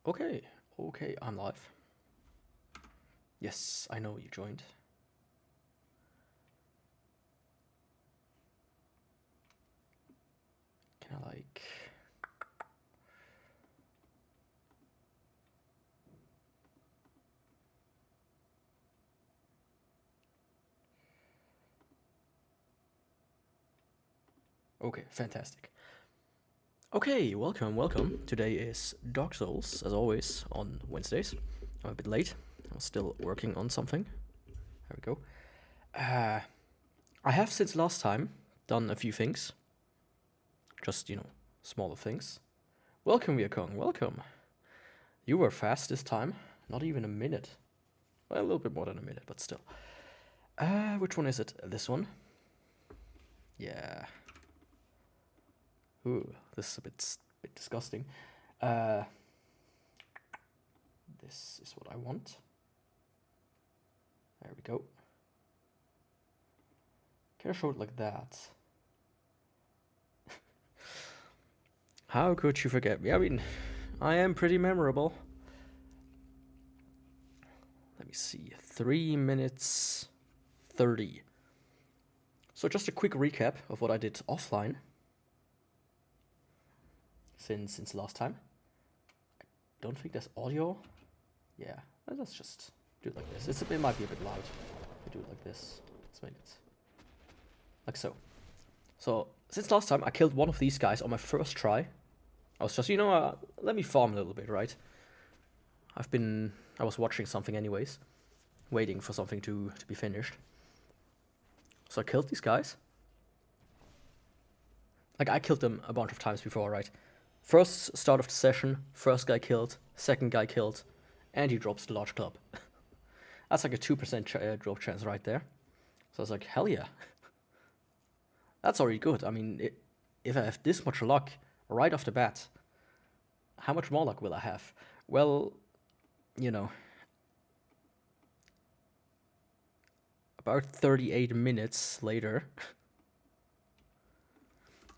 Okay, okay, I'm live. Yes, I know you joined. Can I like... Okay, fantastic. Okay, welcome. Today is Dark Souls, as always, on Wednesdays. I'm a bit late. I'm still working on something. There we go. I have since last time done a few things. Just, smaller things. Welcome, Yakung, welcome. You were fast this time. Not even a minute. Well, a little bit more than a minute, but still. Which one is it? This one? Yeah. Ooh, this is a bit disgusting. This is what I want. There we go. Can I show it like that? How could you forget me? I mean, I am pretty memorable. Let me see. 3 minutes 30. So just a quick recap of what I did offline since last time. I don't think there's audio. Yeah, let's just do it like this. It might be a bit loud. We do it like this. Let's make it like so. So since last time I killed one of these guys on my first try. I was just, let me farm a little bit, right? I was watching something anyways, waiting for something to be finished. So I killed these guys. Like, I killed them a bunch of times before, right? First start of the session, first guy killed, second guy killed, and he drops the large club. That's like a 2% drop chance right there. So I was like, hell yeah. That's already good. I mean, if I have this much luck right off the bat, how much more luck will I have? Well, about 38 minutes later,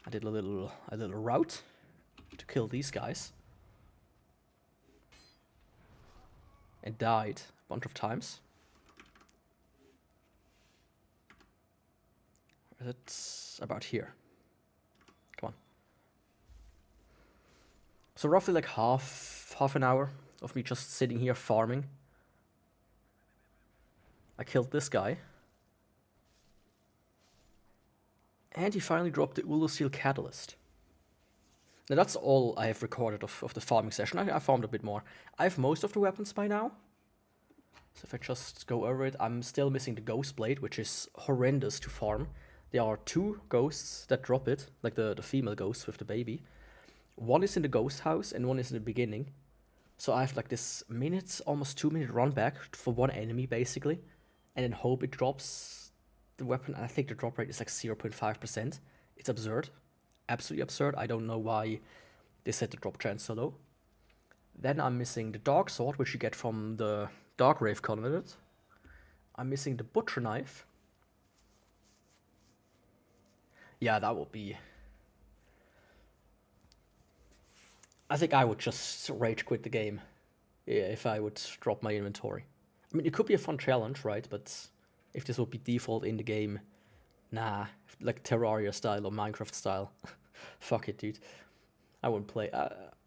I did a little route to kill these guys. And died a bunch of times. It's about here. Come on. So roughly like half an hour of me just sitting here farming. I killed this guy. And he finally dropped the Ulu Steel Catalyst. Now that's all I have recorded of the farming session. I farmed a bit more. I have most of the weapons by now. So if I just go over it, I'm still missing the Ghost Blade, which is horrendous to farm. There are 2 ghosts that drop it, like the female ghost with the baby. One is in the ghost house and one is in the beginning. So I have like this almost 2-minute run back for one enemy basically. And then hope it drops the weapon. And I think the drop rate is like 0.5%. It's absurd. Absolutely absurd. I don't know why they set the drop chance so low. Then I'm missing the Dark Sword, which you get from the Darkgrave Covenant. I'm missing the Butcher Knife. Yeah, that would be... I think I would just rage quit the game if I would drop my inventory. I mean, it could be a fun challenge, right? But if this would be default in the game, nah, like Terraria style or Minecraft style, fuck it, dude. I wouldn't play.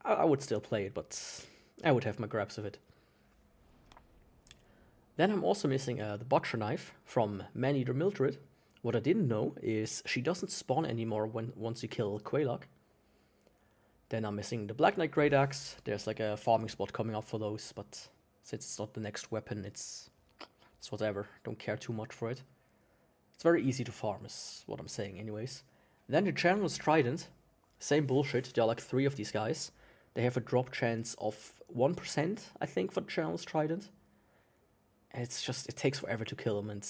I would still play it, but I would have my grabs of it. Then I'm also missing the Butcher Knife from Man-Eater Mildred. What I didn't know is she doesn't spawn anymore once you kill Quaylock. Then I'm missing the Black Knight Great Axe. There's like a farming spot coming up for those, but since it's not the next weapon, it's whatever. Don't care too much for it. It's very easy to farm, is what I'm saying anyways. Then the General's Trident. Same bullshit. There are like 3 of these guys. They have a drop chance of 1%, I think, for the General's Trident. And it's just, it takes forever to kill them, and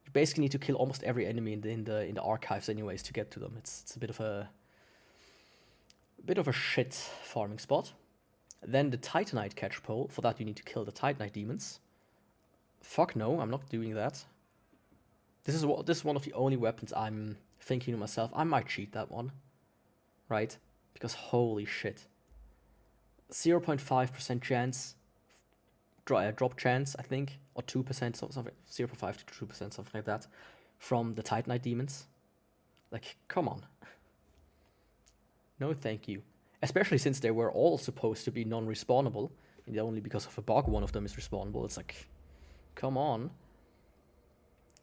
you basically need to kill almost every enemy in the archives anyways to get to them. It's a bit of a shit farming spot. Then the Titanite catch pole. For that you need to kill the Titanite demons. Fuck no, I'm not doing that. This is one of the only weapons I'm thinking to myself, I might cheat that one. Right? Because holy shit. 0.5% chance, drop chance, I think, or 2%, something, 0.5 to 2%, something like that, from the Titanite demons. Like, come on. No thank you. Especially since they were all supposed to be non-respawnable, and only because of a bug one of them is respawnable. It's like, come on.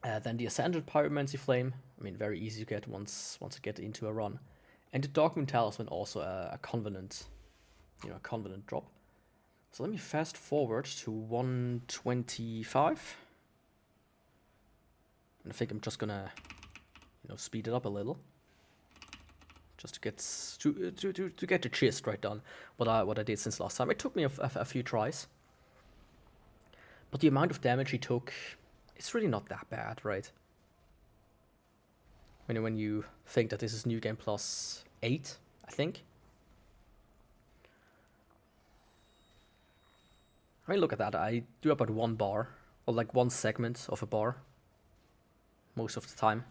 Then the Ascended Pyromancy Flame, I mean, very easy to get once I get into a run. And the Darkmoon Talisman, also a Covenant, a Covenant drop. So let me fast forward to 125. And I think I'm just gonna, speed it up a little. Just to get to get the gist right done. What I did since last time. It took me a few tries. But the amount of damage he took, it's really not that bad, right? When you think that this is New Game Plus 8, I think. I mean, look at that. I do about 1 bar, or like 1 segment of a bar, most of the time.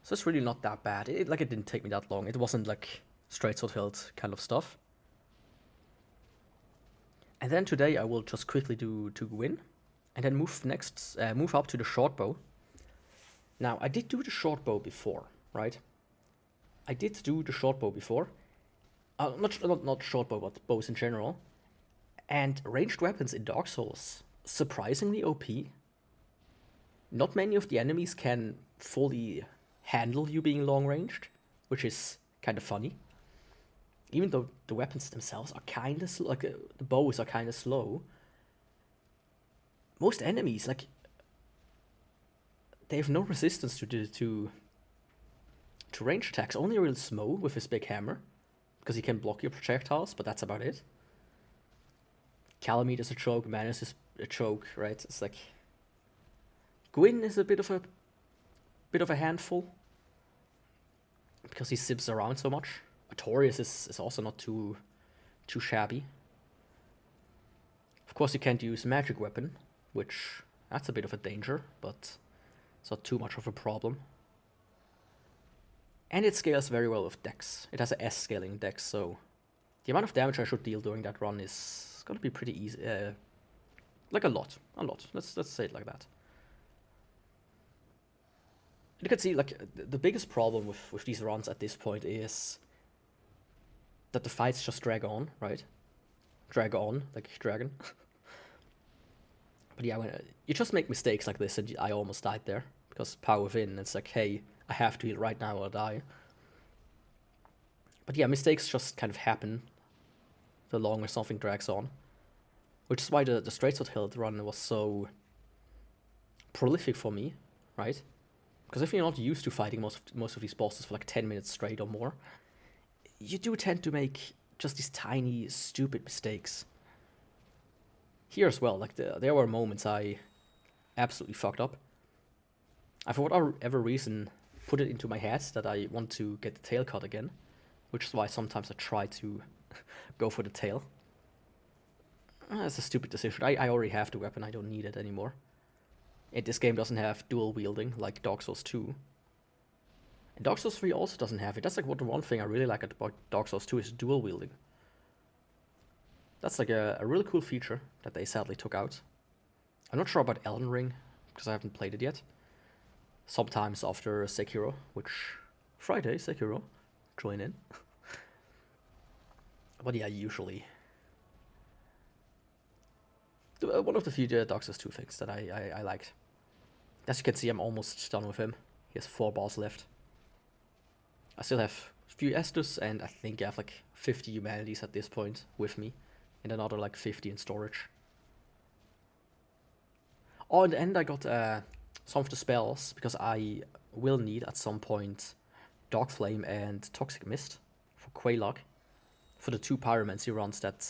So it's really not that bad. It didn't take me that long. It wasn't like straight sword hilt kind of stuff. And then today I will just quickly do Gwyn, and then move up to the Shortbow. Now I did do the Shortbow before, right? I did do the Shortbow before. Not Shortbow, but bows in general. And ranged weapons in Dark Souls, surprisingly OP. Not many of the enemies can fully handle you being long-ranged, which is kind of funny. Even though the weapons themselves are kind of slow, like the bows are kind of slow. Most enemies, like, they have no resistance to range attacks. Only real Smo with his big hammer, because he can block your projectiles, but that's about it. Calamite is a choke, Manus is a choke, right? It's like Gwyn is a bit of a handful because he zips around so much. Artorias is also not too shabby. Of course, you can't use magic weapon, which that's a bit of a danger, but it's not too much of a problem. And it scales very well with dex. It has a S scaling dex, so the amount of damage I should deal during that run is gonna be pretty easy. Like a lot. Let's say it like that. You can see, like, the biggest problem with these runs at this point is that the fights just drag on, right? Drag on, like dragon. But yeah, when you just make mistakes like this, and I almost died there, because power within, it's like, hey, I have to heal right now or die. But yeah, mistakes just kind of happen the longer something drags on. Which is why the straight sword hilt run was so prolific for me, right? Because if you're not used to fighting most of these bosses for like 10 minutes straight or more, you do tend to make just these tiny, stupid mistakes. Here as well, like there were moments I absolutely fucked up. I, for whatever reason, put it into my head that I want to get the tail cut again, which is why sometimes I try to go for the tail. That's a stupid decision. I already have the weapon, I don't need it anymore. And this game doesn't have dual wielding like Dark Souls 2. And Dark Souls 3 also doesn't have it. That's like the one thing I really like about Dark Souls 2 is dual wielding. That's like a really cool feature that they sadly took out. I'm not sure about Elden Ring, because I haven't played it yet. Sometimes after Sekiro, which Friday, Sekiro, join in. But yeah, usually. One of the few Dark Souls 2 things that I liked. As you can see, I'm almost done with him. He has 4 balls left. I still have a few Estus, and I think I have like 50 humanities at this point with me. And another like 50 in storage. Oh, in the end I got some of the spells, because I will need at some point Dark Flame and Toxic Mist for Quaylock. For the 2 Pyromancy runs that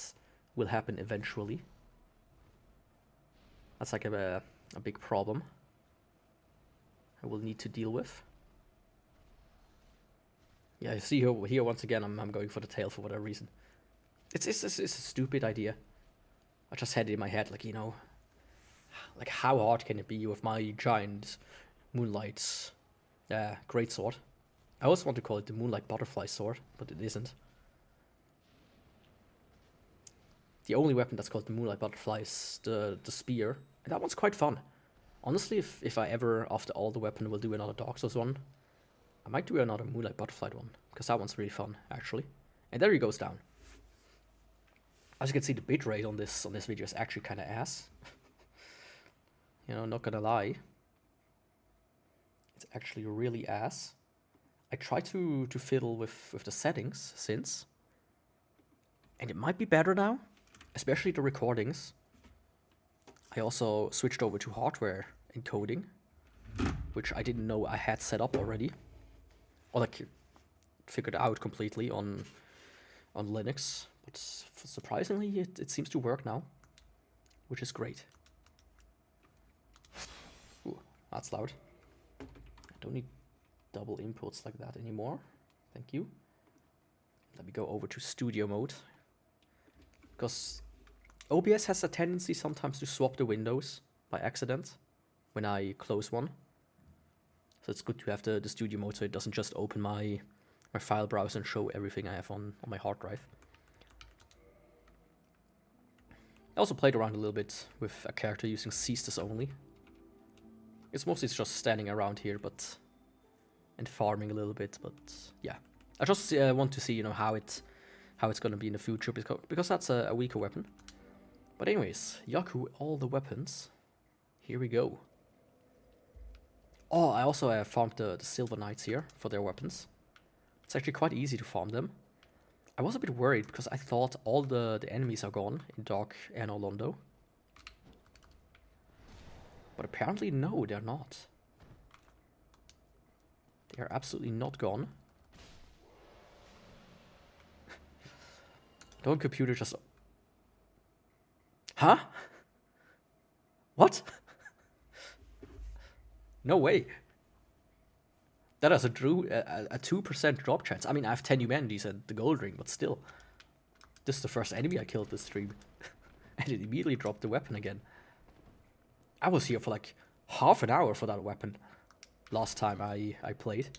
will happen eventually. That's like a big problem I will need to deal with. Yeah, you see here once again I'm going for the tail for whatever reason. It's a stupid idea. I just had it in my head, like, like how hard can it be with my giant Moonlight greatsword? I also want to call it the Moonlight Butterfly Sword, but it isn't. the only weapon that's called the Moonlight Butterfly is the spear. And that one's quite fun. Honestly, if I ever, after all the weapon, will do another Dark Souls one, I might do another Moonlight Butterfly one, because that one's really fun, actually. And there he goes down. As you can see, the bitrate on this video is actually kind of ass. You know, not gonna lie. It's actually really ass. I try to fiddle with the settings since. And it might be better now, especially the recordings. I also switched over to hardware encoding, which I didn't know I had set up already. Or like figured out completely on Linux. But surprisingly, it seems to work now, which is great. Ooh, that's loud. I don't need double inputs like that anymore. Thank you. Let me go over to studio mode. Because OBS has a tendency sometimes to swap the windows by accident when I close one. So it's good to have the studio mode so it doesn't just open my file browser and show everything I have on my hard drive. I also played around a little bit with a character using Ceastus only. It's mostly just standing around here and farming a little bit, but yeah. I just want to see, you know, how it's gonna be in the future, because that's a weaker weapon. But anyways, Yaku, all the weapons. Here we go. Oh, I also farmed the Silver Knights here for their weapons. It's actually quite easy to farm them. I was a bit worried because I thought all the enemies are gone in Dark Anor Londo. But apparently no, they're not. They are absolutely not gone. Don't computer just... Huh? What? No way. That has a 2% drop chance. I mean, I have 10 humanities and the gold ring, but still. This is the first enemy I killed this stream. And it immediately dropped the weapon again. I was here for like half an hour for that weapon last time I played.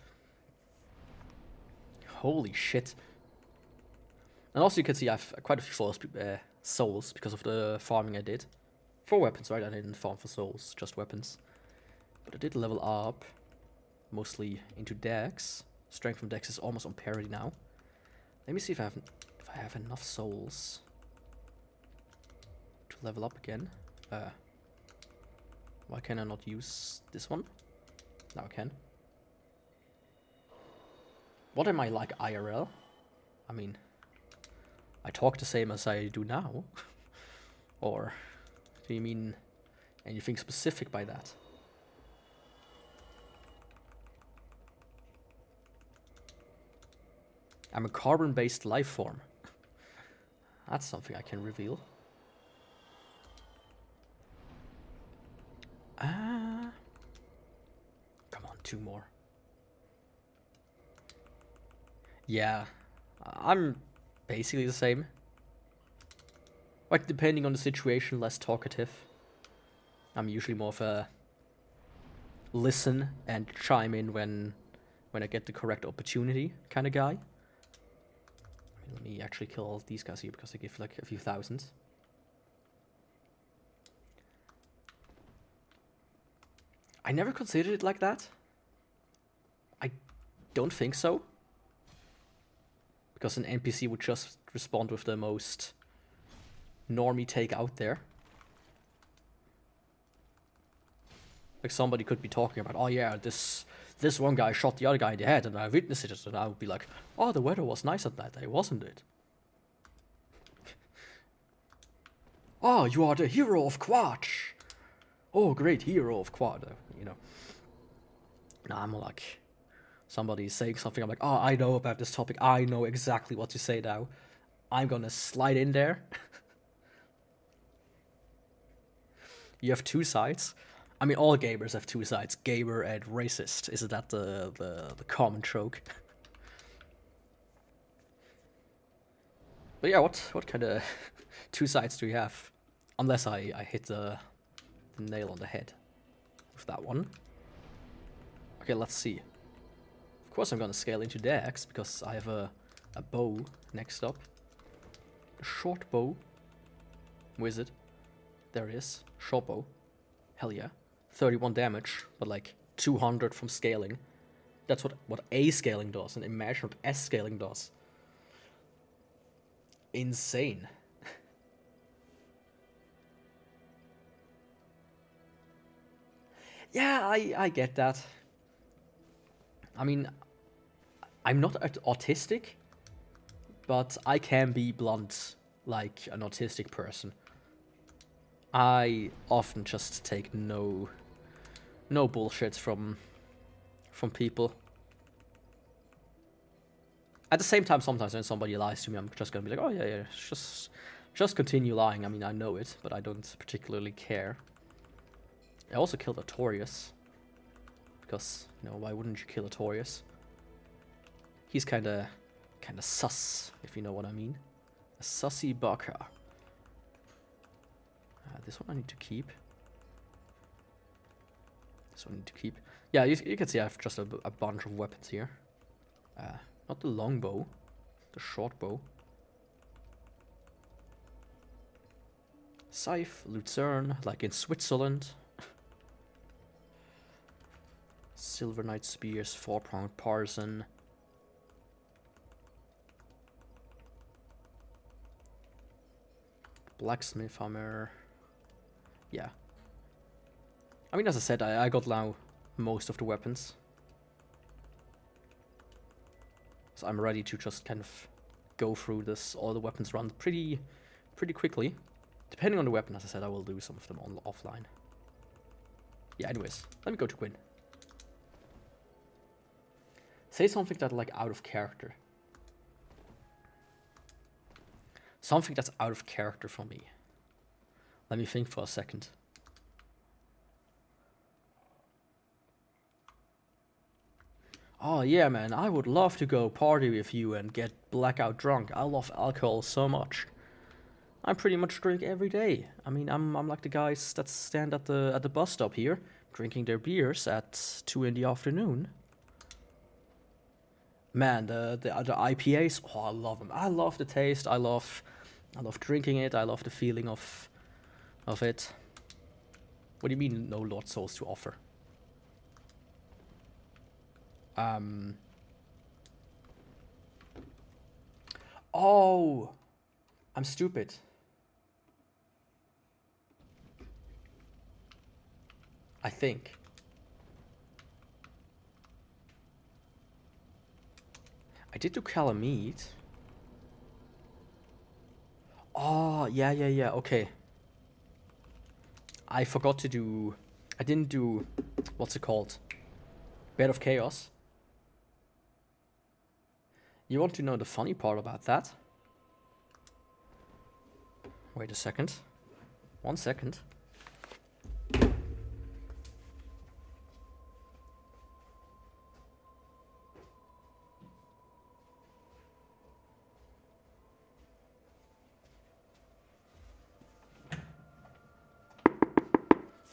Holy shit. And also you can see I have quite a few souls because of the farming I did. 4 weapons, right? I didn't farm for souls, just weapons. But I did level up, mostly into Dex. Strength from Dex is almost on parity now. Let me see if I have enough souls to level up again. Why can I not use this one? Now I can. What am I like IRL? I mean, I talk the same as I do now. Or do you mean anything specific by that? I'm a carbon-based life form. That's something I can reveal. Come on, 2 more. Yeah, I'm basically the same. Like, depending on the situation, less talkative. I'm usually more of a listen and chime in when I get the correct opportunity kind of guy. Let me actually kill all these guys here because they give like a few thousand. I never considered it like that. I don't think so. Because an NPC would just respond with the most normie take out there. Like somebody could be talking about, oh yeah, this one guy shot the other guy in the head and I witnessed it, and I would be like, oh, the weather was nice at that day, wasn't it? Oh, you are the hero of Quatch! Oh, great hero of Quad, you know. Now I'm like, somebody is saying something, I'm like, oh, I know about this topic, I know exactly what to say now. I'm gonna slide in there. You have 2 sides. I mean, all gamers have 2 sides, gamer and racist. Isn't that the common trope? But yeah, what kind of 2 sides do you have? Unless I hit the nail on the head with that one. Okay, let's see. Of course I'm gonna scale into Dex, because I have a bow next up. A short bow. Wizard. There it is. Shortbow. Hell yeah. 31 damage, but like 200 from scaling. That's what A scaling does, and imagine what S scaling does. Insane. Yeah, I get that. I mean, I'm not autistic, but I can be blunt like an autistic person. I often just take no bullshit from people. At the same time, sometimes when somebody lies to me, I'm just gonna be like, oh yeah, just continue lying. I mean, I know it, but I don't particularly care. I also killed a Torius. Because, you know, why wouldn't you kill a Torius? He's kinda sus, if you know what I mean. A sussy baka. This one I need to keep. This one I need to keep. Yeah, you can see I have just a bunch of weapons here. Not the longbow, the shortbow. Scythe, Lucerne, like in Switzerland. Silver Knight Spears, 4-pronged Partisan. Blacksmith Hammer. Yeah. I mean, as I said, I got now most of the weapons. So I'm ready to just kind of go through this, all the weapons run pretty quickly. Depending on the weapon, as I said, I will do some of them on offline. Yeah, anyways, let me go to Gwyn. Say something that's like out of character. Something that's out of character for me. Let me think for a second. Oh yeah, man, I would love to go party with you and get blackout drunk. I love alcohol so much. I pretty much drink every day. I mean, I'm like the guys that stand at the bus stop here, drinking their beers at 2 in the afternoon. Man, the IPAs, oh, I love them. I love the taste. I love drinking it. I love the feeling of it. What do you mean, no Lord Souls to offer? Oh, I'm stupid. I think. I did do Calamite. Oh, yeah, okay. I forgot to do... I didn't do... What's it called? Bed of Chaos. You want to know the funny part about that? Wait a second. 1 second.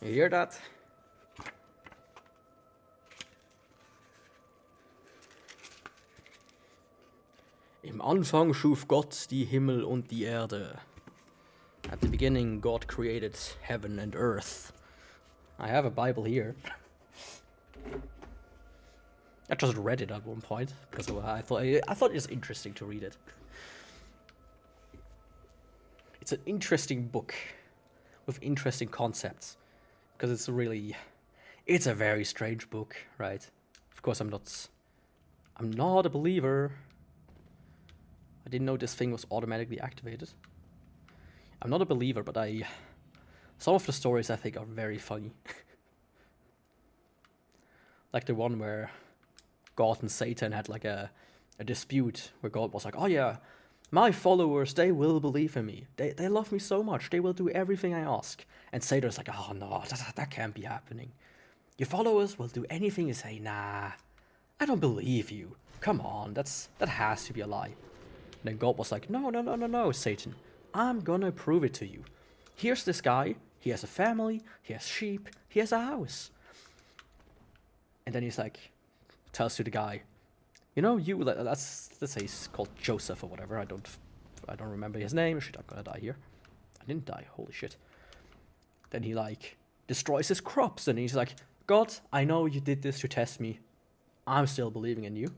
You hear that? Im Anfang schuf Gott die Himmel und die Erde. At the beginning, God created heaven and earth. I have a Bible here. I just read it at one point because I thought it was interesting to read it. It's an interesting book with interesting concepts because it's a very strange book, right? Of course, I'm not a believer. I didn't know this thing was automatically activated. I'm not a believer, but some of the stories I think are very funny. Like the one where God and Satan had like a dispute where God was like, oh yeah, my followers, they will believe in me. They love me so much, they will do everything I ask. And Satan's like, oh no, that can't be happening. Your followers will do anything you say. Nah, I don't believe you. Come on, that has to be a lie. And then God was like, no, Satan. I'm gonna prove it to you. Here's this guy. He has a family. He has sheep. He has a house. And then he's like, tells to the guy, you know, let's say he's called Joseph or whatever. I don't remember his name. Shit, I'm gonna die here. didn't die, holy shit. Then he, like, destroys his crops, and he's like, God, I know you did this to test me. I'm still believing in you.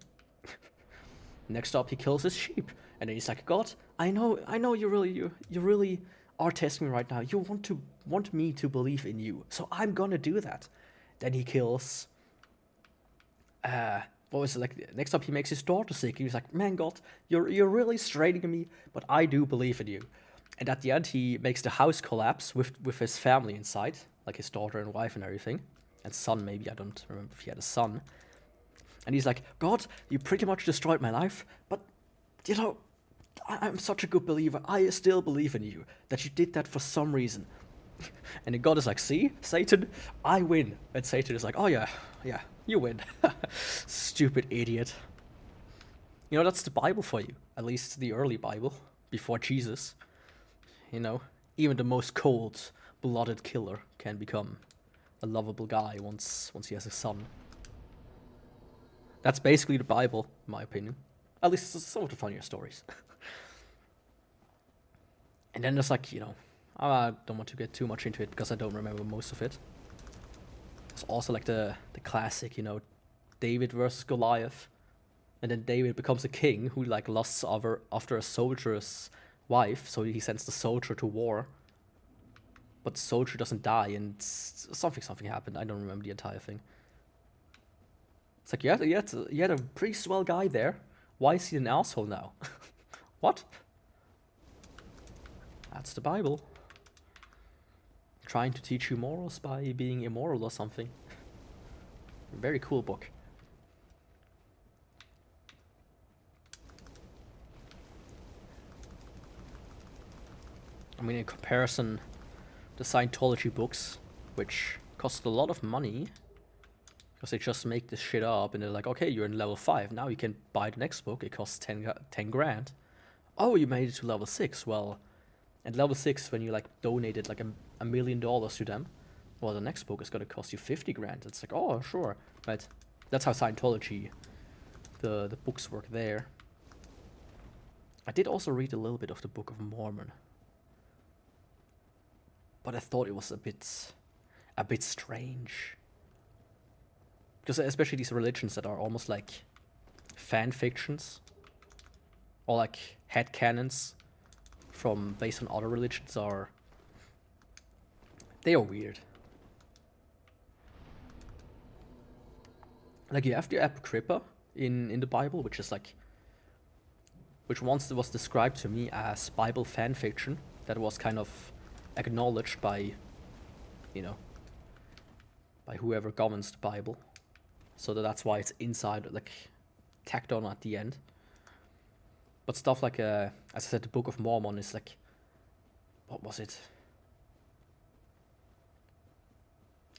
Next up, he kills his sheep, and then he's like, God, I know you really are testing me right now. You want me to believe in you, so I'm gonna do that. Then he kills, what was it, like, next up he makes his daughter sick. He's like, man, God, you're really straining me, but I do believe in you. And at the end, he makes the house collapse with his family inside, like his daughter and wife and everything, and son maybe, I don't remember if he had a son. And he's like, God, you pretty much destroyed my life, but, you know, I'm such a good believer. I still believe in you, that you did that for some reason. And then God is like, see, Satan, I win. And Satan is like, oh yeah, you win. Stupid idiot. You know, that's the Bible for you. At least the early Bible, before Jesus. You know, even the most cold-blooded killer can become a lovable guy once he has a son. That's basically the Bible, in my opinion. At least some of the funnier stories. And then there's, like, you know, I don't want to get too much into it because I don't remember most of it. There's also, like, the classic, you know, David versus Goliath. And then David becomes a king who, like, lusts after a soldier's wife, so he sends the soldier to war. But the soldier doesn't die, and something happened. I don't remember the entire thing. It's like, you had a pretty swell guy there. Why is he an asshole now? What? That's the Bible. Trying to teach you morals by being immoral or something. Very cool book. I mean, in comparison, the Scientology books, which cost a lot of money, because they just make this shit up, and they're like, okay, you're in level 5, now you can buy the next book, it costs 10 grand. Oh, you made it to level 6, well, at level 6, when you, like, donated, like, $1 million to them, well, the next book is gonna cost you 50 grand. It's like, oh, sure, right? That's how Scientology, the books work there. I did also read a little bit of the Book of Mormon, but I thought it was a bit strange. Because especially these religions that are almost like fan fictions, or like headcanons from based on other religions, they are weird. Like, you have the Apocrypha in the Bible, which is like, which once was described to me as Bible fan fiction that was kind of acknowledged by, you know, by whoever governs the Bible. So that's why it's inside, like, tacked on at the end. But stuff like, as I said, the Book of Mormon is like, what was it?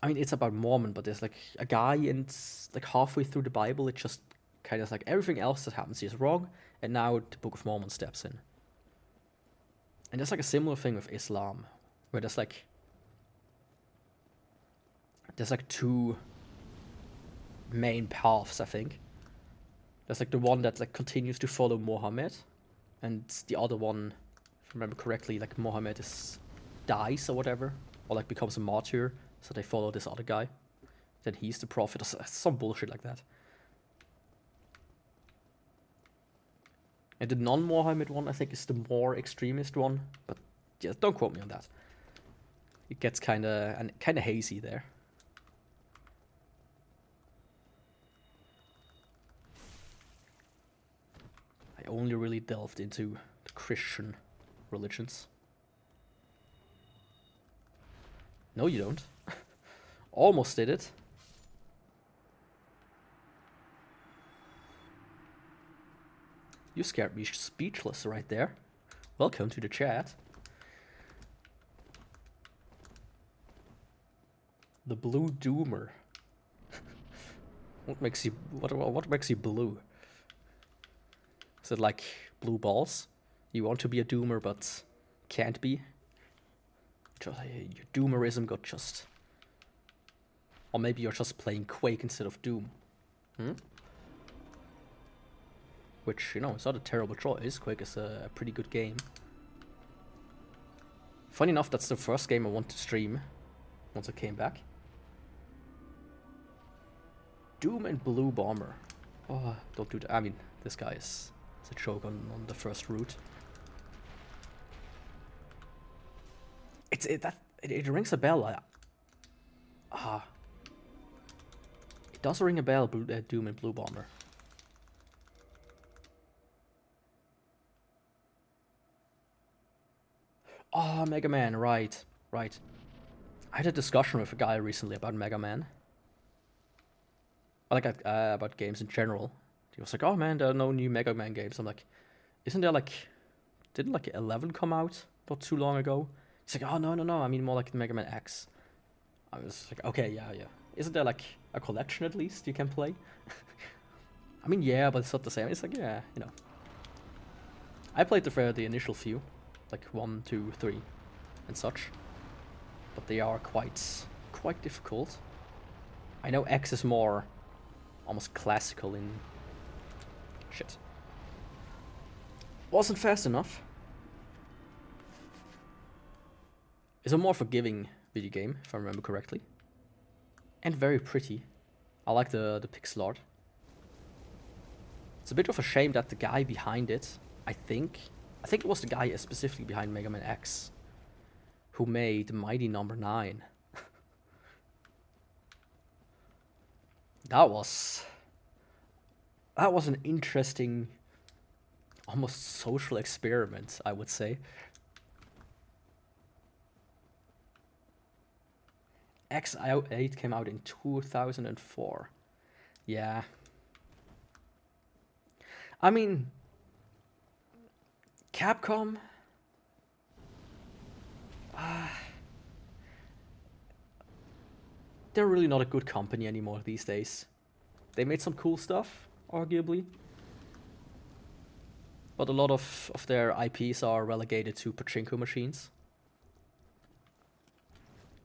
I mean, it's about Mormon, but there's like a guy, and like halfway through the Bible, it just kind of like everything else that happens here is wrong, and now the Book of Mormon steps in. And there's like a similar thing with Islam, where there's like two main paths, I think. There's like the one that like continues to follow Muhammad, and the other one, if I remember correctly, like Muhammad dies or whatever, or like becomes a martyr, so they follow this other guy. Then he's the prophet, or some bullshit like that. And the non-Muhammad one, I think, is the more extremist one, but yeah, don't quote me on that. It gets kind of hazy there. I only really delved into the Christian religions. No, you don't. Almost did it. You scared me speechless right there. Welcome to the chat. The Blue Doomer. What makes you blue? Is it like blue balls? You want to be a doomer but can't be? Your doomerism got just... Or maybe you're just playing Quake instead of Doom. Which, you know, it's not a terrible choice. Quake is a pretty good game. Funny enough, that's the first game I want to stream once I came back. Doom and Blue Bomber. Oh, don't do that. I mean, this guy is a joke on the first route. It rings a bell. It does ring a bell, Doom and Blue Bomber. Oh, Mega Man, right. I had a discussion with a guy recently about Mega Man. Like, about games in general. He was like, oh man, there are no new Mega Man games. I'm like, isn't there like... Didn't like 11 come out not too long ago? He's like, oh no, I mean more like Mega Man X. I was like, okay, yeah. Isn't there like a collection at least you can play? I mean, yeah, but it's not the same. It's like, yeah, you know. I played the initial few. Like 1, 2, 3 and such. But they are quite difficult. I know X is more almost classical in... Shit. Wasn't fast enough. It's a more forgiving video game, if I remember correctly. And very pretty. I like the pixel art. It's a bit of a shame that the guy behind it, I think it was the guy specifically behind Mega Man X, who made Mighty Number 9. That was an interesting, almost social experiment, I would say. X8 came out in 2004. Yeah. I mean, Capcom... they're really not a good company anymore these days. They made some cool stuff, arguably. But a lot of their IPs are relegated to pachinko machines.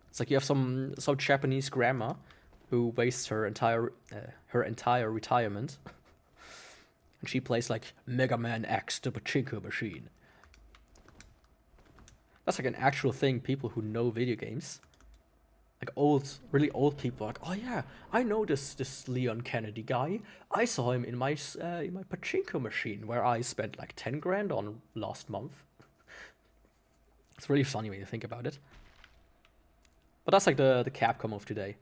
It's like you have some Japanese grandma who wastes her entire retirement. And she plays like Mega Man X, the pachinko machine. That's like an actual thing people who know video games. Like really old people are like, oh yeah, I know this Leon Kennedy guy. I saw him in my pachinko machine where I spent like 10 grand on last month. It's really funny when you think about it. But that's like the Capcom of today.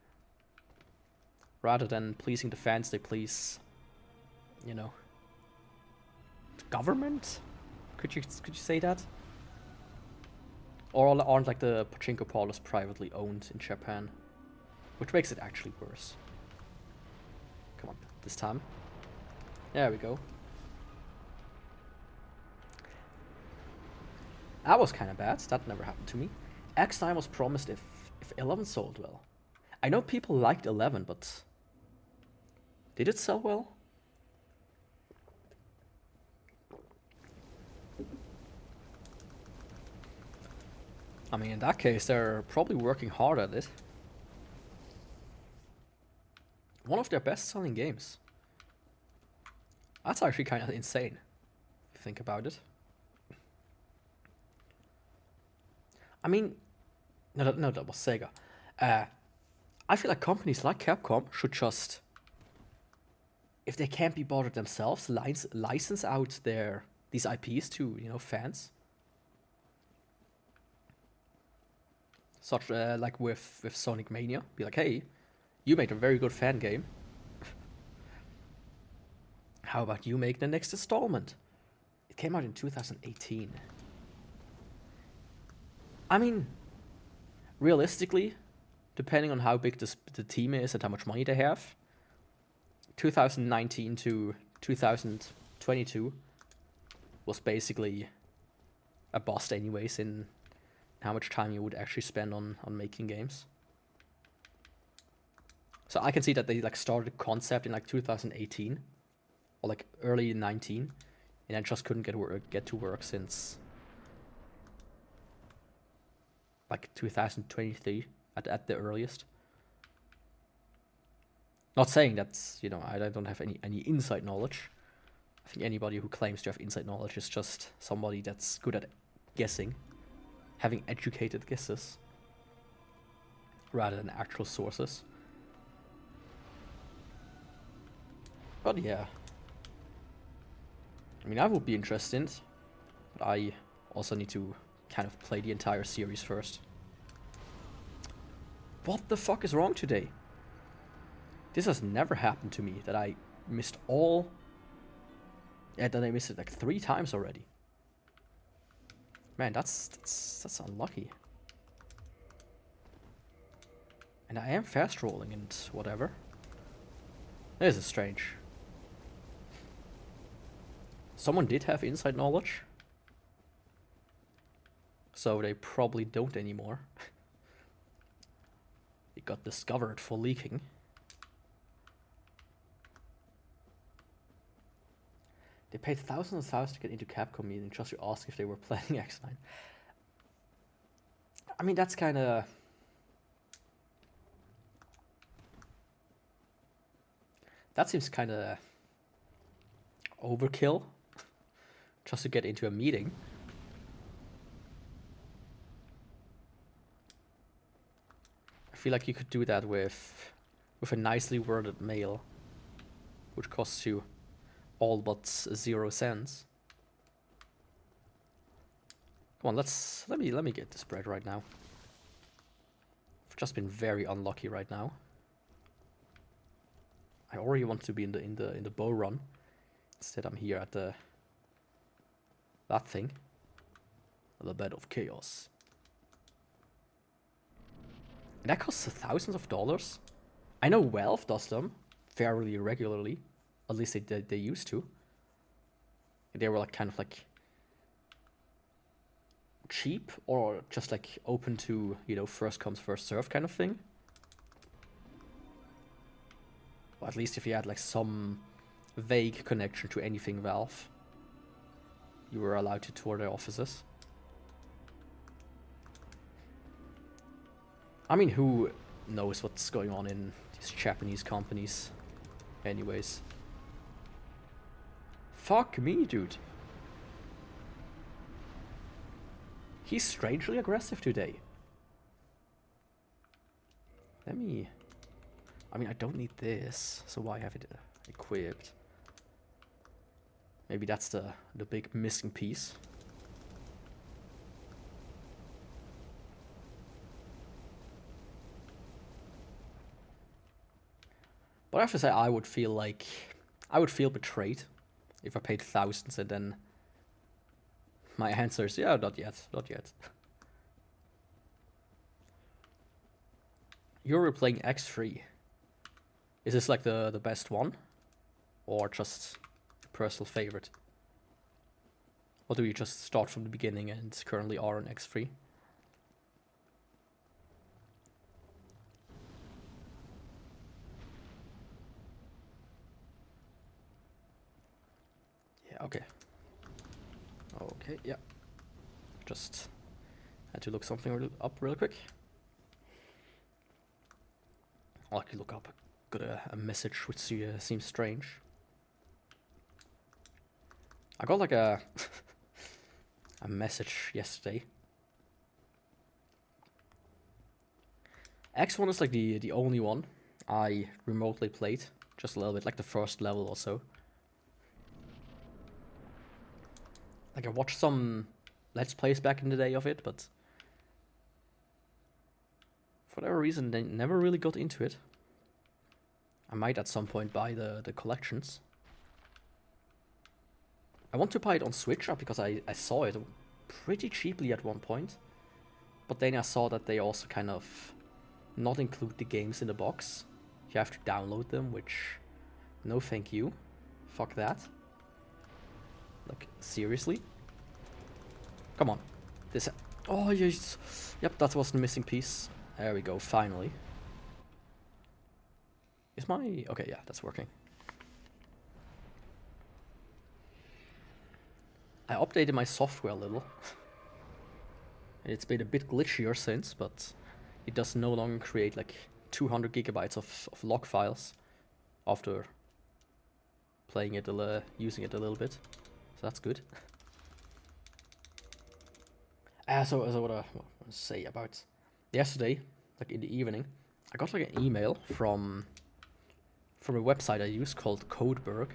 Rather than pleasing the fans, they please, you know, the government? Could you say that? Or aren't like the pachinko parlors privately owned in Japan? Which makes it actually worse. Come on, this time. There we go. That was kind of bad. That never happened to me. X9 was promised if 11 sold well. I know people liked 11, but did it sell well? I mean, in that case, they're probably working hard at it. One of their best-selling games. That's actually kind of insane, if you think about it. I mean, no, that was Sega. I feel like companies like Capcom should just, if they can't be bothered themselves, license out these IPs to, you know, fans. Such like with Sonic Mania, be like, hey, you made a very good fan game. How about you make the next installment? It came out in 2018. I mean, realistically, depending on how big the team is and how much money they have, 2019 to 2022 was basically a bust anyways in how much time you would actually spend on making games. So I can see that they like started a concept in like 2018 or like early 19, and then just couldn't get to work since like 2023 at the earliest. Not saying that's, you know, I don't have any inside knowledge. I think anybody who claims to have inside knowledge is just somebody that's good at guessing. having educated guesses rather than actual sources. But yeah, I mean, I would be interested, but I also need to kind of play the entire series first. What the fuck is wrong today? This has never happened to me, that I missed all... Yeah, that I missed it like 3 times already. Man, that's unlucky. And I am fast rolling and whatever. This is strange. Someone did have inside knowledge, so they probably don't anymore. It got discovered for leaking. They paid thousands and thousands to get into Capcom meeting just to ask if they were playing X9. I mean, that's kind of... That seems kind of overkill, just to get into a meeting. I feel like you could do that with a nicely worded mail, which costs you all but 0 cents. Come on, let me get this bread right now. I've just been very unlucky right now. I already want to be in the bow run. Instead, I'm here at that thing, the bed of chaos. And that costs thousands of dollars. I know Valve does them fairly regularly. At least they used to. They were like kind of like cheap, or just like open to, you know, first comes first serve kind of thing. Or at least if you had like some vague connection to anything Valve, you were allowed to tour their offices. I mean, who knows what's going on in these Japanese companies anyways. Fuck me, dude. He's strangely aggressive today. Let me... I mean, I don't need this, so why have it equipped? Maybe that's the big missing piece. But I have to say, I would feel betrayed if I paid thousands and then my answer is, yeah, not yet, not yet. You're replaying X3. Is this like the best one? Or just a personal favorite? Or do you just start from the beginning and currently are on X3? Yeah, okay. Okay, yeah. Just had to look something up real quick. I could look up. Got a message which seems strange. I got like a a message yesterday. X1 is like the only one I remotely played, just a little bit, like the first level or so. Like I watched some Let's Plays back in the day of it, but for whatever reason they never really got into it. I might at some point buy the collections. I want to buy it on Switch because I saw it pretty cheaply at one point. But then I saw that they also kind of not include the games in the box. You have to download them, which... no thank you. Fuck that. Like, seriously? Come on. This... oh, yes. Yep, that was the missing piece. There we go, finally. Is my... okay, yeah, that's working. I updated my software a little. It's been a bit glitchier since, but it does no longer create like 200 gigabytes of log files after playing it, using it a little bit. So that's good. So what I want to say about yesterday, like in the evening, I got like an email from a website I use called Codeberg,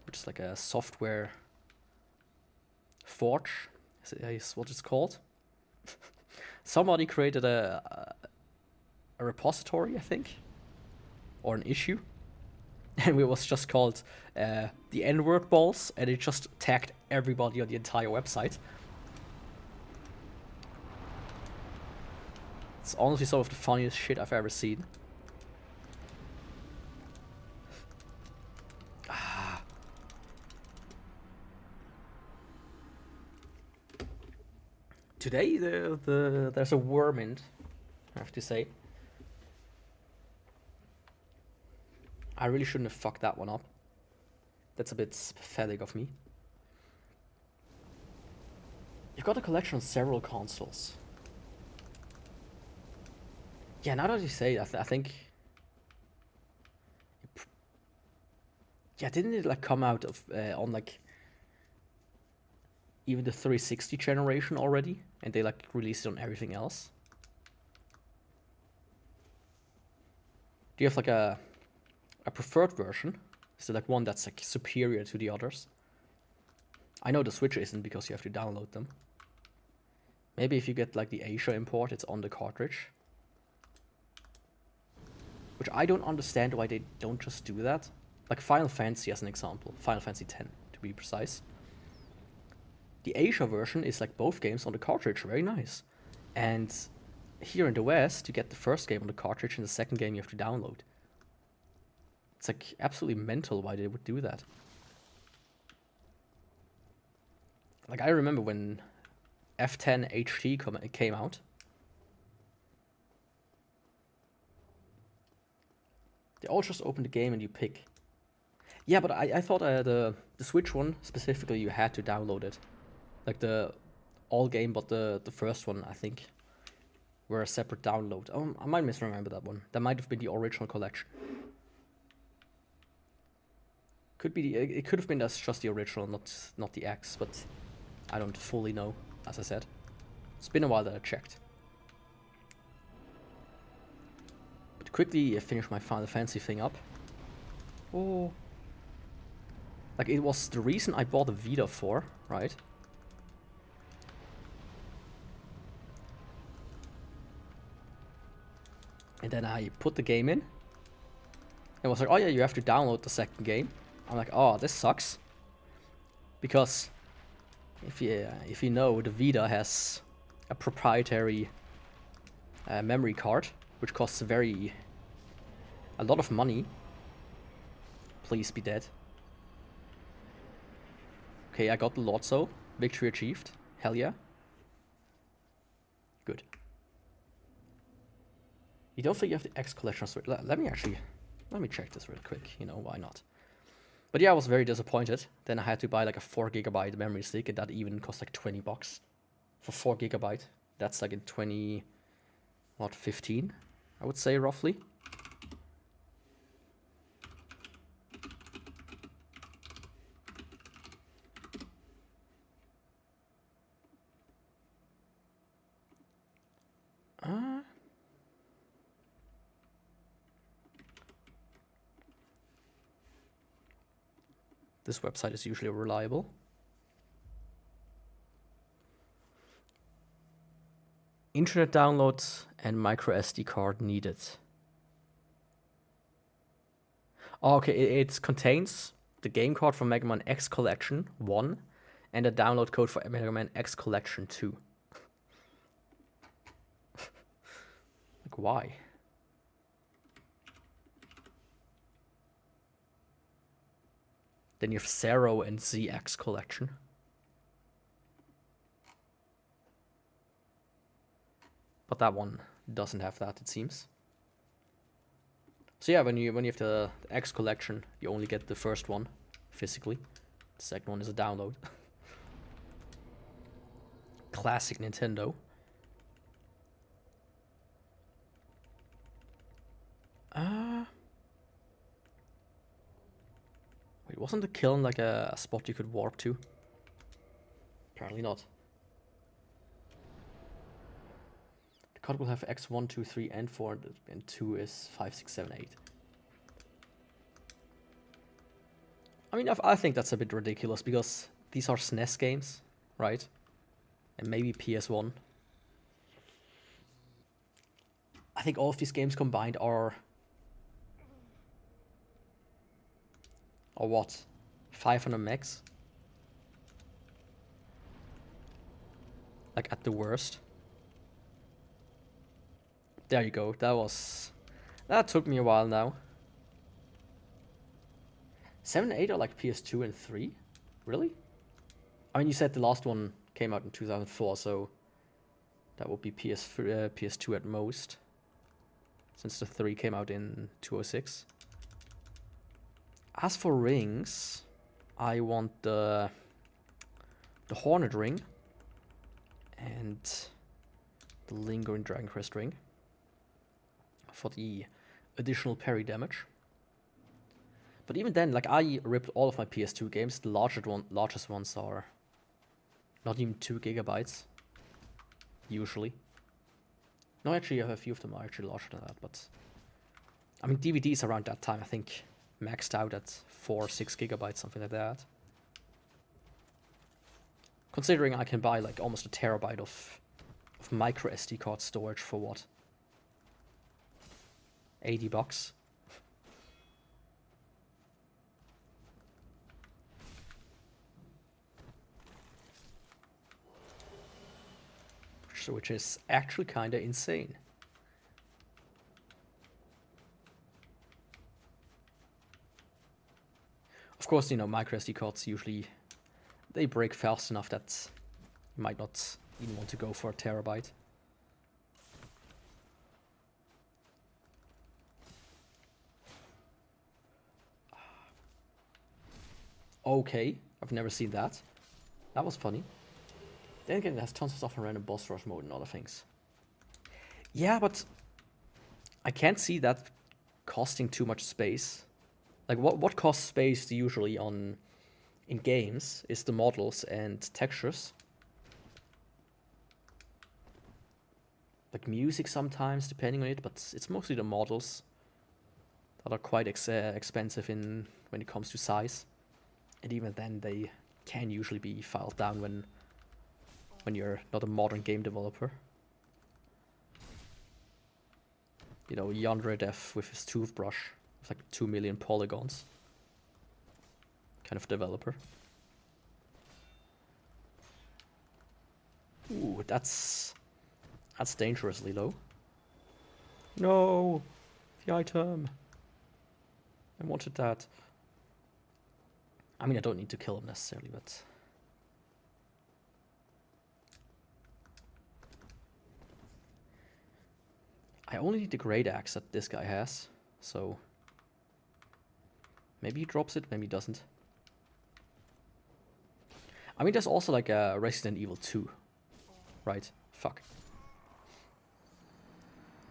which is like a software forge, is what it's called. Somebody created a repository, I think, or an issue, and it was just called the N-word balls, and it just tagged everybody on the entire website. It's honestly some of the funniest shit I've ever seen. Today there's a Wormint, I have to say. I really shouldn't have fucked that one up. That's a bit pathetic of me. You've got a collection on several consoles. Yeah, now that you say it, I think... Yeah, didn't it like come out of on like even the 360 generation already, and they like released it on everything else? Do you have like a preferred version? Is it like one that's like superior to the others? I know the Switch isn't because you have to download them. Maybe if you get like the Asia import, it's on the cartridge. Which I don't understand why they don't just do that. Like Final Fantasy as an example. Final Fantasy X, to be precise. The Asia version is like both games on the cartridge, very nice. And here in the West, you get the first game on the cartridge and the second game you have to download. It's like absolutely mental why they would do that. Like I remember when F10 HT came out. They all just open the game and you pick. Yeah, but I thought the Switch one, specifically, you had to download it. Like the all game, but the first one, I think, were a separate download. Oh, I might misremember that one. That might have been the original collection. Could be it could have been just the original, not the X, but I don't fully know, as I said. It's been a while that I checked. But to quickly finish my Final Fantasy thing up. Oh. Like, it was the reason I bought a Vita for, right? And then I put the game in. And was like, oh yeah, you have to download the second game. I'm like, oh, this sucks. Because if you know, the Vita has a proprietary memory card, which costs a lot of money. Please be dead. Okay, I got the Lotso. Victory achieved. Hell yeah. Good. You don't think you have the X collection? Let me check this real quick. You know, why not? But yeah, I was very disappointed. Then I had to buy like a 4 GB memory stick, and that even cost like $20 for 4 GB. That's like in 2015, I would say roughly. This website is usually reliable. Internet downloads and micro SD card needed. Oh, okay, it contains the game card for Mega Man X Collection 1 and a download code for Mega Man X Collection 2. Like, why? Then you have Zero and ZX Collection. But that one doesn't have that, it seems. So yeah, when you have the X Collection, you only get the first one physically. The second one is a download. Classic Nintendo. Wait, wasn't the kiln like a spot you could warp to? Apparently not. card will have X 1, 2, 3, and 4, and 2 is 5, 6, 7, 8. I mean, I think that's a bit ridiculous because these are SNES games, right? And maybe PS1. I think all of these games combined are what? 500 megs? Like at the worst. There you go. That took me a while now. 7 and 8 are like PS2 and 3? Really? I mean, you said the last one came out in 2004, so that would be PS2 at most. Since the 3 came out in 2006. As for rings, I want the Hornet ring and the Lingering Dragon Crest ring for the additional parry damage. But even then, like, I ripped all of my PS2 games. The largest ones are not even 2 gigabytes, usually. No, actually, a few of them are actually larger than that, but I mean, DVDs around that time, I think, maxed out at 4 or 6 gigabytes, something like that. Considering I can buy like almost a terabyte of micro SD card storage for what? $80? Which is actually kind of insane. Of course, you know, micro SD cards usually, they break fast enough that you might not even want to go for a terabyte. Okay, I've never seen that. That was funny. Then again, it has tons of stuff in random boss rush mode and other things. Yeah, but I can't see that costing too much space. Like, what costs space usually in games is the models and textures. Like music sometimes, depending on it, but it's mostly the models that are quite expensive when it comes to size. And even then, they can usually be filed down when you're not a modern game developer. You know, Yandere Dev with his toothbrush with like 2 million polygons. Kind of developer. Ooh, that's dangerously low. No! The item! I wanted that. I mean, I don't need to kill him necessarily, but... I only need the great axe that this guy has, so maybe he drops it, maybe he doesn't. I mean, there's also like a Resident Evil 2, right? Fuck.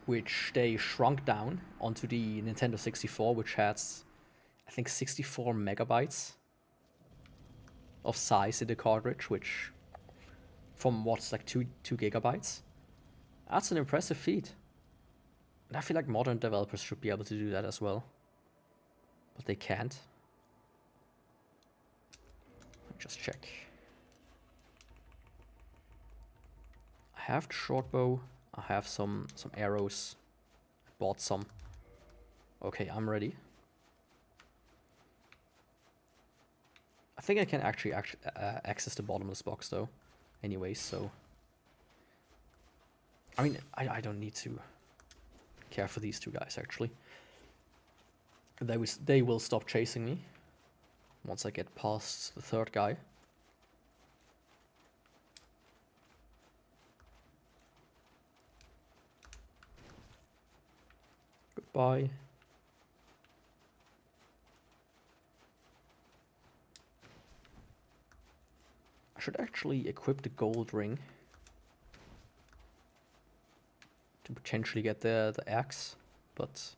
Which they shrunk down onto the Nintendo 64, which has, I think, 64 megabytes of size in the cartridge, which from what's like 2 gigabytes. That's an impressive feat. And I feel like modern developers should be able to do that as well. But they can't. Let me just check. I have the shortbow. I have some arrows. I bought some. Okay, I'm ready. I think I can actually access the bottomless box though. Anyways, so... I mean, I don't need to care for these two guys, actually. They will stop chasing me once I get past the third guy. Goodbye. I should actually equip the gold ring to potentially get the axe, but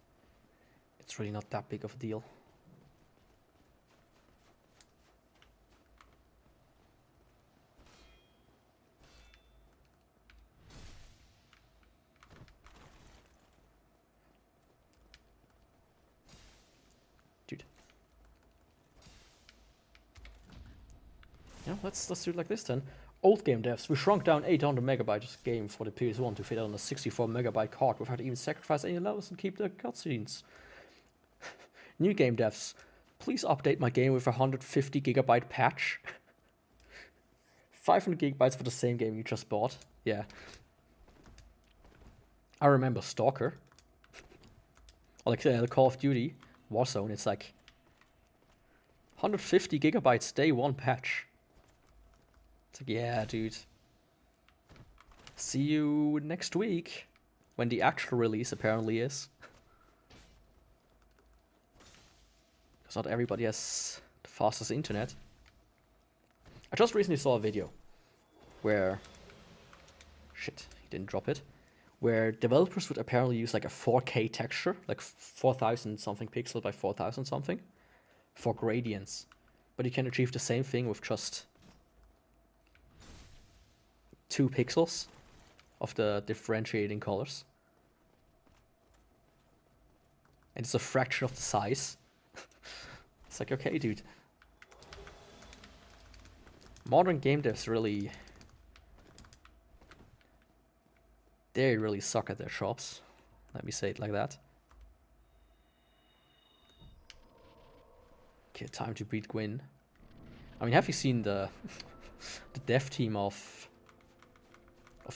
it's really not that big of a deal. Yeah, let's do it like this then. Old game devs, we shrunk down 800 megabytes game for the PS1 to fit on a 64 megabyte card without even sacrifice any levels and keep the cutscenes. New game devs, please update my game with a 150 gigabyte patch. 500 gigabytes for the same game you just bought. Yeah. I remember Stalker. Or like the Call of Duty Warzone, it's like 150 gigabytes day one patch. It's like, yeah, dude. See you next week. When the actual release apparently is. Because not everybody has the fastest internet. I just recently saw a video where... Shit, he didn't drop it. Where developers would apparently use like a 4K texture, like 4,000 something pixels by 4,000 something, for gradients. But you can achieve the same thing with just 2 pixels of the differentiating colors. And it's a fraction of the size. It's like, okay, dude. Modern game devs really... They really suck at their jobs. Let me say it like that. Okay, time to beat Gwyn. I mean, have you seen the the dev team of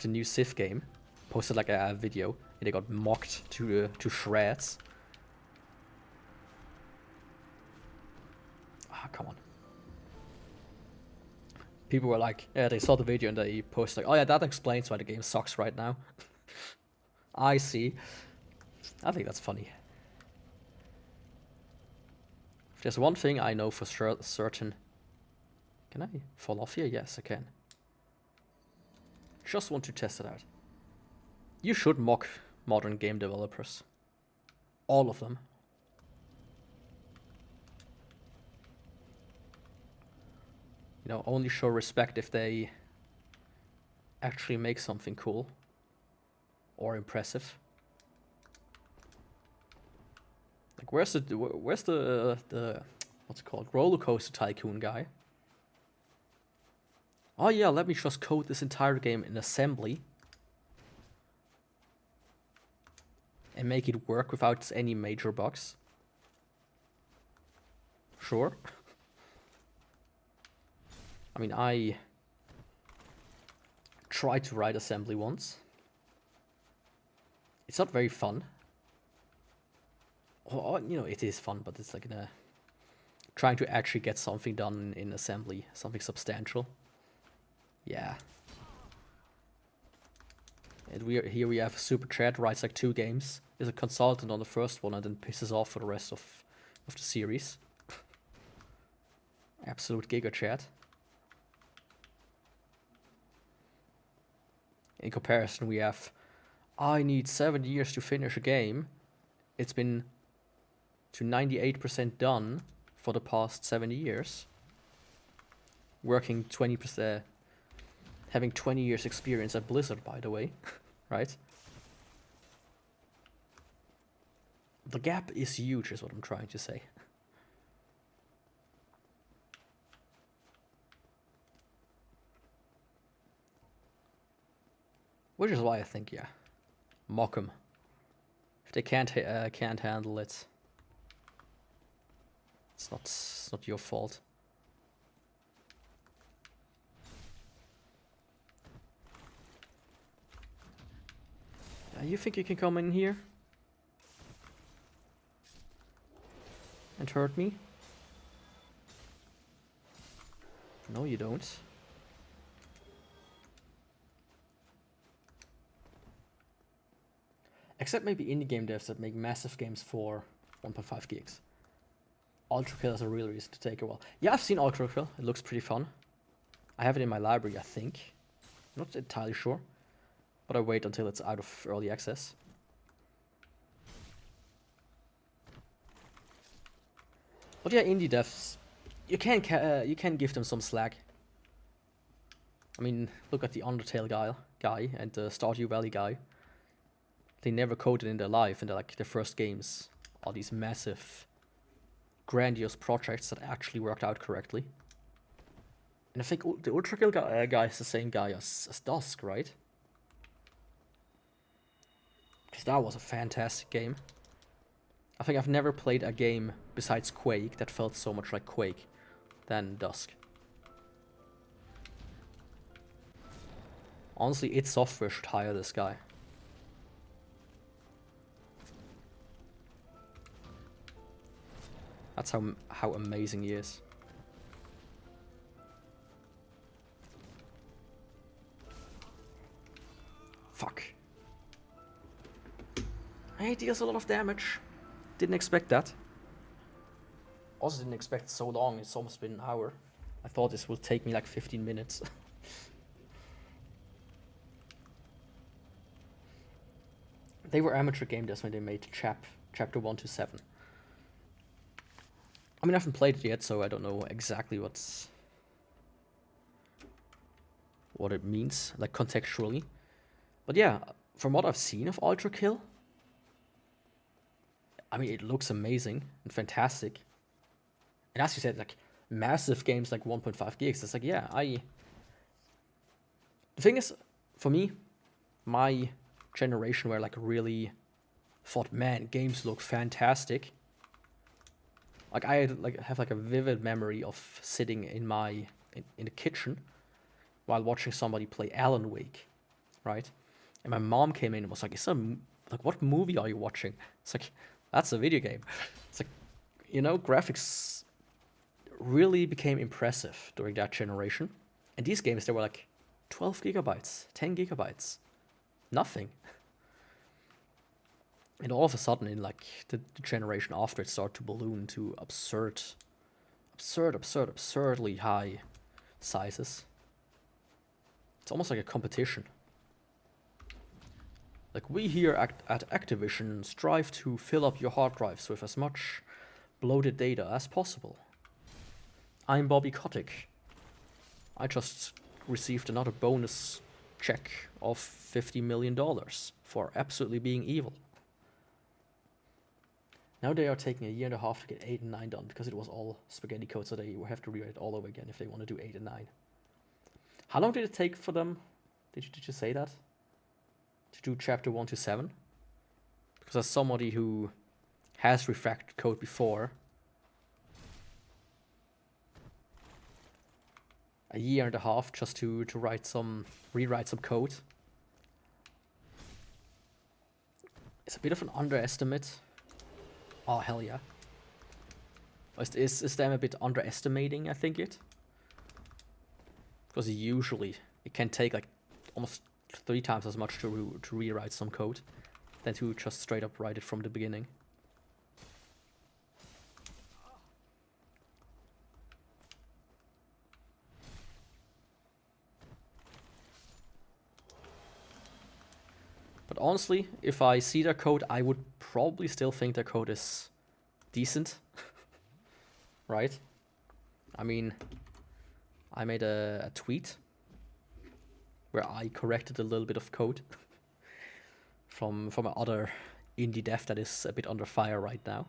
the new Civ game? Posted like a video and they got mocked to shreds. Ah, come on. People were like, yeah, they saw the video and they posted like, oh yeah, that explains why the game sucks right now. I see. I think that's funny. If there's one thing I know for certain... Can I fall off here? Yes, I can. Just want to test it out. You should mock modern game developers. All of them. You know, only show respect if they actually make something cool or impressive. Like, where's the what's it called, roller coaster tycoon guy? Oh yeah, let me just code this entire game in assembly and make it work without any major bugs. Sure. I mean, I tried to write assembly once. It's not very fun. Or, you know, it is fun, but it's like trying to actually get something done in assembly, something substantial. Yeah. And here we have Super Chat, writes like 2 games, is a consultant on the first one and then pisses off for the rest of the series. Absolute Giga Chat. In comparison, we have, I need 7 years to finish a game. It's been to 98% done for the past 7 years. Working 20%, having 20 years experience at Blizzard, by the way, right? The gap is huge, is what I'm trying to say. Which is why I think, yeah, mock them. If they can't handle it, it's not your fault. You think you can come in here and hurt me? No, you don't. Except maybe indie game devs that make massive games for 1.5 gigs. Ultra Kill is a real reason to take a while. Yeah, I've seen Ultra Kill. It looks pretty fun. I have it in my library, I think. I'm not entirely sure. But I wait until it's out of early access. But yeah, indie devs, you can give them some slack. I mean, look at the Undertale guy and the Stardew Valley guy. They never coded in their life, and like their first games are these massive, grandiose projects that actually worked out correctly. And I think the Ultra Kill guy is the same guy as Dusk, right? Because that was a fantastic game. I think I've never played a game besides Quake that felt so much like Quake than Dusk. Honestly, id Software should hire this guy. That's how amazing he is. Fuck. He deals a lot of damage. Didn't expect that. Also didn't expect so long. It's almost been an hour. I thought this would take me like 15 minutes. They were amateur game devs when they made chapter 1 to 7. I mean, I haven't played it yet, so I don't know exactly what it means, like contextually. But yeah, from what I've seen of Ultra Kill, I mean, it looks amazing and fantastic. And as you said, like massive games like 1.5 gigs, it's like, yeah, the thing is, for me, my generation where like really thought, man, games look fantastic. Like I have like a vivid memory of sitting in the kitchen while watching somebody play Alan Wake, right? And my mom came in and was like, what movie are you watching? It's like, that's a video game. It's like, you know, graphics really became impressive during that generation. And these games, they were like 12 gigabytes, 10 gigabytes, nothing. And all of a sudden, in like the generation after, it started to balloon to absurdly high sizes. It's almost like a competition. Like, we here at Activision strive to fill up your hard drives with as much bloated data as possible. I'm Bobby Kotick. I just received another bonus check of $50 million for absolutely being evil. Now they are taking a year and a half to get 8 and 9 done because it was all spaghetti code, so they will have to rewrite it all over again if they want to do 8 and 9. How long did it take for them? Did you say that? To do chapter 1 to 7? Because as somebody who has refactored code before, a year and a half just to rewrite some code. It's a bit of an underestimate. Oh, hell yeah. Is them a bit underestimating, I think it? Because usually it can take like almost 3 times as much to rewrite some code than to just straight up write it from the beginning. But honestly, if I see their code, I would probably still think their code is decent. Right? I mean, I made a tweet where I corrected a little bit of code from another indie dev that is a bit under fire right now.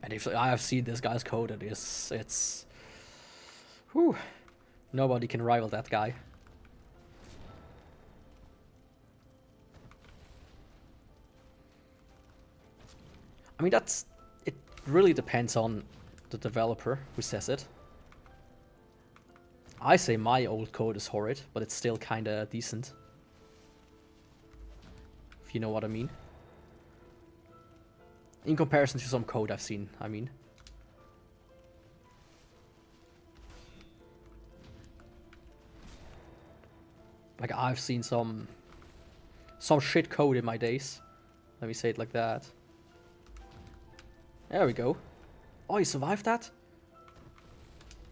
And if I have seen this guy's code, it's whew, nobody can rival that guy. I mean, it really depends on the developer who says it. I say my old code is horrid, but it's still kinda decent. If you know what I mean. In comparison to some code I've seen, I mean. Like, I've seen some shit code in my days. Let me say it like that. There we go. Oh, you survived that?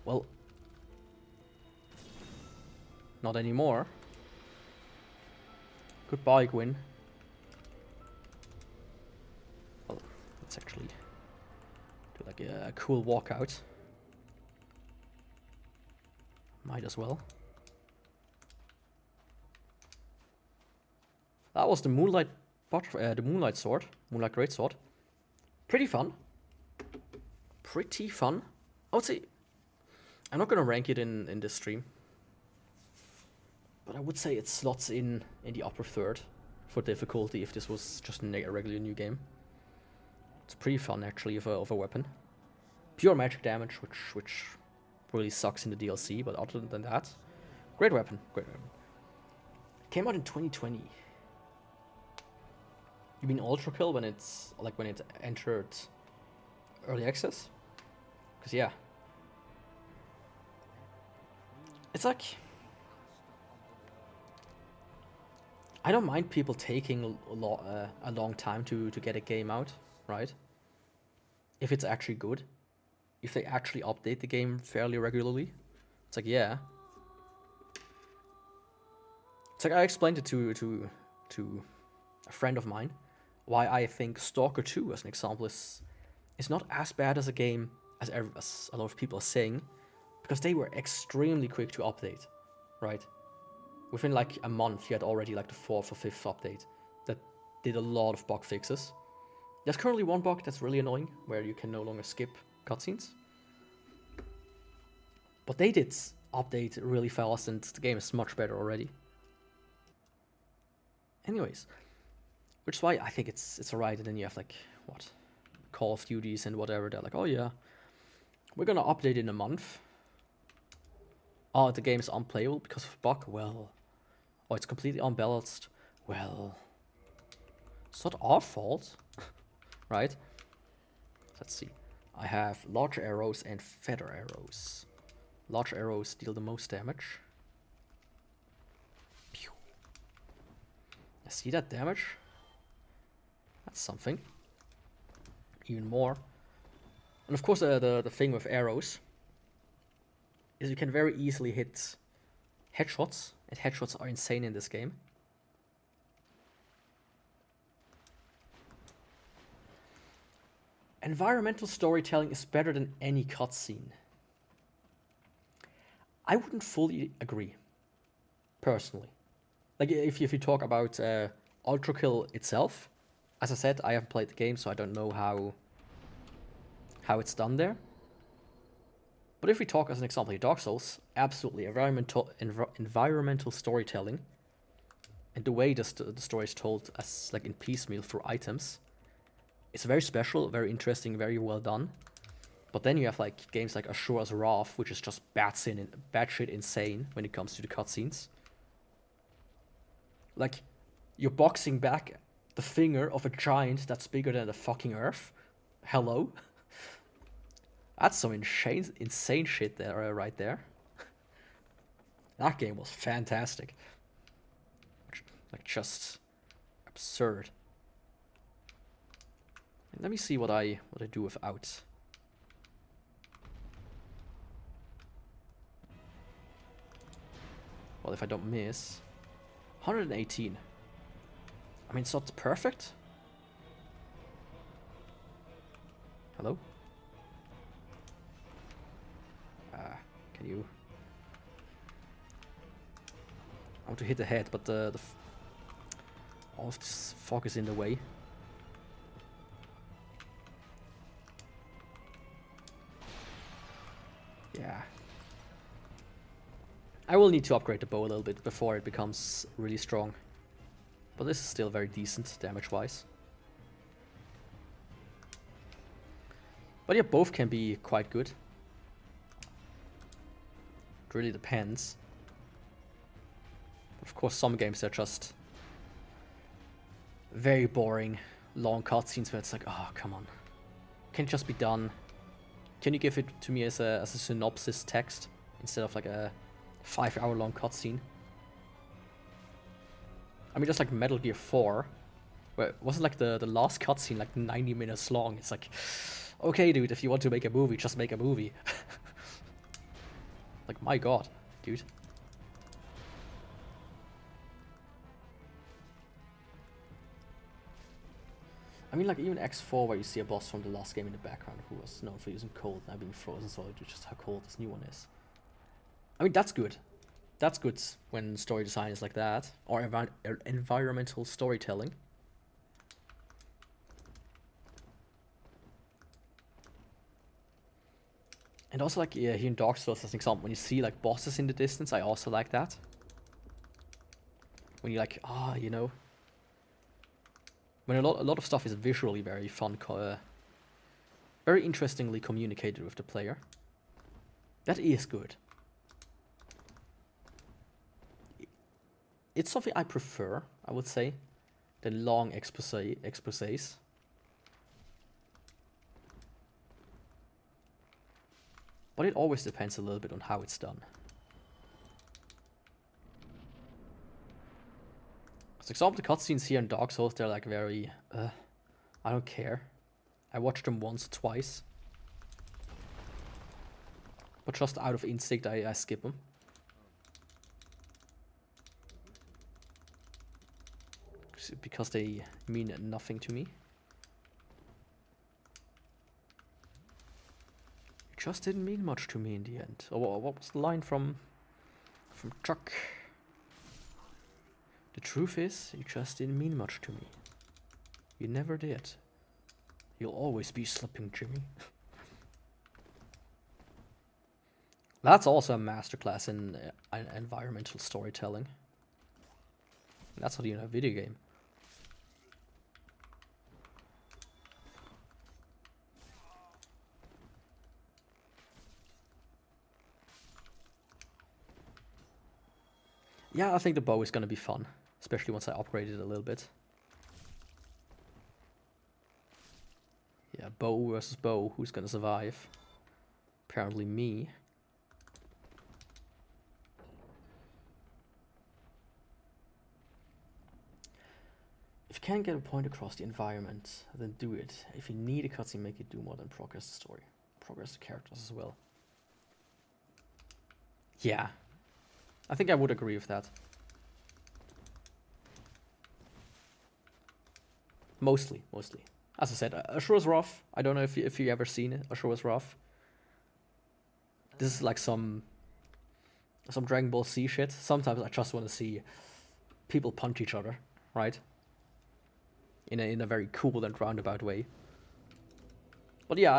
Well, not anymore. Goodbye, Gwyn. Well, let's actually do like a cool walkout. Might as well. That was the Moonlight Sword, Moonlight Greatsword. Pretty fun. Pretty fun. I would say I'm not gonna rank it in this stream, but I would say it slots in the upper third for difficulty if this was just a regular new game. It's pretty fun actually of a weapon. Pure magic damage, which really sucks in the DLC, but other than that, great weapon, great weapon. It came out in 2020. You mean Ultra Kill when it's like when it entered early access? Because yeah, it's like I don't mind people taking a long time to get a game out, right? If it's actually good, if they actually update the game fairly regularly, it's like yeah. It's like I explained it to a friend of mine why I think Stalker 2, as an example, is not as bad as a game as a lot of people are saying, because they were extremely quick to update, right? Within like a month, you had already like the 4th or 5th update that did a lot of bug fixes. There's currently one bug that's really annoying, where you can no longer skip cutscenes. But they did update really fast, and the game is much better already. Anyways, which is why I think it's alright, and then you have like, what, Call of Duties and whatever, they're like, oh yeah, we're gonna update in a month. Oh, the game is unplayable because of a bug, well. Oh, it's completely unbalanced, well. It's not our fault, right? Let's see, I have large arrows and feather arrows. Large arrows deal the most damage. Pew. I see that damage? That's something. Even more. And of course the thing with arrows is you can very easily hit headshots, and headshots are insane in this game. Environmental storytelling is better than any cutscene. I wouldn't fully agree, personally. Like if you talk about Ultra Kill itself, as I said, I haven't played the game, so I don't know how it's done there. But if we talk as an example, like Dark Souls, absolutely environmental storytelling, and the way the story is told as like in piecemeal through items, it's very special, very interesting, very well done. But then you have like games like Ashura's Wrath, which is just batshit insane when it comes to the cutscenes. Like, you're boxing back the finger of a giant that's bigger than the fucking Earth. Hello? That's some insane shit there, right there. That game was fantastic. Like, just absurd. And let me see what I do without. Well, if I don't miss, 118. I mean, it's not perfect. Hello? Can you? I want to hit the head, but all of this fog is in the way. Yeah. I will need to upgrade the bow a little bit before it becomes really strong. But this is still very decent damage-wise. But yeah, both can be quite good. It really depends. Of course, some games are just very boring, long cutscenes where it's like, oh, come on. Can it just be done? Can you give it to me as a synopsis text instead of like a 5-hour long cutscene? I mean, just like Metal Gear 4, where it wasn't like the last cutscene like 90 minutes long. It's like, okay, dude, if you want to make a movie, just make a movie. Like, my god, dude. I mean, like, even X4, where you see a boss from the last game in the background who was known for using cold, now being frozen, so just how cold this new one is. I mean, that's good. That's good when story design is like that, or environmental storytelling. And also, like, yeah, here in Dark Souls, as an example, when you see, like, bosses in the distance, I also like that. When you're like, you know... When a lot of stuff is visually very fun, very interestingly communicated with the player. That is good. It's something I prefer, I would say, than long exposés. But it always depends a little bit on how it's done. For example, the cutscenes here in Dark Souls, they're like very, I don't care. I watched them once or twice. But just out of instinct, I skip them. Because they mean nothing to me. It just didn't mean much to me in the end. Oh, what was the line from Chuck? The truth is, you just didn't mean much to me. You never did. You'll always be slipping, Jimmy. That's also a masterclass in environmental storytelling. That's not even a video game. Yeah, I think the bow is gonna be fun. Especially once I upgrade it a little bit. Yeah, bow versus bow. Who's gonna survive? Apparently me. If you can't get a point across the environment, then do it. If you need a cutscene, make it do more than progress the story. Progress the characters as well. Yeah. I think I would agree with that. Mostly. As I said, Ashura's Wrath. I don't know if you ever seen it, Ashura's Wrath. This is like some Dragon Ball Z shit. Sometimes I just want to see people punch each other, right? In a very cool and roundabout way. But yeah,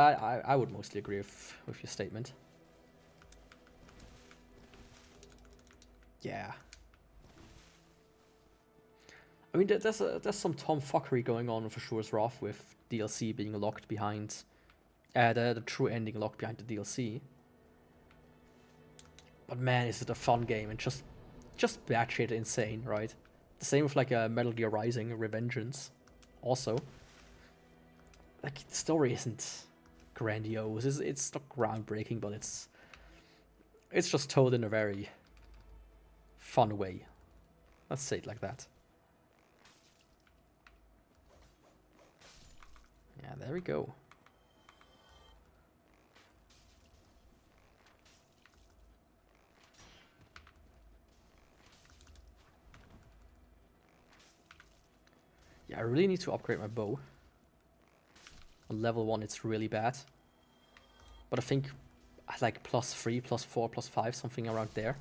I would mostly agree with your statement. Yeah. I mean, there's some tomfuckery going on with Ashura's Wrath with DLC being locked behind... the true ending locked behind the DLC. But man, is it a fun game, and just batshit insane, right? The same with like Metal Gear Rising, Revengeance. Also. Like, the story isn't grandiose, it's not groundbreaking, but it's just told in a very fun way. Let's say it like that. Yeah, there we go. Yeah, I really need to upgrade my bow. On level 1 it's really bad. But I think at like +3, +4, +5, something around there,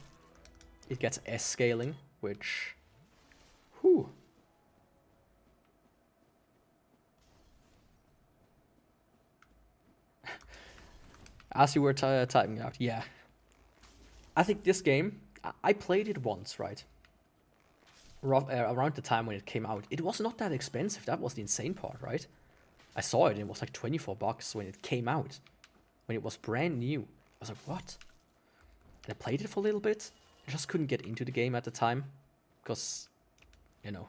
it gets S scaling, which... Whew. As you were typing out, yeah. I think this game, I played it once, right? Around the time when it came out. It was not that expensive, that was the insane part, right? I saw it and it was like $24 when it came out. When it was brand new. I was like, what? And I played it for a little bit. I just couldn't get into the game at the time. Because, you know,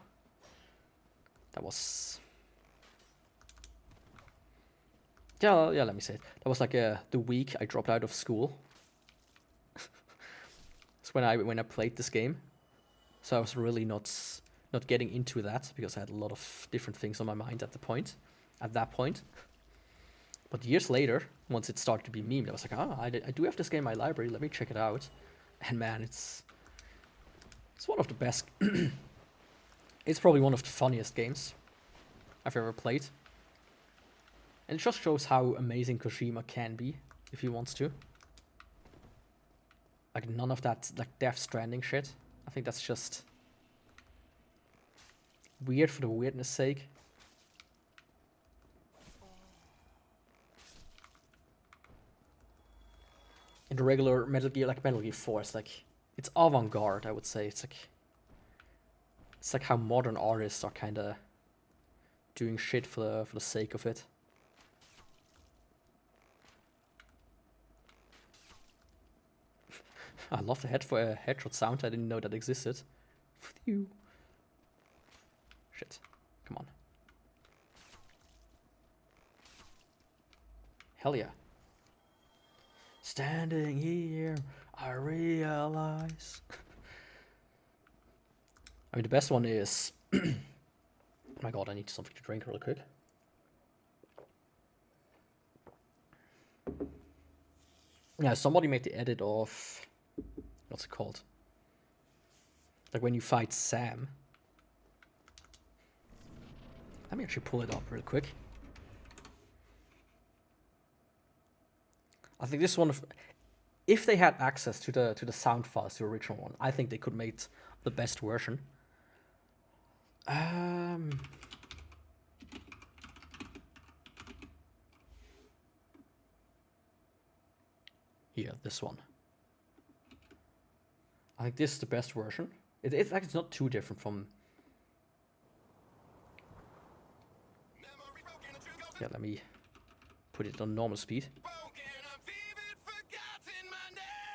that was... Yeah, let me say it. That was like the week I dropped out of school. That's when I played this game. So I was really not getting into that because I had a lot of different things on my mind at that point. But years later, once it started to be memed, I was like, I do have this game in my library. Let me check it out. And man, it's one of the best. It's probably one of the funniest games I've ever played. And it just shows how amazing Kojima can be if he wants to. Like, none of that like Death Stranding shit. I think that's just weird for the weirdness sake. in the regular Metal Gear, like Metal Gear 4, it's avant-garde, I would say. It's like how modern artists are kind of doing shit for the sake of it. I love the headshot sound. I didn't know that existed. Phew. Shit. Come on. Hell yeah. Standing here, I realize. I mean, the best one is... Oh my god, I need something to drink real quick. Yeah, somebody made the edit of... What's it called? Like when you fight Sam. Let me actually pull it up real quick. I think this one, if they had access to the sound files, the original one, I think they could make the best version. Here, this one. I think this is the best version. It's like it's not too different from. Yeah, let me put it on normal speed.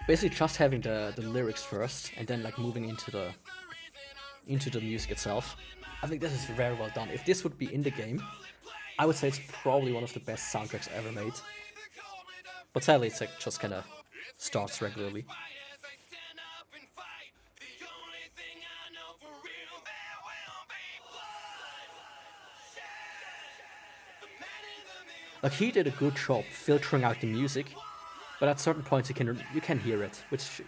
Basically, just having the lyrics first, and then like moving into the music itself. I think this is very well done. If this would be in the game, I would say it's probably one of the best soundtracks ever made. But sadly, it's like just kind of starts regularly. Like he did a good job filtering out the music, but at certain points you can hear it, which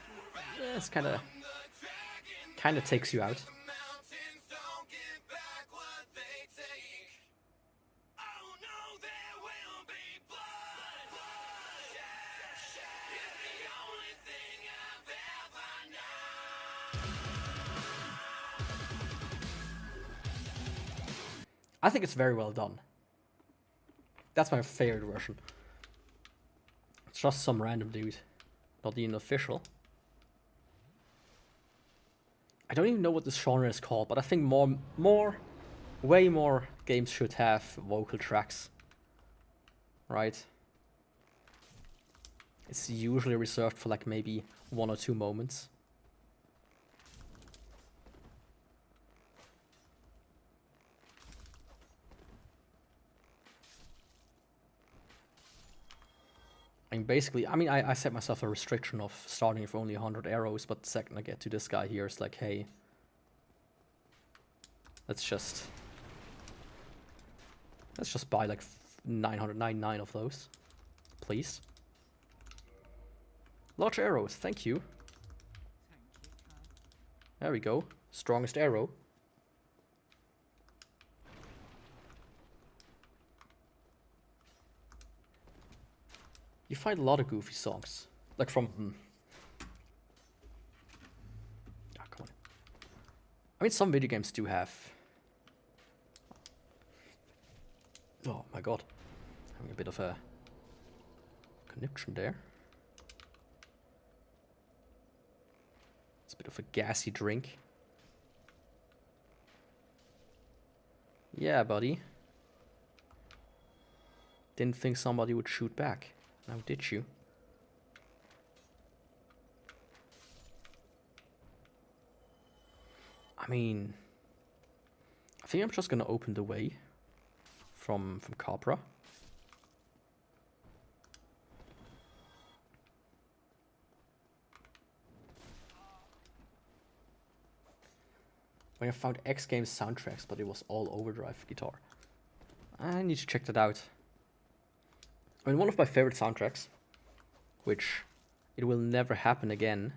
is kind of takes you out. I think it's very well done. That's my favorite version. It's just some random dude, not even official. I don't even know what this genre is called, but I think way more games should have vocal tracks. Right? It's usually reserved for like maybe 1 or 2 moments. I mean, basically, I set myself a restriction of starting with only 100 arrows, but the second I get to this guy here, it's like, hey, let's just buy like 999 of those, please. Large arrows, thank you. There we go, strongest arrow. You find a lot of goofy songs, like from. Oh, come on. I mean, some video games do have. Oh my god, having a bit of a connection there. It's a bit of a gassy drink. Yeah, buddy. Didn't think somebody would shoot back. Now, did you? I mean, I think I'm just gonna open the way from Capra. When I found X Games soundtracks, but it was all overdrive guitar. I need to check that out. I mean, one of my favorite soundtracks, which it will never happen again.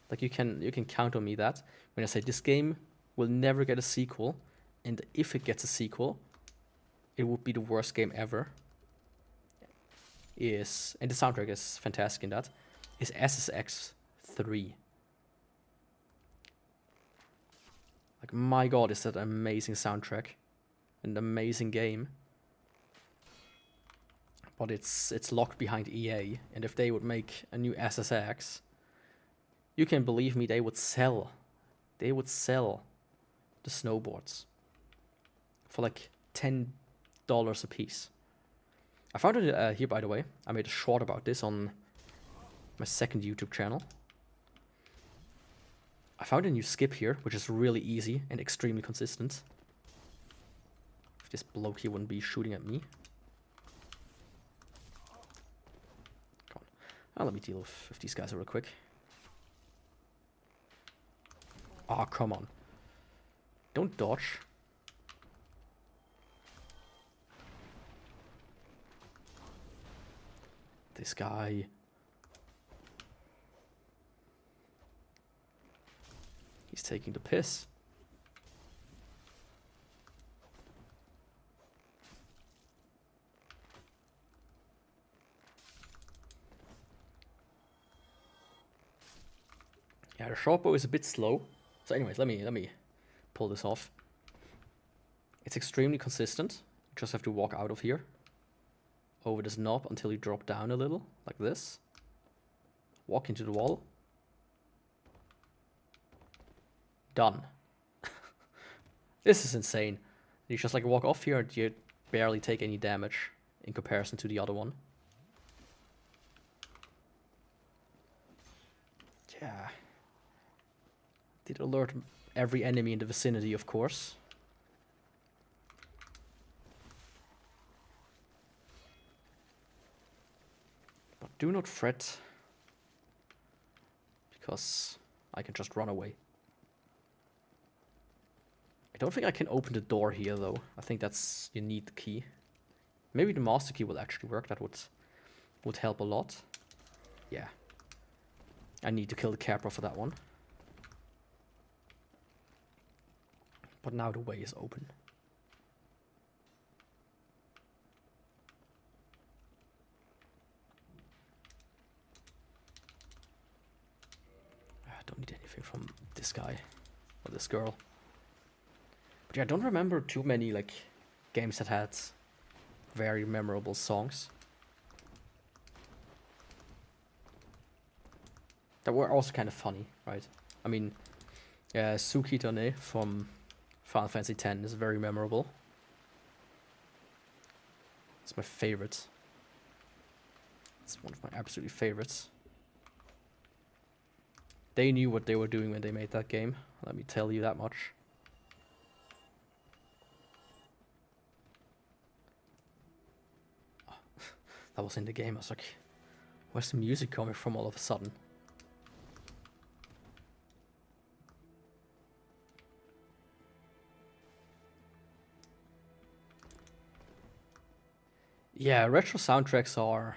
Like you can count on me that when I say this game will never get a sequel, and if it gets a sequel, it would be the worst game ever. And the soundtrack is fantastic in that. Is SSX 3. Like my god, is that an amazing soundtrack, an amazing game. but it's locked behind EA, and if they would make a new SSX, you can believe me, they would sell the snowboards for like $10 a piece. I found it here, by the way. I made a short about this on my second YouTube channel. I found a new skip here, which is really easy and extremely consistent. If this bloke here wouldn't be shooting at me. Come on. Let me deal with these guys real quick. Ah, come on. Don't dodge. This guy. He's taking the piss. Yeah, the Shortbow is a bit slow. So anyways, let me pull this off. It's extremely consistent. You just have to walk out of here. Over this knob until you drop down a little, like this. Walk into the wall. Done. This is insane. You just like walk off here and you barely take any damage in comparison to the other one. Yeah. Did alert every enemy in the vicinity, of course. But do not fret, because I can just run away. I don't think I can open the door here, though. I think that's... you need the key. Maybe the master key will actually work. That would help a lot. Yeah. I need to kill the Capra for that one. But now the way is open. I don't need anything from this guy or this girl. But yeah, I don't remember too many like games that had very memorable songs. That were also kind of funny, right? I mean, Suki Done from Final Fantasy X is very memorable. It's my favorite. It's one of my absolute favorites. They knew what they were doing when they made that game. Let me tell you that much. Oh, that was in the game. I was like, where's the music coming from all of a sudden? Yeah, retro soundtracks are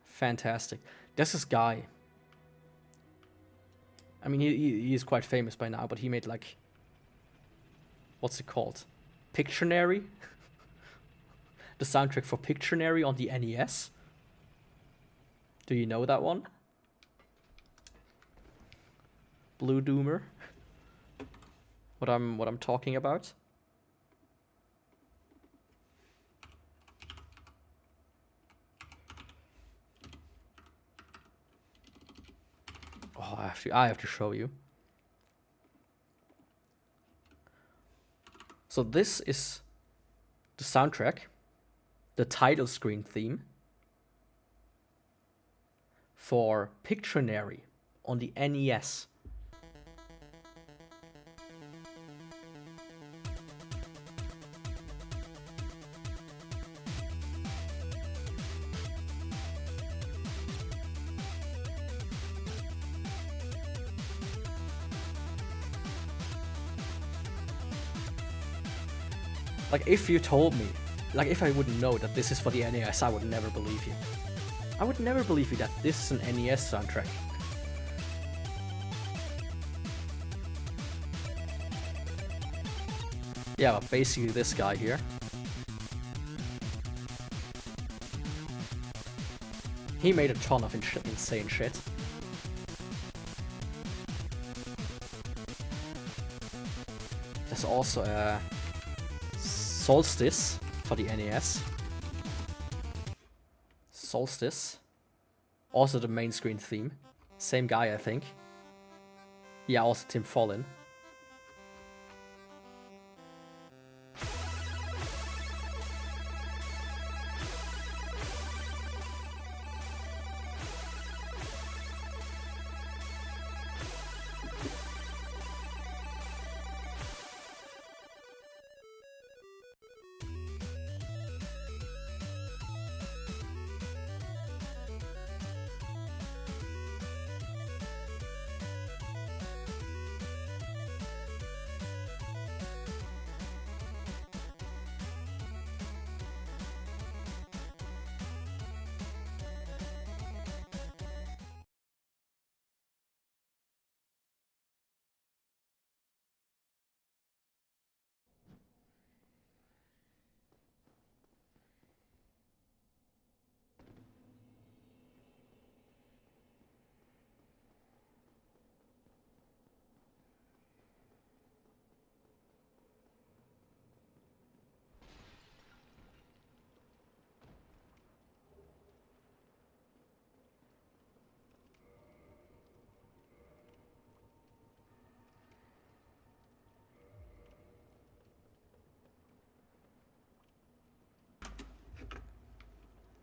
fantastic. There's this guy. I mean, he is quite famous by now, but he made like... what's it called? Pictionary? The soundtrack for Pictionary on the NES. Do you know that one? Blue Doomer? What I'm talking about? Oh, I have to show you. So this is the soundtrack, the title screen theme for Pictionary on the NES. Like, if you told me, like, if I wouldn't know that this is for the NES, I would never believe you. I would never believe you that this is an NES soundtrack. Yeah, but basically this guy here. He made a ton of insane shit. There's also a Solstice for the NES. Solstice. Also the main screen theme. Same guy, I think. Yeah, also Tim Follin.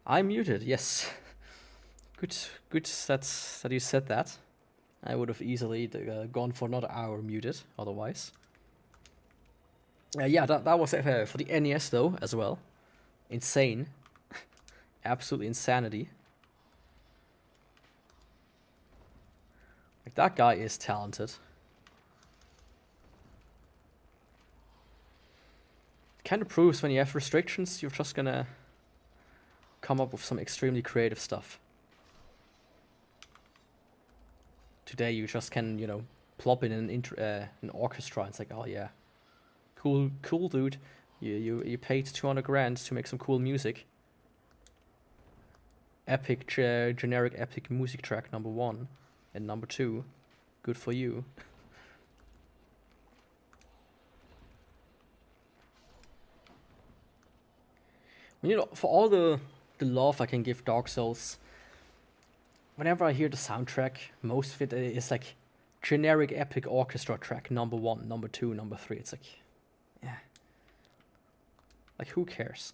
I'm muted, yes. Good that you said that. I would have easily gone for another hour muted, otherwise. Yeah, that was for the NES though, as well. Insane. Absolute insanity. Like, that guy is talented. Kind of proves when you have restrictions, you're just gonna come up with some extremely creative stuff. Today you just can, you know, plop in an orchestra and it's like, oh yeah, cool dude. You paid 200 grand to make some cool music. Epic, generic epic music track number 1 and number 2. Good for you. You know, for all the love I can give Dark Souls, whenever I hear the soundtrack, most of it is like generic epic orchestra track number 1, number 2, number 3. It's like, yeah. Like, who cares?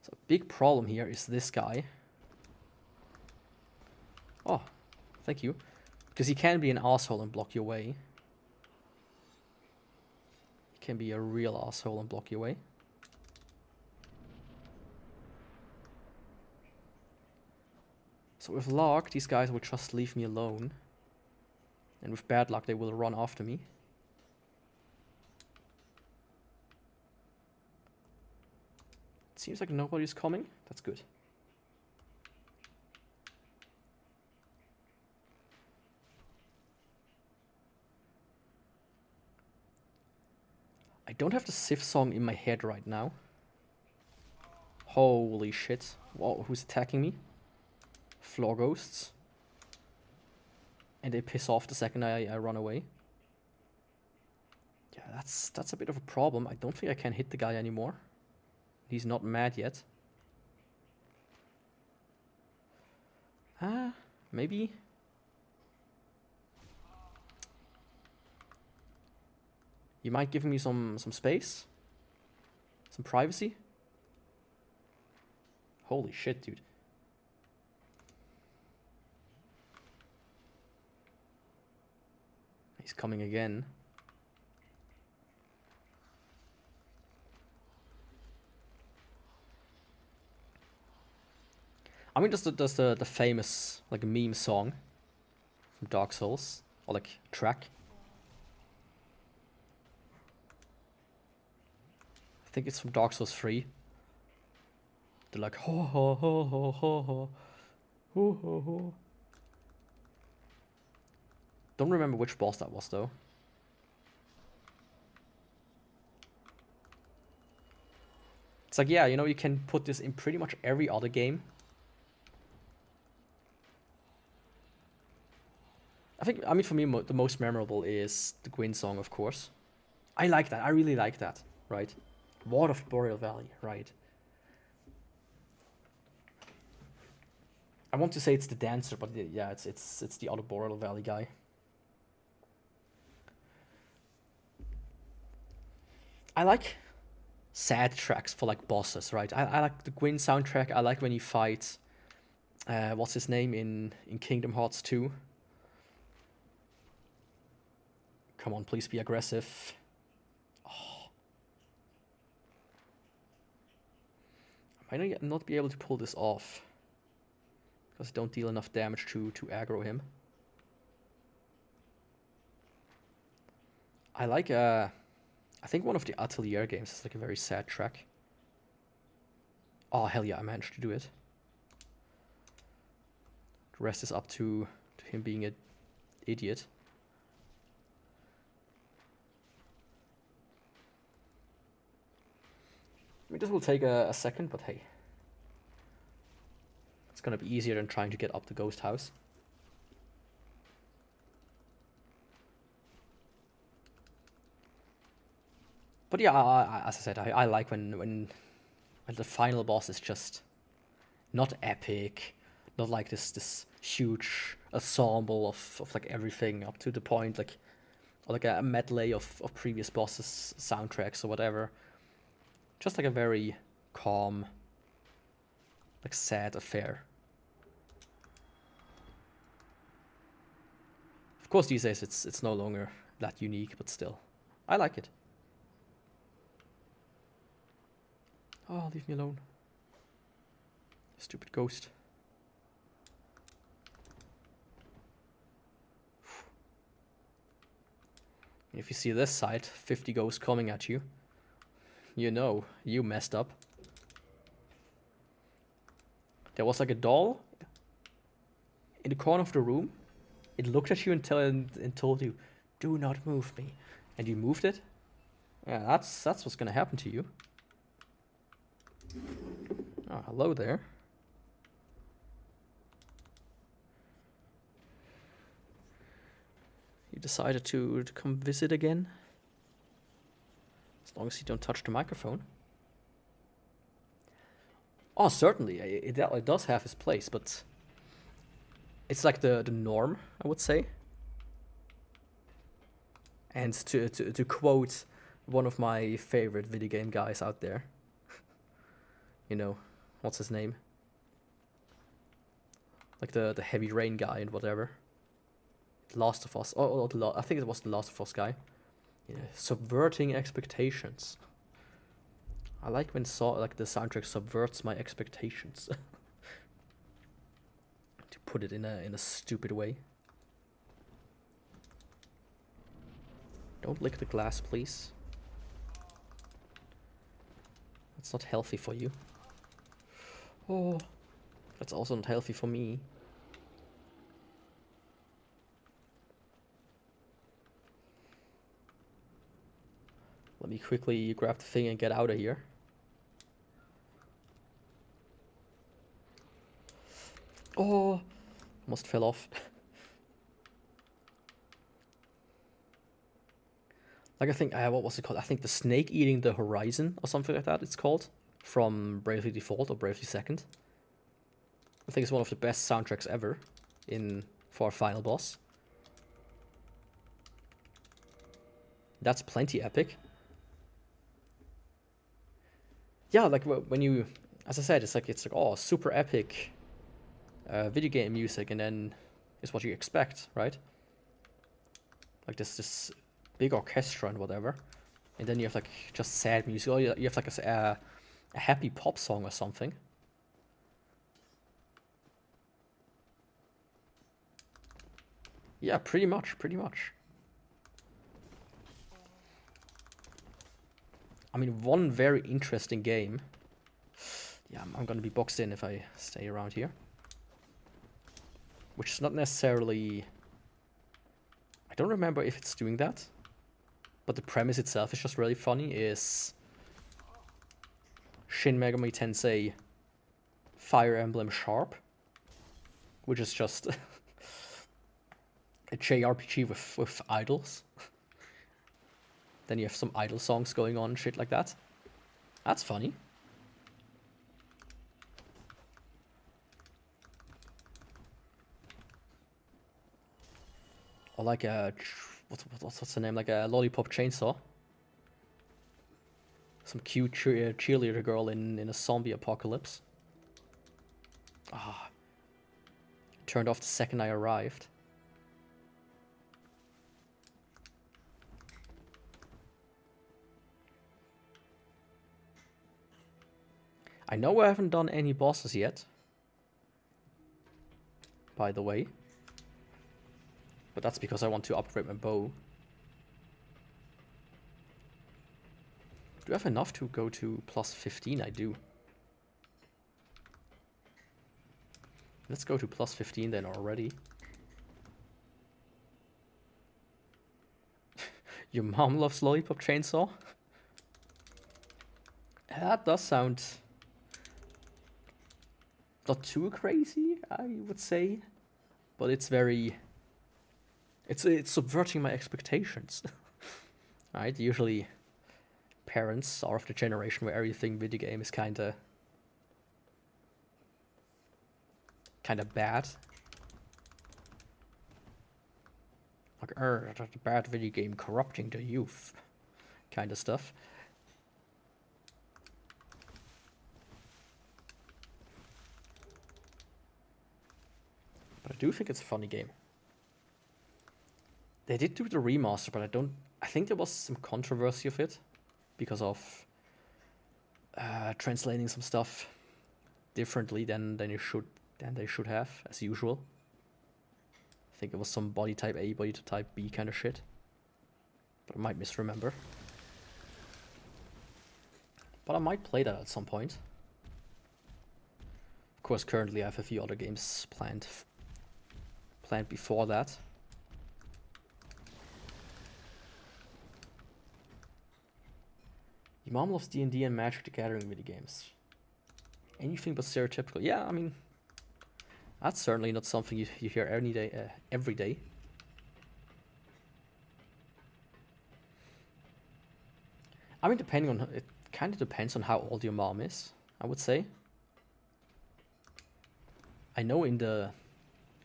So, big problem here is this guy. Oh, thank you. Because he can be an asshole and block your way. He can be a real asshole and block your way. So with luck, these guys will just leave me alone. And with bad luck, they will run after me. It seems like nobody's coming. That's good. I don't have the Sif song in my head right now. Holy shit. Whoa, who's attacking me? Floor ghosts. And they piss off the second I run away. Yeah, that's a bit of a problem. I don't think I can hit the guy anymore. He's not mad yet. Maybe. You might give me some space? Some privacy? Holy shit, dude. He's coming again. I mean, does the famous, like, meme song from Dark Souls, or like track. I think it's from Dark Souls 3. They're like, ho ho ho ho ho ho ho ho ho. Don't remember which boss that was though. It's like, yeah, you know, you can put this in pretty much every other game. I mean, for me, the most memorable is the Gwyn song, of course. I like that. I really like that, right? Ward of Boreal Valley, right. I want to say it's the dancer, but yeah, it's the other Boreal Valley guy. I like sad tracks for like bosses, right? I like the Gwyn soundtrack. I like when he fights what's his name in Kingdom Hearts 2. Come on, please be aggressive. Oh. I might not be able to pull this off because I don't deal enough damage to aggro him. I like I think one of the Atelier games is like a very sad track. Oh hell yeah, I managed to do it. The rest is up to him being an idiot. I mean, this will take a second, but hey. It's gonna be easier than trying to get up the ghost house. But yeah, as I said, I like when the final boss is just not epic, not like this huge ensemble of like everything up to the point, like, or like a medley of previous bosses' soundtracks or whatever. Just like a very calm, like sad affair. Of course, these days it's no longer that unique, but still, I like it. Oh, leave me alone. Stupid ghost. If you see this side, 50 ghosts coming at you, you know, you messed up. There was like a doll in the corner of the room. It looked at you and told you, "Do not move me," and you moved it. Yeah, that's what's gonna happen to you. Oh, hello there. You decided to come visit again? As long as you don't touch the microphone. Oh, certainly, it does have its place, but it's like the norm, I would say. And to quote one of my favorite video game guys out there, you know, what's his name? Like the Heavy Rain guy and whatever. Last of Us. I think it was the Last of Us guy. Yeah, subverting expectations. I like when like the soundtrack subverts my expectations. To put it in a stupid way. Don't lick the glass, please. That's not healthy for you. Oh, that's also not healthy for me. Let me quickly grab the thing and get out of here. Oh, almost fell off. Like I think, what was it called? I think the snake eating the horizon or something like that it's called. From Bravely Default or Bravely Second. I think it's one of the best soundtracks ever for a final boss. That's plenty epic. Yeah, like when you, as I said, it's like oh, super epic video game music, and then it's what you expect, right? Like this big orchestra and whatever, and then you have like just sad music, or you have like a happy pop song or something. Yeah, pretty much. I mean, one very interesting game. Yeah, I'm gonna be boxed in if I stay around here. Which is not necessarily... I don't remember if it's doing that. But the premise itself is just really funny, is... Shin Megami Tensei Fire Emblem Sharp. Which is just... a JRPG with idols. Then you have some idol songs going on, shit like that. That's funny. Or like a... what's the name? Like a lollipop chainsaw. Some cute cheerleader girl in a zombie apocalypse. Ah. Turned off the second I arrived. I know I haven't done any bosses yet. By the way. But that's because I want to upgrade my bow. Do I have enough to go to plus 15? I do. Let's go to plus 15 then already. Your mom loves lollipop chainsaw? That does sound not too crazy, I would say. But it's very... It's subverting my expectations. Right? Usually parents are of the generation where everything video game is kinda bad. Like, that's a bad video game corrupting the youth. Kind of stuff. But I do think it's a funny game. They did do the remaster, but I think there was some controversy of it because of translating some stuff differently than they should have, as usual. I think it was some body type A, body type B kind of shit. But I might misremember. But I might play that at some point. Of course, currently I have a few other games planned before that. Your mom loves D&D and Magic the Gathering video games. Anything but stereotypical. Yeah, I mean, that's certainly not something you hear every day. I mean, it kind of depends on how old your mom is, I would say. I know in the,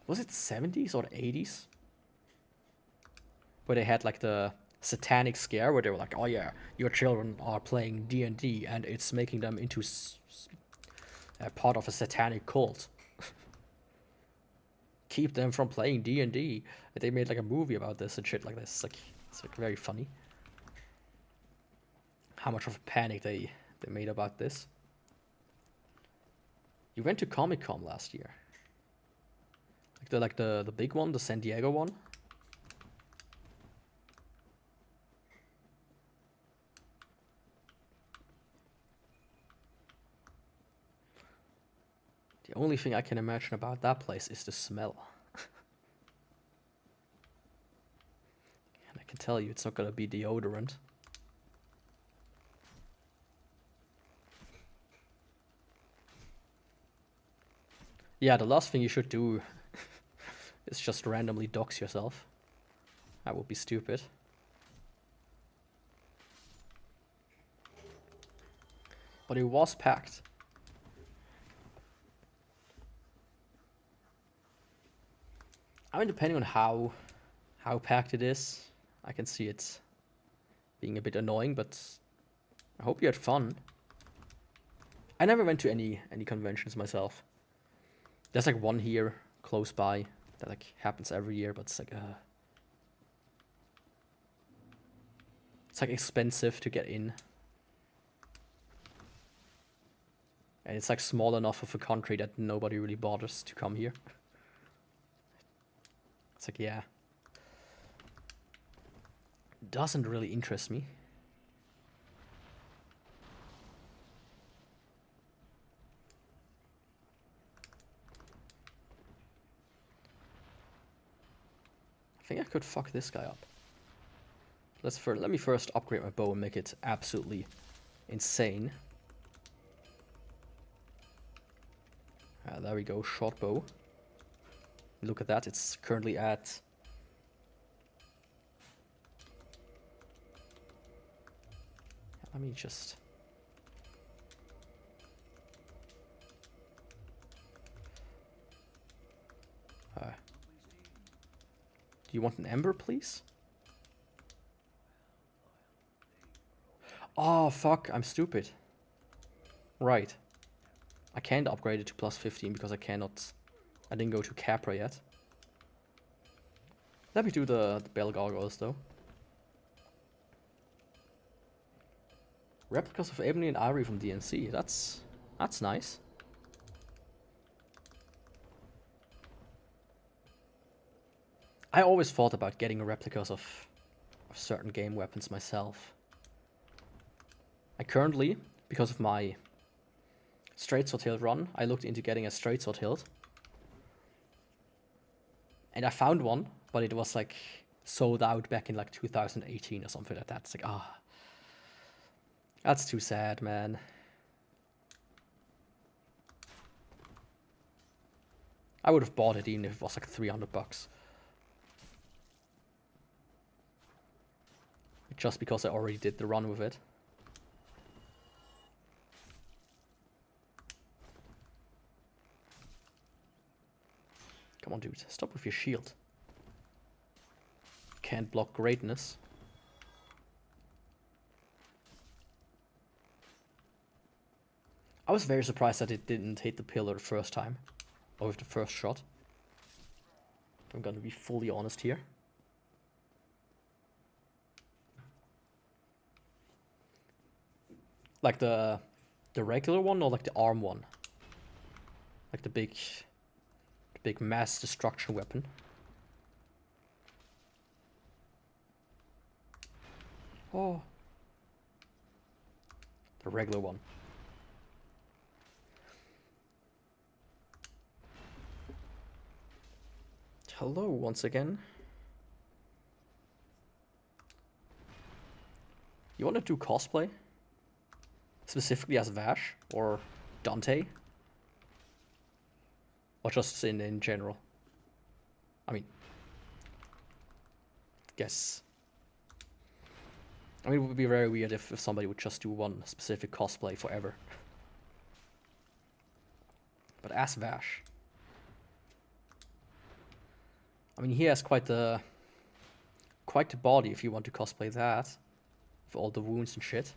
was it 70s or 80s? Where they had like the satanic scare where they were like, oh yeah, your children are playing D&D and it's making them into a part of a satanic cult. Keep them from playing D&D. They made like a movie about this and shit like this. It's like very funny. How much of a panic they made about this. You went to Comic-Con last year. Like the big one, the San Diego one. The only thing I can imagine about that place is the smell. And I can tell you it's not gonna be deodorant. Yeah, the last thing you should do is just randomly dox yourself. That would be stupid. But it was packed. I mean, depending on how packed it is, I can see it being a bit annoying, but I hope you had fun. I never went to any conventions myself. There's like one here close by that like happens every year, but it's like expensive to get in. And it's like small enough of a country that nobody really bothers to come here. It's like, yeah. Doesn't really interest me. I think I could fuck this guy up. Let me first upgrade my bow and make it absolutely insane. There we go, Shortbow. Look at that, it's currently at... Let me just Do you want an ember, please? Oh, fuck, I'm stupid. Right. I can't upgrade it to plus 15 because I didn't go to Capra yet. Let me do the Bell Gargoyles, though. Replicas of Ebony and Ivory from DNC. That's nice. I always thought about getting replicas of certain game weapons myself. I currently, because of my straight sword hilt run, I looked into getting a straight sword hilt. And I found one, but it was like sold out back in like 2018 or something like that. It's like, ah. That's too sad, man. I would have bought it even if it was like 300 bucks. Just because I already did the run with it. Come on, dude. Stop with your shield. Can't block greatness. I was very surprised that it didn't hit the pillar the first time. Or with the first shot. I'm gonna be fully honest here. Like the regular one or like the arm one? Like the big mass destruction weapon. Oh. The regular one. Hello once again. You want to do cosplay? Specifically as Vash or Dante? Or just in general? I mean, guess. I mean, it would be very weird if somebody would just do one specific cosplay forever. But as Vash. I mean, he has quite the body if you want to cosplay that. With all the wounds and shit.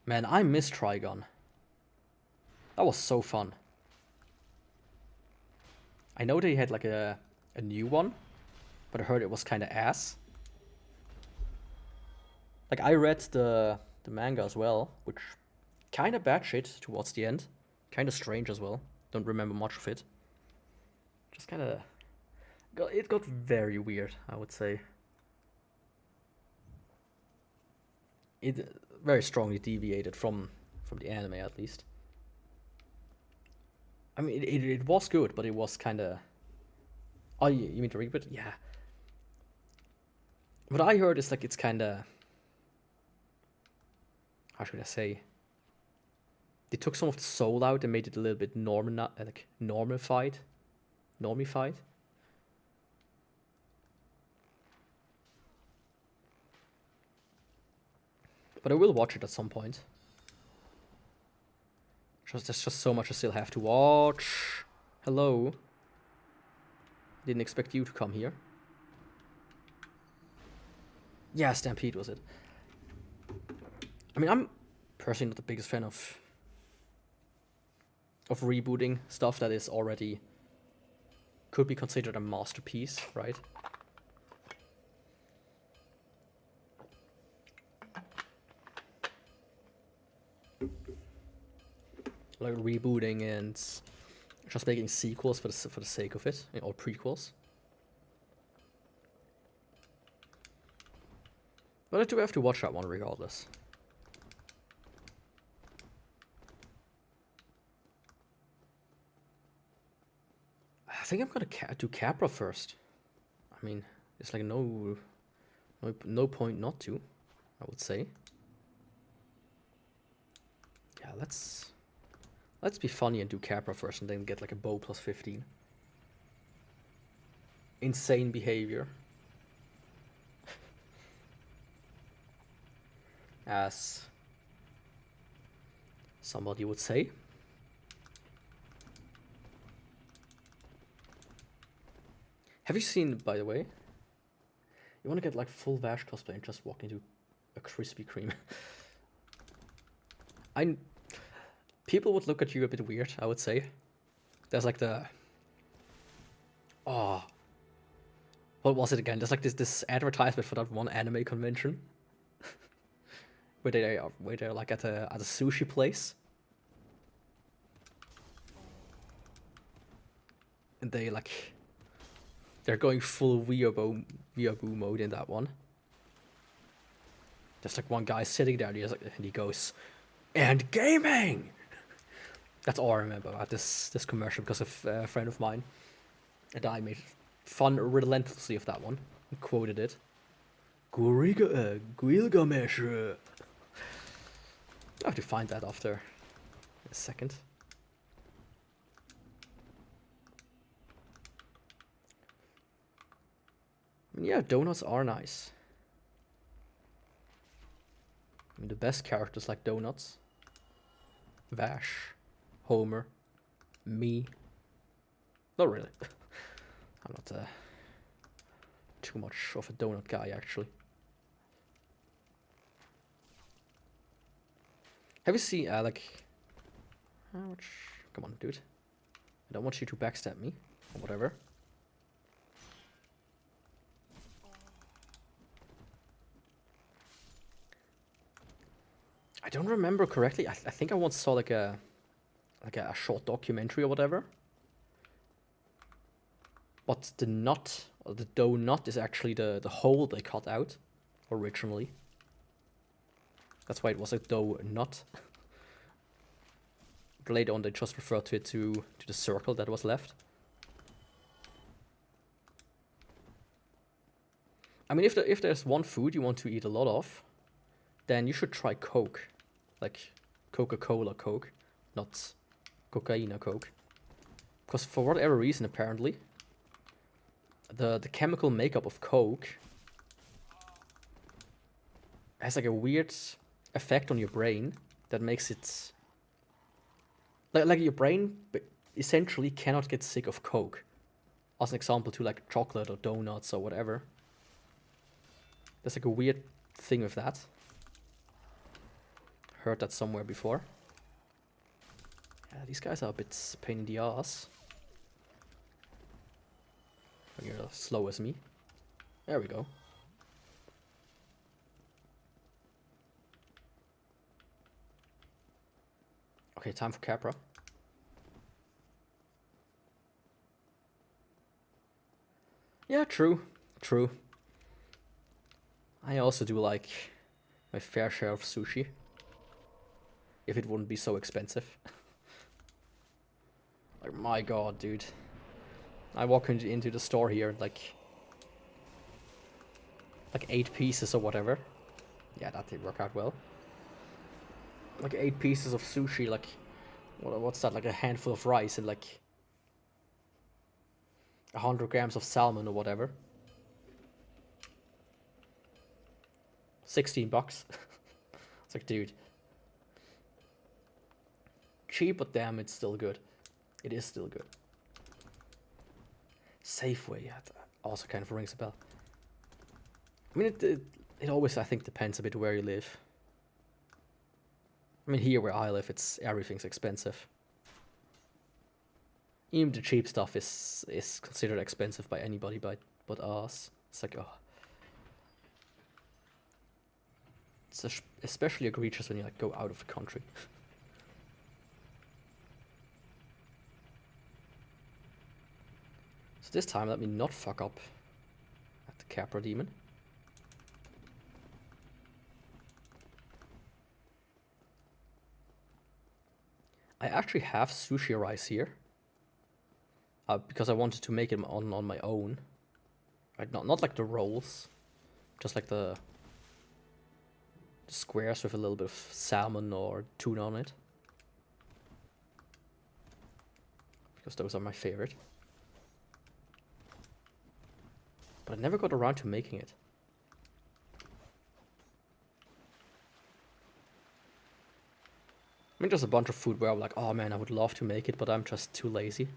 Man, I miss Trigon. That was so fun. I know they had like a new one, but I heard it was kind of ass. Like, I read the manga as well, which kind of bad shit towards the end. Kind of strange as well. Don't remember much of it. Just kind of... It got very weird, I would say. It very strongly deviated from the anime, at least. I mean, it was good, but it was kind of... Oh, you mean the reboot? Yeah. What I heard is like it's kind of... How should I say? They took some of the soul out and made it a little bit normified. But I will watch it at some point. There's just so much I still have to watch. Hello. Didn't expect you to come here. Yeah, Stampede was it. I mean, I'm personally not the biggest fan of rebooting stuff that is already could be considered a masterpiece, right? Like rebooting and just making sequels for the sake of it, or prequels. But I do have to watch that one regardless. I think I'm gonna do Capra first. I mean, it's like no point not to, I would say. Yeah, let's be funny and do Capra first and then get like a bow plus 15. Insane behavior. As somebody would say. Have you seen, by the way? You want to get like full Vash cosplay and just walk into a Krispy Kreme. People would look at you a bit weird, I would say. There's like the... Oh. What was it again? There's like this advertisement for that one anime convention. where they're like at a sushi place. And they're going full weeaboo mode in that one. There's like one guy sitting there and he goes, "And gaming!" That's all I remember about this commercial because of a friend of mine. And I made fun relentlessly of that one and quoted it. Gilgamesh. I have to find that after a second. I mean, yeah, donuts are nice. I mean, the best characters like donuts. Vash, Homer, me. Not really. I'm not too much of a donut guy, actually. Have you seen, come on, dude. I don't want you to backstab me, or whatever. I don't remember correctly. I think I once saw like a short documentary or whatever. But the nut, or the dough nut, is actually the hole they cut out originally. That's why it was a dough nut. Later on, they just referred to it to the circle that was left. I mean, if there's one food you want to eat a lot of, then you should try Coke. Like Coca-Cola Coke, not Cocaine Coke. Because for whatever reason, apparently, the chemical makeup of Coke has like a weird effect on your brain that makes it... Like your brain essentially cannot get sick of Coke. As an example to like chocolate or donuts or whatever. There's like a weird thing with that. Heard that somewhere before. Yeah, these guys are a bit pain in the ass. When you're as slow as me. There we go. Okay, time for Capra. Yeah, true. True. I also do like my fair share of sushi. If it wouldn't be so expensive. Like, my god, dude. I walk into the store here, like 8 pieces or whatever. Yeah, that did work out well. Like 8 pieces of sushi, like, what's that, like a handful of rice and like 100 grams of salmon or whatever. 16 bucks. It's like, dude. Cheap, but damn, it's still good. It is still good. Safeway, yeah, that also kind of rings a bell. I mean, it always, I think, depends a bit where you live. I mean, here where I live, everything's expensive. Even the cheap stuff is considered expensive by anybody but us. It's like, oh. It's especially egregious when you like go out of the country. So this time, let me not fuck up at the Capra Demon. I actually have sushi rice here. Because I wanted to make it on my own. Right, not like the rolls. Just like the squares with a little bit of salmon or tuna on it. Because those are my favorite. But I never got around to making it. I mean, there's a bunch of food where I'm like, oh man, I would love to make it, but I'm just too lazy.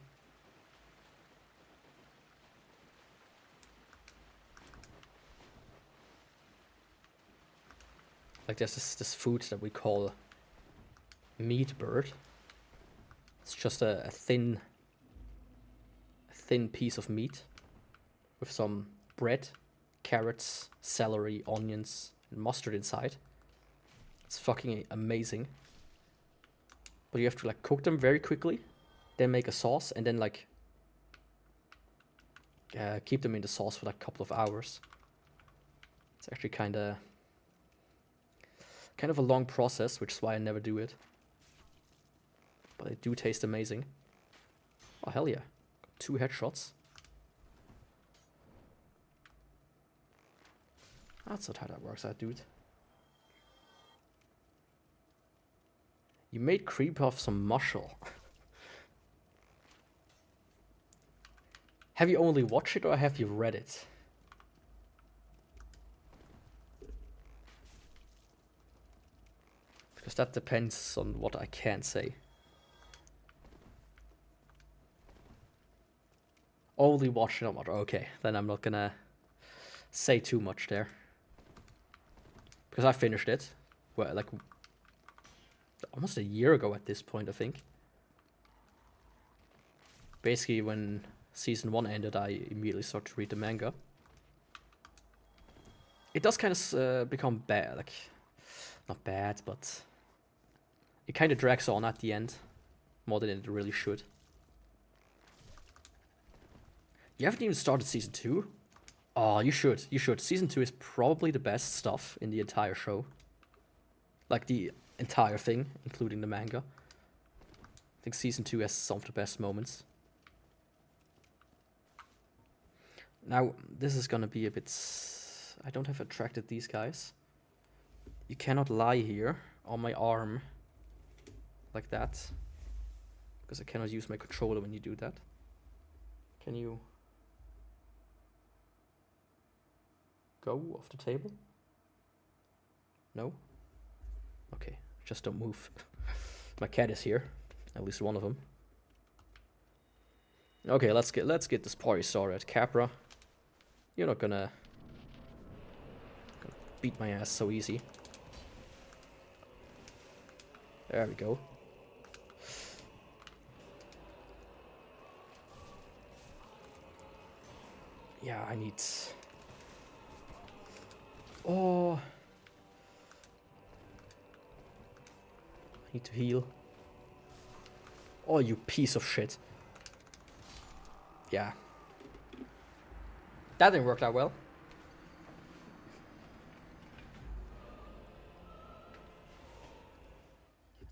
Like there's this food that we call meat bird. It's just a thin piece of meat with some bread, carrots, celery, onions, and mustard inside. It's fucking amazing. But you have to like cook them very quickly, then make a sauce, and then like keep them in the sauce for like a couple of hours. It's actually kind of a long process, which is why I never do it. But they do taste amazing. Oh hell yeah. 2 headshots. That's not how that works out, dude. You made creep off some mushel. Have you only watched it or have you read it? Because that depends on what I can say. Only watched it on what? Okay, then I'm not gonna say too much there. Because I finished it. Well, like almost a year ago at this point, I think. Basically, when season 1 ended, I immediately started to read the manga. It does kind of become bad, like, not bad, but it kind of drags on at the end, more than it really should. You haven't even started season 2? Oh, you should. You should. Season 2 is probably the best stuff in the entire show. Like the entire thing, including the manga. I think season 2 has some of the best moments. Now, this is gonna be a bit... I don't have attracted these guys. You cannot lie here on my arm like that. Because I cannot use my controller when you do that. Can you... go off the table? No? Okay, just don't move. My cat is here, at least one of them. Okay, let's get this party started. Capra, you're not gonna beat my ass so easy. There we go. Yeah, I need... Oh, I need to heal. Oh, you piece of shit. Yeah. That didn't work that well.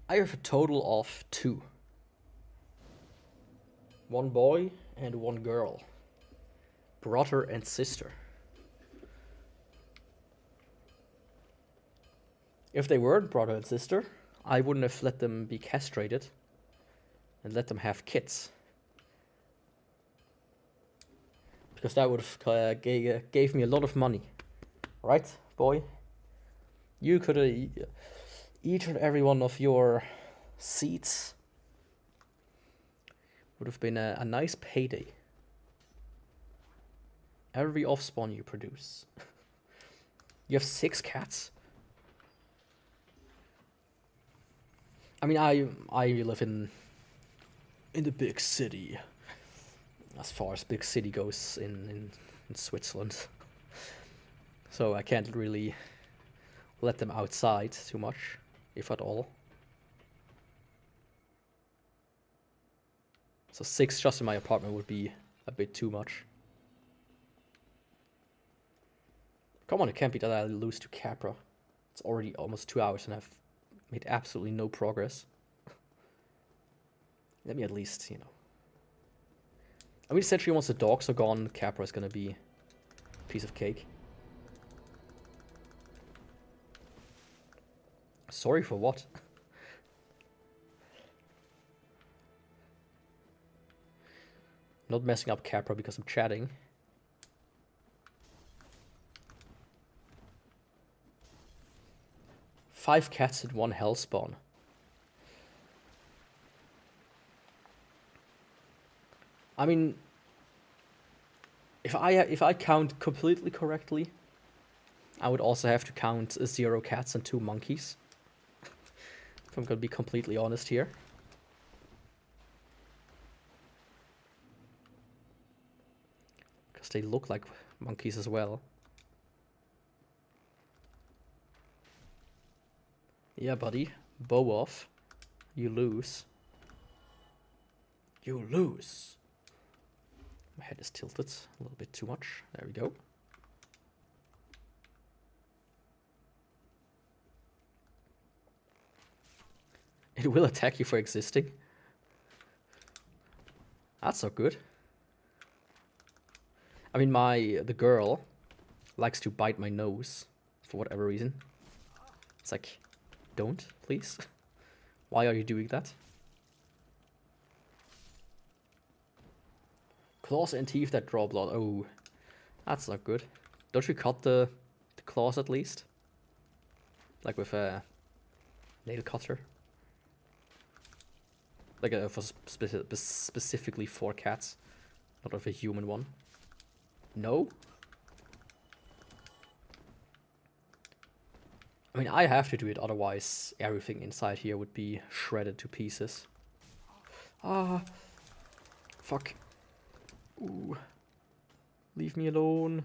I have a total of 2. 1 boy and 1 girl. Brother and sister. If they weren't brother and sister, I wouldn't have let them be castrated and let them have kids. Because that would have gave me a lot of money. Right, boy? You could have... each and every one of your seeds would have been a nice payday. Every offspawn you produce. You have 6 cats? I mean, I live in the big city, as far as big city goes in Switzerland. So I can't really let them outside too much, if at all. So 6 just in my apartment would be a bit too much. Come on, it can't be that I lose to Capra. It's already almost 2 hours and I've made absolutely no progress. Let me at least, you know. I mean, essentially once the dogs are gone, Capra is gonna be a piece of cake. Sorry for what? Not messing up Capra because I'm chatting. Five cats in 1 hell spawn. I mean, if I count completely correctly, I would also have to count 0 cats and 2 monkeys. If I'm gonna be completely honest here. Because they look like monkeys as well. Yeah, buddy. Bow off. You lose. You lose. My head is tilted a little bit too much. There we go. It will attack you for existing. That's not good. I mean, the girl likes to bite my nose for whatever reason. It's like, don't, please. Why are you doing that? Claws and teeth that draw blood. Oh, that's not good. Don't you cut the claws at least? Like with a nail cutter? Like for specifically for cats, not of a human one. No? I mean, I have to do it, otherwise everything inside here would be shredded to pieces. Ah, fuck. Ooh. Leave me alone.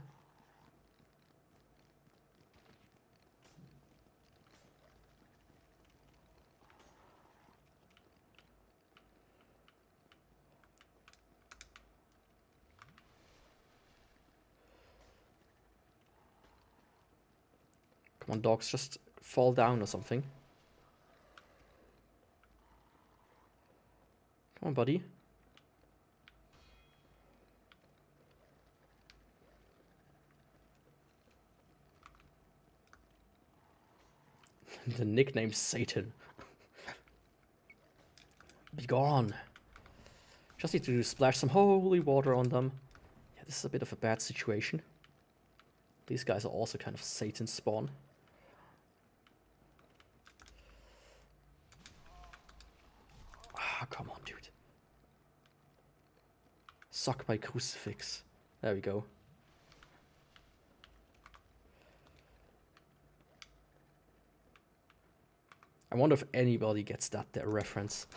Come on, dogs, just fall down or something. Come on, buddy. The nickname's Satan. Be gone. Just need to splash some holy water on them. Yeah, this is a bit of a bad situation. These guys are also kind of Satan spawn. Ah, come on, dude. Suck my crucifix. There we go. I wonder if anybody gets that reference.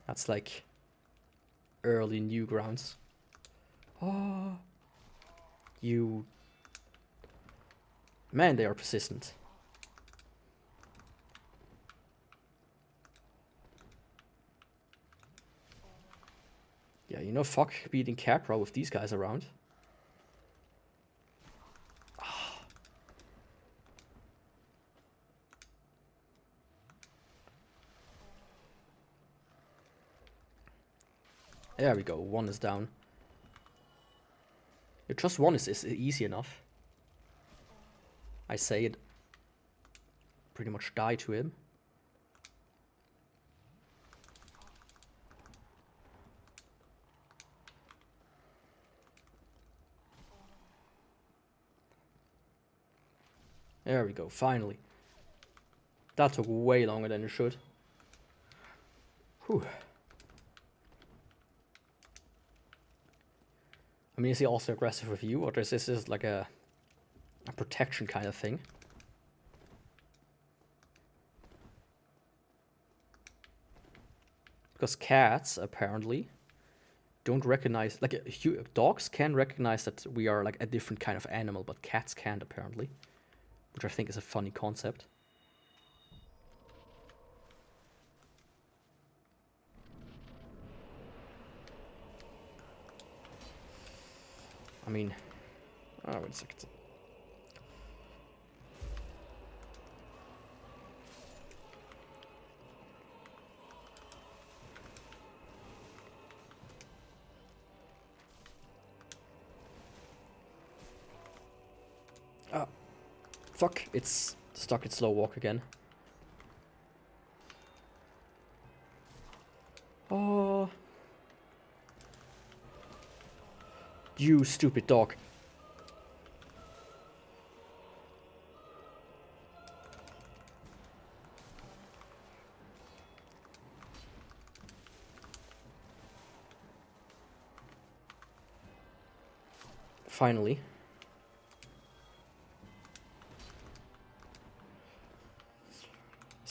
That's like early Newgrounds. Oh, you... Man, they are persistent. Yeah, you know, fuck beating Capra with these guys around. There we go, 1 is down. Yeah, just 1 is easy enough. I say it. Pretty much die to him. There we go, finally. That took way longer than it should. Whew. I mean, is he also aggressive with you, or is this like a protection kind of thing? Because cats, apparently, don't recognize... Like, dogs can recognize that we are like a different kind of animal, but cats can't, apparently. Which I think is a funny concept. I mean... Oh, wait a second. Ah, fuck, it's stuck at slow walk again. Oh. You stupid dog. Finally.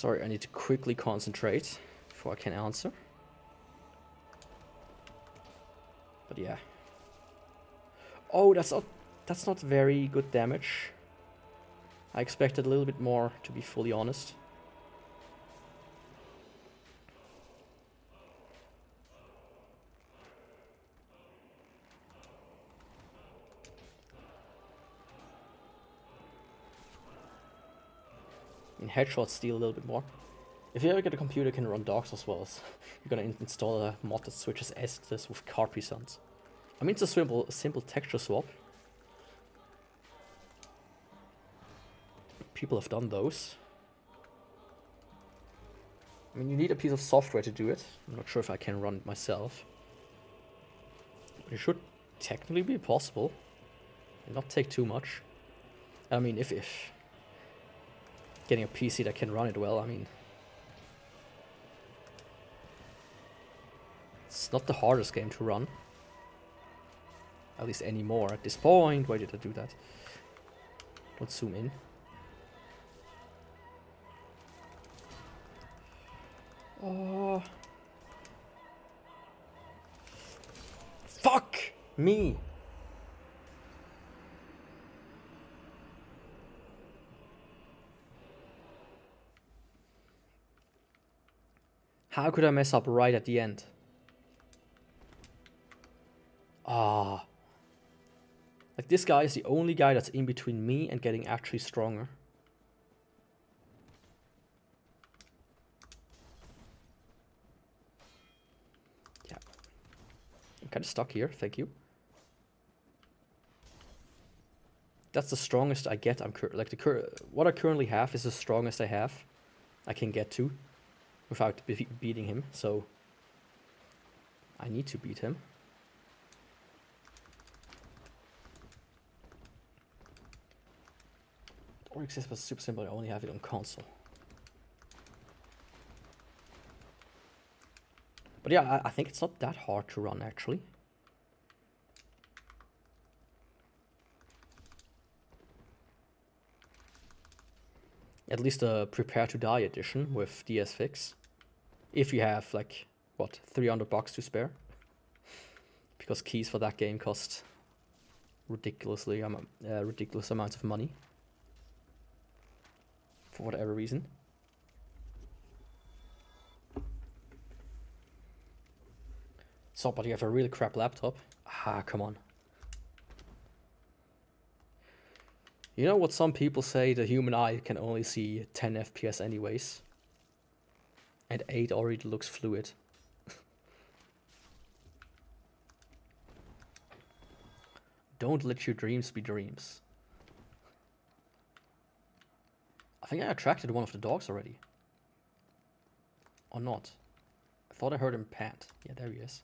Sorry, I need to quickly concentrate before I can answer. But yeah. Oh, that's not very good damage. I expected a little bit more, to be fully honest. And headshots steal a little bit more. If you ever get a computer that can run dogs as well, you're gonna install a mod that switches Estes with Capri Suns. I mean, it's a simple texture swap. People have done those. I mean, you need a piece of software to do it. I'm not sure if I can run it myself. But it should technically be possible. And not take too much. I mean, if getting a PC that can run it well, I mean, it's not the hardest game to run. At least anymore at this point. Why did I do that? Don't zoom in. Oh. Fuck me. How could I mess up right at the end? Ah. Like, this guy is the only guy that's in between me and getting actually stronger. Yeah. I'm kind of stuck here, thank you. That's the strongest I get. What I currently have is the strongest I can get to without beating him, so I need to beat him. Oryx was super simple, I only have it on console. But yeah, I think it's not that hard to run, actually. At least a Prepare to Die edition with DS Fix. If you have, like, what, $300 to spare? Because keys for that game cost ridiculous amounts of money. For whatever reason. So, but you have a really crap laptop. Ah, come on. You know what some people say, the human eye can only see 10 FPS anyways. And 8 already looks fluid. Don't let your dreams be dreams. I think I attracted one of the dogs already. Or not. I thought I heard him pant. Yeah, there he is.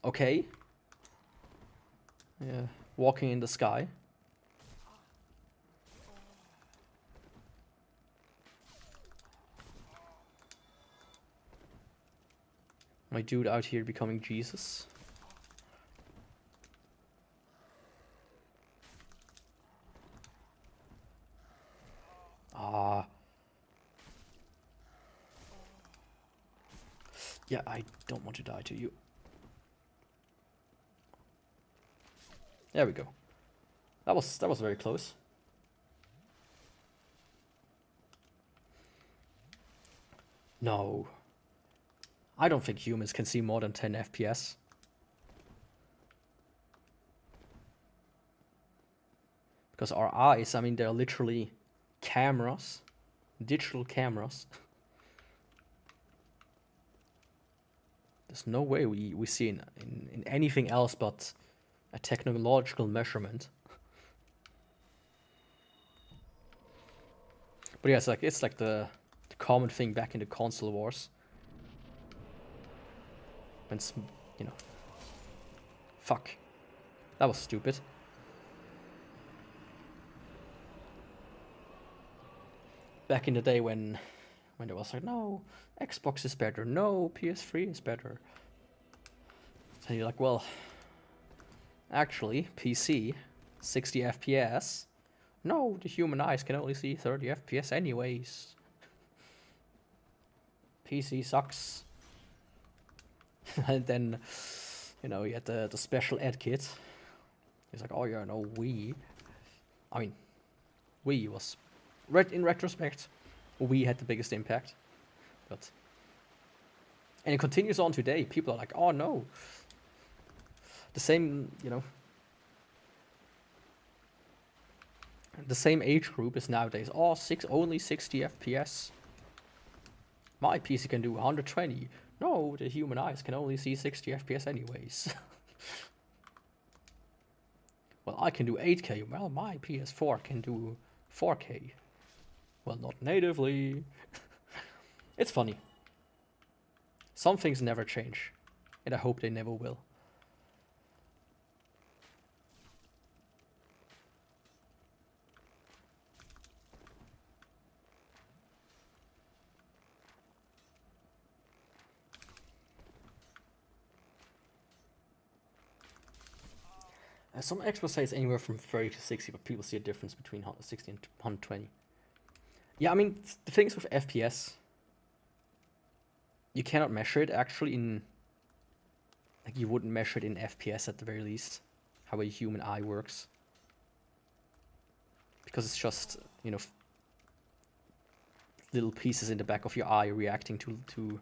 Okay. Yeah, walking in the sky. My dude out here becoming Jesus. Ah. Yeah, I don't want to die to you. There we go. That was very close. No. I don't think humans can see more than 10 FPS. Because our eyes, I mean, they're literally cameras. Digital cameras. There's no way we see in anything else but a technological measurement. But yeah, it's like the common thing back in the console wars. When, you know. Fuck. That was stupid. Back in the day when there was like, no, Xbox is better, no, PS3 is better. So you're like, well, actually, PC 60 FPS. No, the human eyes can only see 30 FPS anyways. PC sucks. And then, you know, you had the special ed kit. He's like, oh yeah, no, Wii. I mean, Wii was, in retrospect, Wii had the biggest impact. But, and it continues on today. People are like, oh no. The same, you know, the same age group is nowadays, oh, only 60 FPS. My PC can do 120. No, the human eyes can only see 60 FPS anyways. Well, I can do 8K. Well, my PS4 can do 4K. Well, not natively. It's funny. Some things never change, and I hope they never will. Some experts say it's anywhere from 30 to 60, but people see a difference between 60 and 120. Yeah, I mean, the things with FPS, you cannot measure it actually in, like, you wouldn't measure it in FPS at the very least, how a human eye works. Because it's just, you know, little pieces in the back of your eye reacting to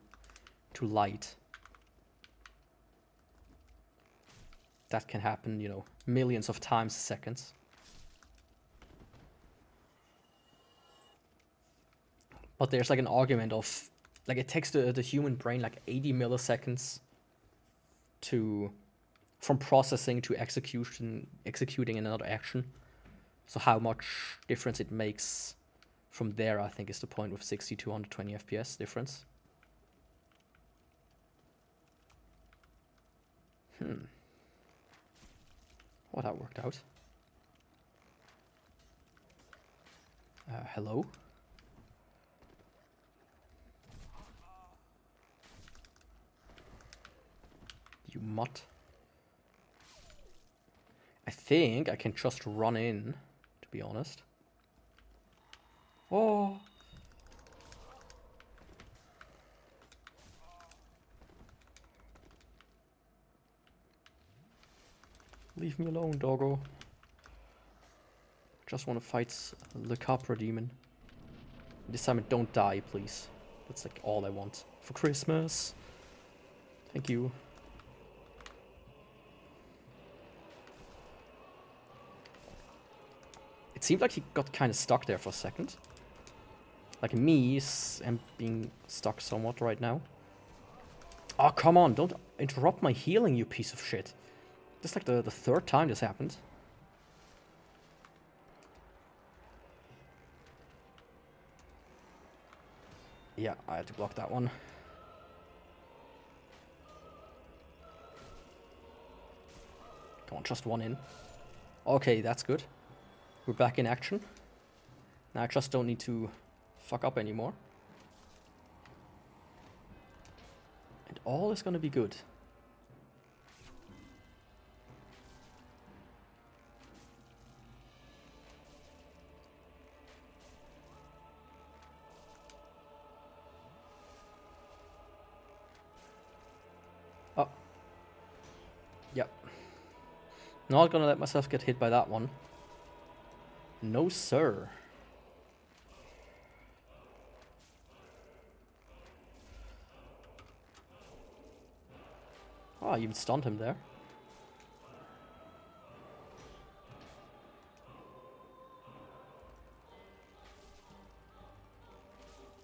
light. That can happen, you know, millions of times a second. But there's like an argument of, like, it takes the human brain like 80 milliseconds from processing to executing another action. So how much difference it makes from there, I think, is the point with 60 to 120 FPS difference. Well, that worked out. Hello? You mutt. I think I can just run in, to be honest. Oh! Leave me alone, doggo. Just want to fight the Capra demon. This time don't die, please. That's like all I want for Christmas. Thank you. It seemed like he got kind of stuck there for a second. Like me, I'm being stuck somewhat right now. Oh, come on, don't interrupt my healing, you piece of shit. This is like the third time this happened. Yeah, I had to block that one. Come on, just one in. Okay, that's good. We're back in action. Now I just don't need to fuck up anymore. And all is gonna be good. Oh. Yep. Not gonna let myself get hit by that one. No, sir. Oh, I even stunned him there.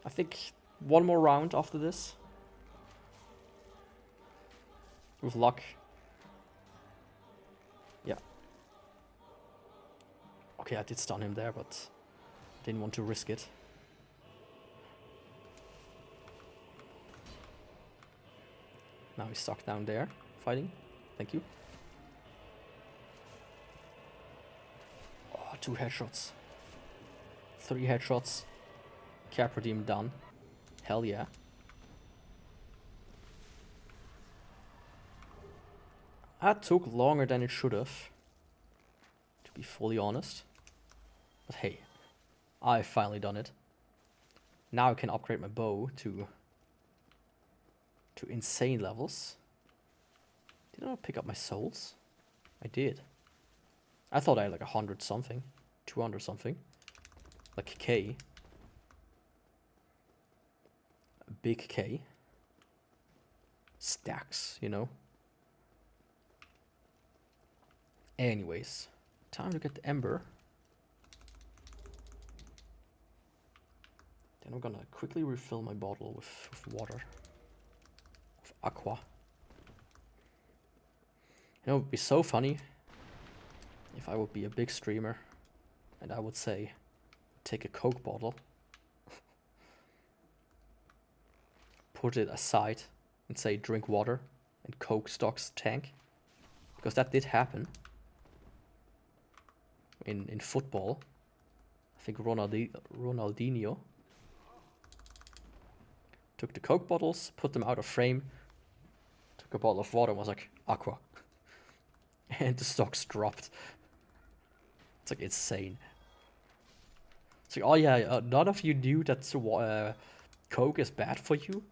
I think one more round after this. With luck. Yeah. Okay, I did stun him there, but didn't want to risk it. Now he's stuck down there, fighting. Thank you. Oh, 2 headshots. 3 headshots. Capra Demon done. Hell yeah. That took longer than it should have, to be fully honest. But hey, I've finally done it. Now I can upgrade my bow to insane levels. Did I not pick up my souls? I did. I thought I had like 100 something, 200 something, like K. A big K. Stacks, you know. Anyways, time to get the ember. Then I'm gonna quickly refill my bottle with water. With aqua. You know, it would be so funny if I would be a big streamer and I would say, take a Coke bottle, put it aside and say drink water and Coke stocks tank. Because that did happen in football. I think Ronaldinho took the Coke bottles, put them out of frame, took a bottle of water and was like, aqua. And the stocks dropped. It's like insane. It's like, oh yeah, none of you knew that Coke is bad for you?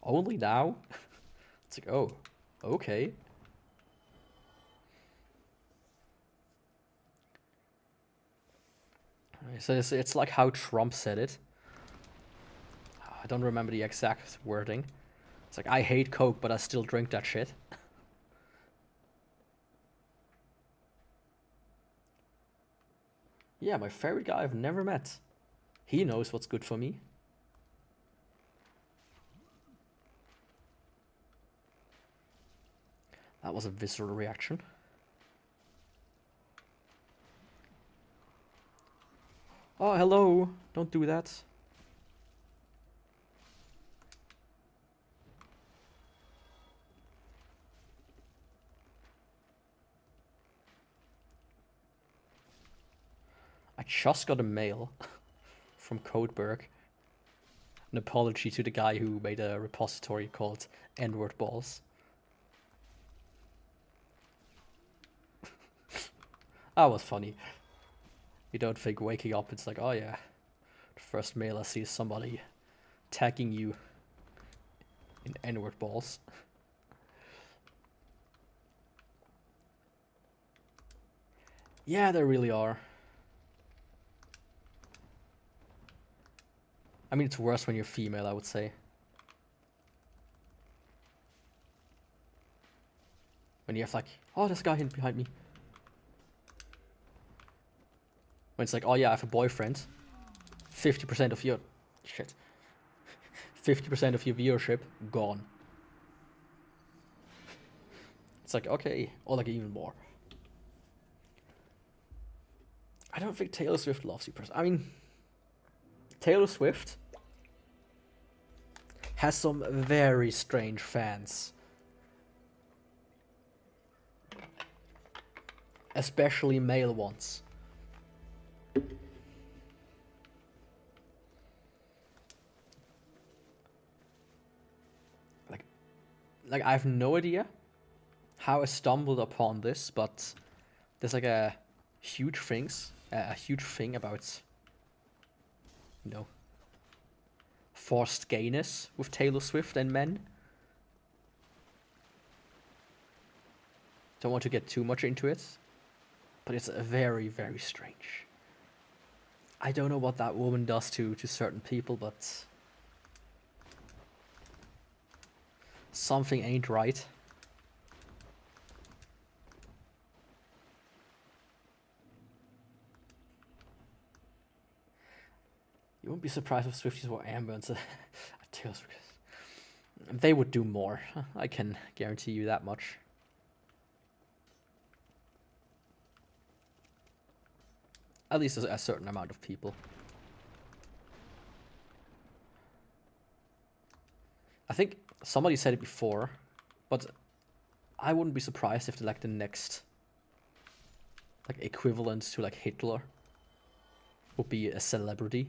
Only now? It's like, oh, okay. So it's like how Trump said it. I don't remember the exact wording. It's like, I hate Coke, but I still drink that shit. Yeah, my favorite guy I've never met. He knows what's good for me. That was a visceral reaction. Oh, hello. Don't do that. I just got a mail from Codeberg. An apology to the guy who made a repository called N-word balls. That was funny. You don't think waking up it's like, oh yeah, the first mail I see is somebody tagging you in N-word balls. Yeah, there really are. I mean, it's worse when you're female, I would say. When you have like, oh, there's a guy behind me. When it's like, oh yeah, I have a boyfriend. 50% of your... Shit. 50% of your viewership, gone. It's like, okay, or like even more. I don't think Taylor Swift loves you personally. I mean, Taylor Swift has some very strange fans. Especially male ones. Like I have no idea how I stumbled upon this, but there's like a huge thing about, you know, forced gayness with Taylor Swift and men. Don't want to get too much into it, but it's very, very strange. I don't know what that woman does to certain people, but something ain't right. You won't be surprised if Swifties were ambulance at Taylor Swift. They would do more. I can guarantee you that much. At least a certain amount of people. I think somebody said it before, but I wouldn't be surprised if like the next like equivalent to like Hitler would be a celebrity.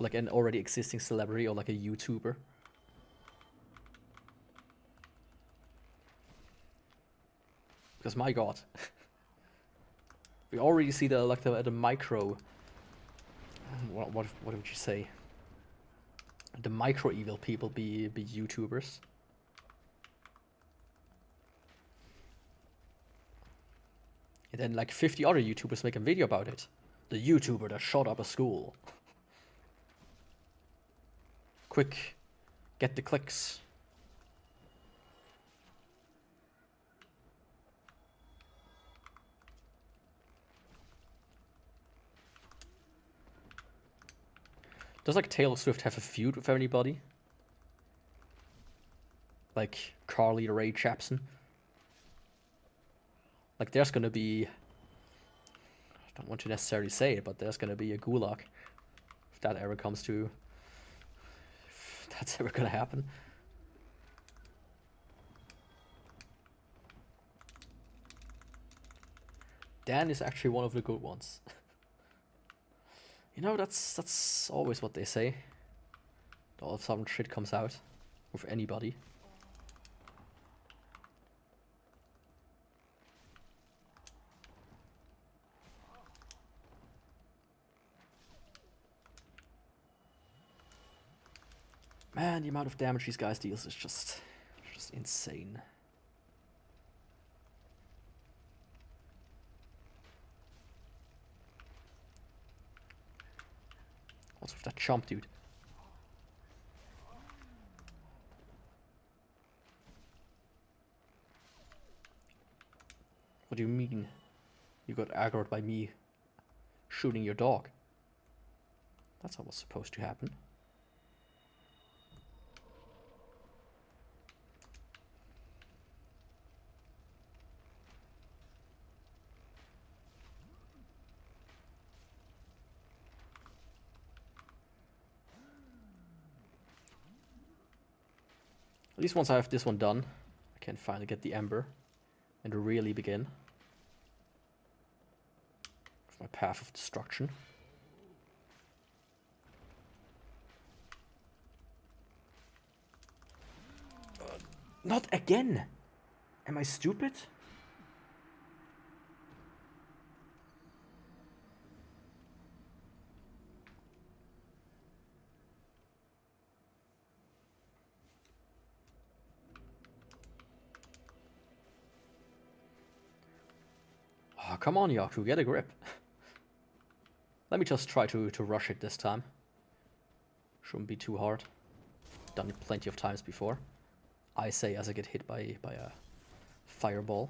Like an already existing celebrity or like a YouTuber. Because my god. We already see the micro... What would you say? The micro evil people be YouTubers. And then like 50 other YouTubers make a video about it. The YouTuber that shot up a school. Quick, get the clicks. Does like Taylor Swift have a feud with anybody? Like Carly Rae Jepsen? Like there's gonna be... I don't want to necessarily say it, but there's gonna be a gulag. If that ever comes to... If that's ever gonna happen. Dan is actually one of the good ones. You know, that's always what they say. All of a sudden shit comes out with anybody. Man, the amount of damage these guys deals is just insane. What's with that chomp, dude? What do you mean? You got aggroed by me shooting your dog? That's not what's supposed to happen. At least once I have this one done, I can finally get the Ember and really begin with my path of destruction. Not again! Am I stupid? Oh, come on, Yaku, get a grip. Let me just try to rush it this time. Shouldn't be too hard. Done it plenty of times before. I say as I get hit by a fireball.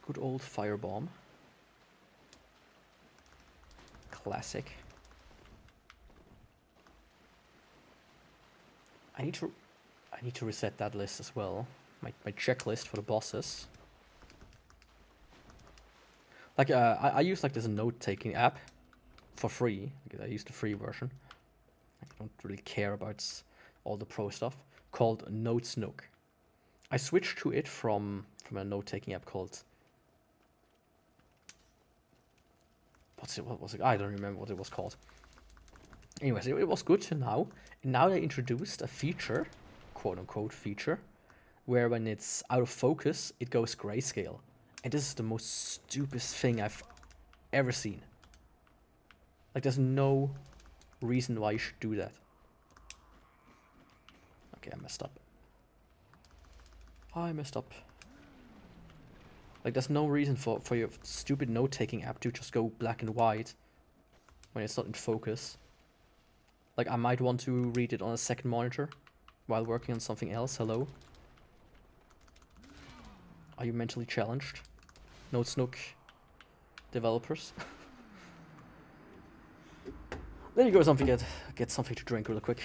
Good old firebomb. Classic. I need to reset that list as well. My checklist for the bosses. Like I use like this note-taking app for free. I use the free version. I don't really care about all the pro stuff. Called Notes Nook. I switched to it from a note-taking app called... What was it? I don't remember what it was called. Anyways, it was good to now. And now they introduced a feature, quote-unquote feature, where when it's out of focus, it goes grayscale. And this is the most stupidest thing I've ever seen. Like, there's no reason why you should do that. Okay, I messed up. I messed up. Like, there's no reason for your stupid note-taking app to just go black and white when it's not in focus. Like, I might want to read it on a second monitor while working on something else. Hello? Are you mentally challenged? Note Snook developers? Let me go get something to drink real quick.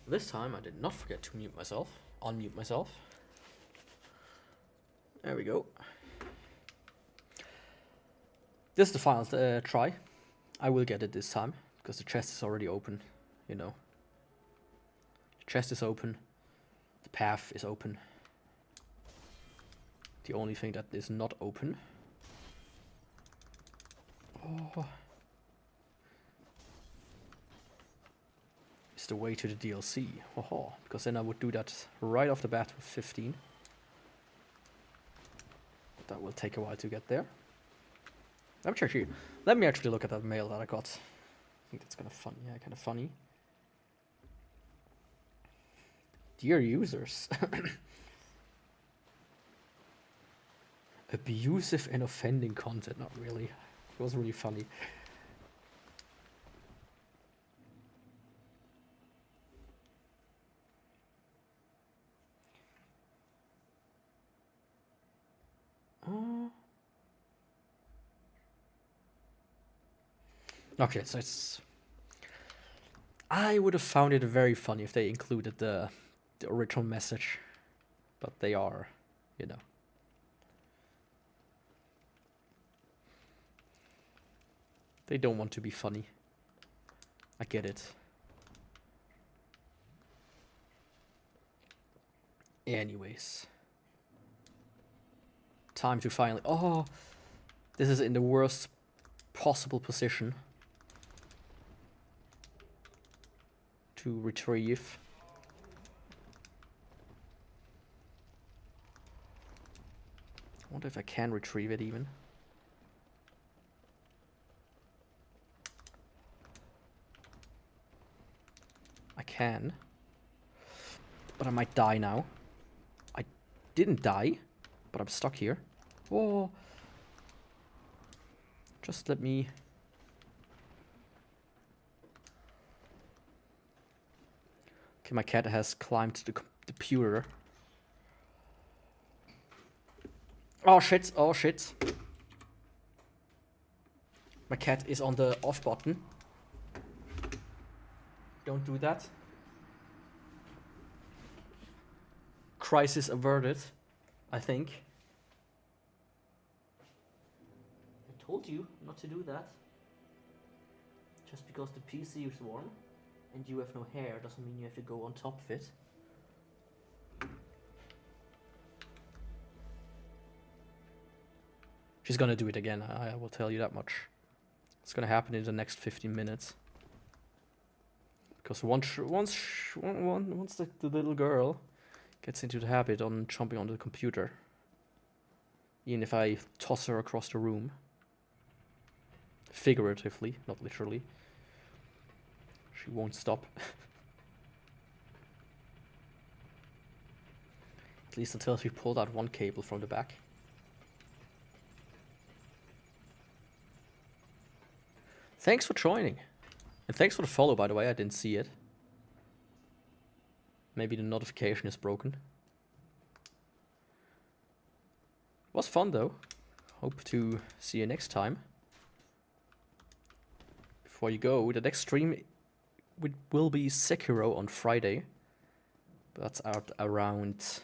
This time I did not forget to unmute myself. There we go. This is the final try. I will get it this time, because the chest is already open, you know. The chest is open. The path is open. The only thing that is not open. Oh. Is the way to the DLC. Oh, because then I would do that right off the bat with 15. But that will take a while to get there. Let me actually look at that mail that I got. I think that's kind of funny. Yeah, kind of funny. Dear users. Abusive and offending content. Not really. It was really funny. Okay, so it's... I would have found it very funny if they included the original message. But they are, you know. They don't want to be funny. I get it. Anyways. Time to finally... Oh! This is in the worst possible position to retrieve. I wonder if I can retrieve it even. I can. But I might die now. I didn't die, but I'm stuck here. Oh! Just let me... Okay, my cat has climbed the computer. Oh shit, oh shit. My cat is on the off button. Don't do that. Crisis averted, I think. I told you not to do that. Just because the PC is warm and you have no hair doesn't mean you have to go on top of it. She's gonna do it again, I will tell you that much. It's gonna happen in the next 15 minutes. Because once the little girl gets into the habit on jumping onto the computer, even if I toss her across the room, figuratively, not literally, she won't stop. At least until she pulled out one cable from the back. Thanks for joining. And thanks for the follow, by the way, I didn't see it. Maybe the notification is broken. Was fun though. Hope to see you next time. Before you go, the next stream will be Sekiro on Friday. That's out around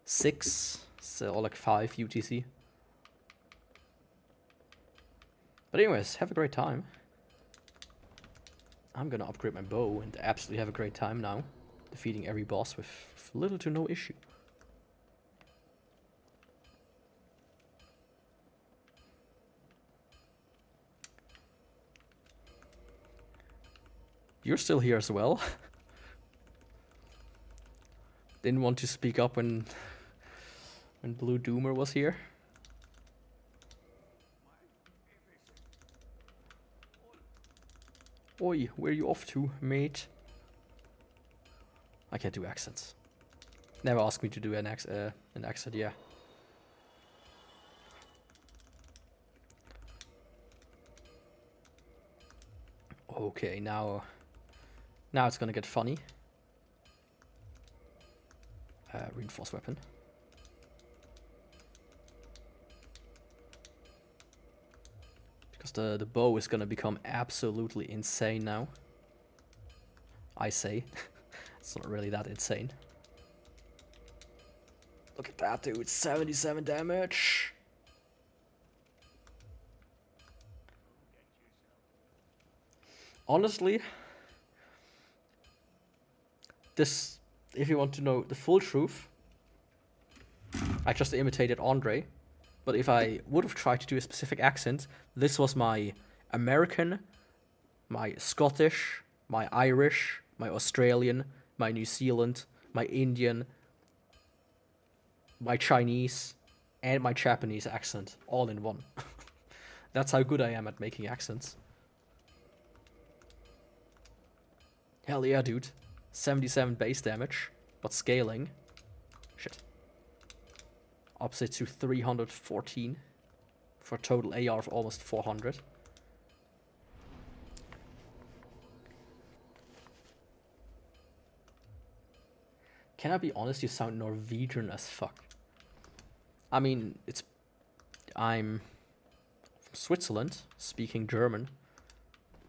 6, so or like 5 UTC. But anyways, have a great time. I'm gonna upgrade my bow and absolutely have a great time now, defeating every boss with little to no issue. You're still here as well. Didn't want to speak up when Blue Doomer was here. Oi, where are you off to, mate? I can't do accents. Never asked me to do an accent, yeah. Okay, now it's gonna get funny. Reinforced weapon. Because the bow is gonna become absolutely insane now. I say. It's not really that insane. Look at that, dude. 77 damage. Honestly, this, if you want to know the full truth, I just imitated Andre, but if I would have tried to do a specific accent, this was my American, my Scottish, my Irish, my Australian, my New Zealand, my Indian, my Chinese, and my Japanese accent, all in one. That's how good I am at making accents. Hell yeah, dude. 77 base damage, but scaling. Shit. Ups it to 314 for a total AR of almost 400. Can I be honest? You sound Norwegian as fuck. I mean, I'm from Switzerland, speaking German.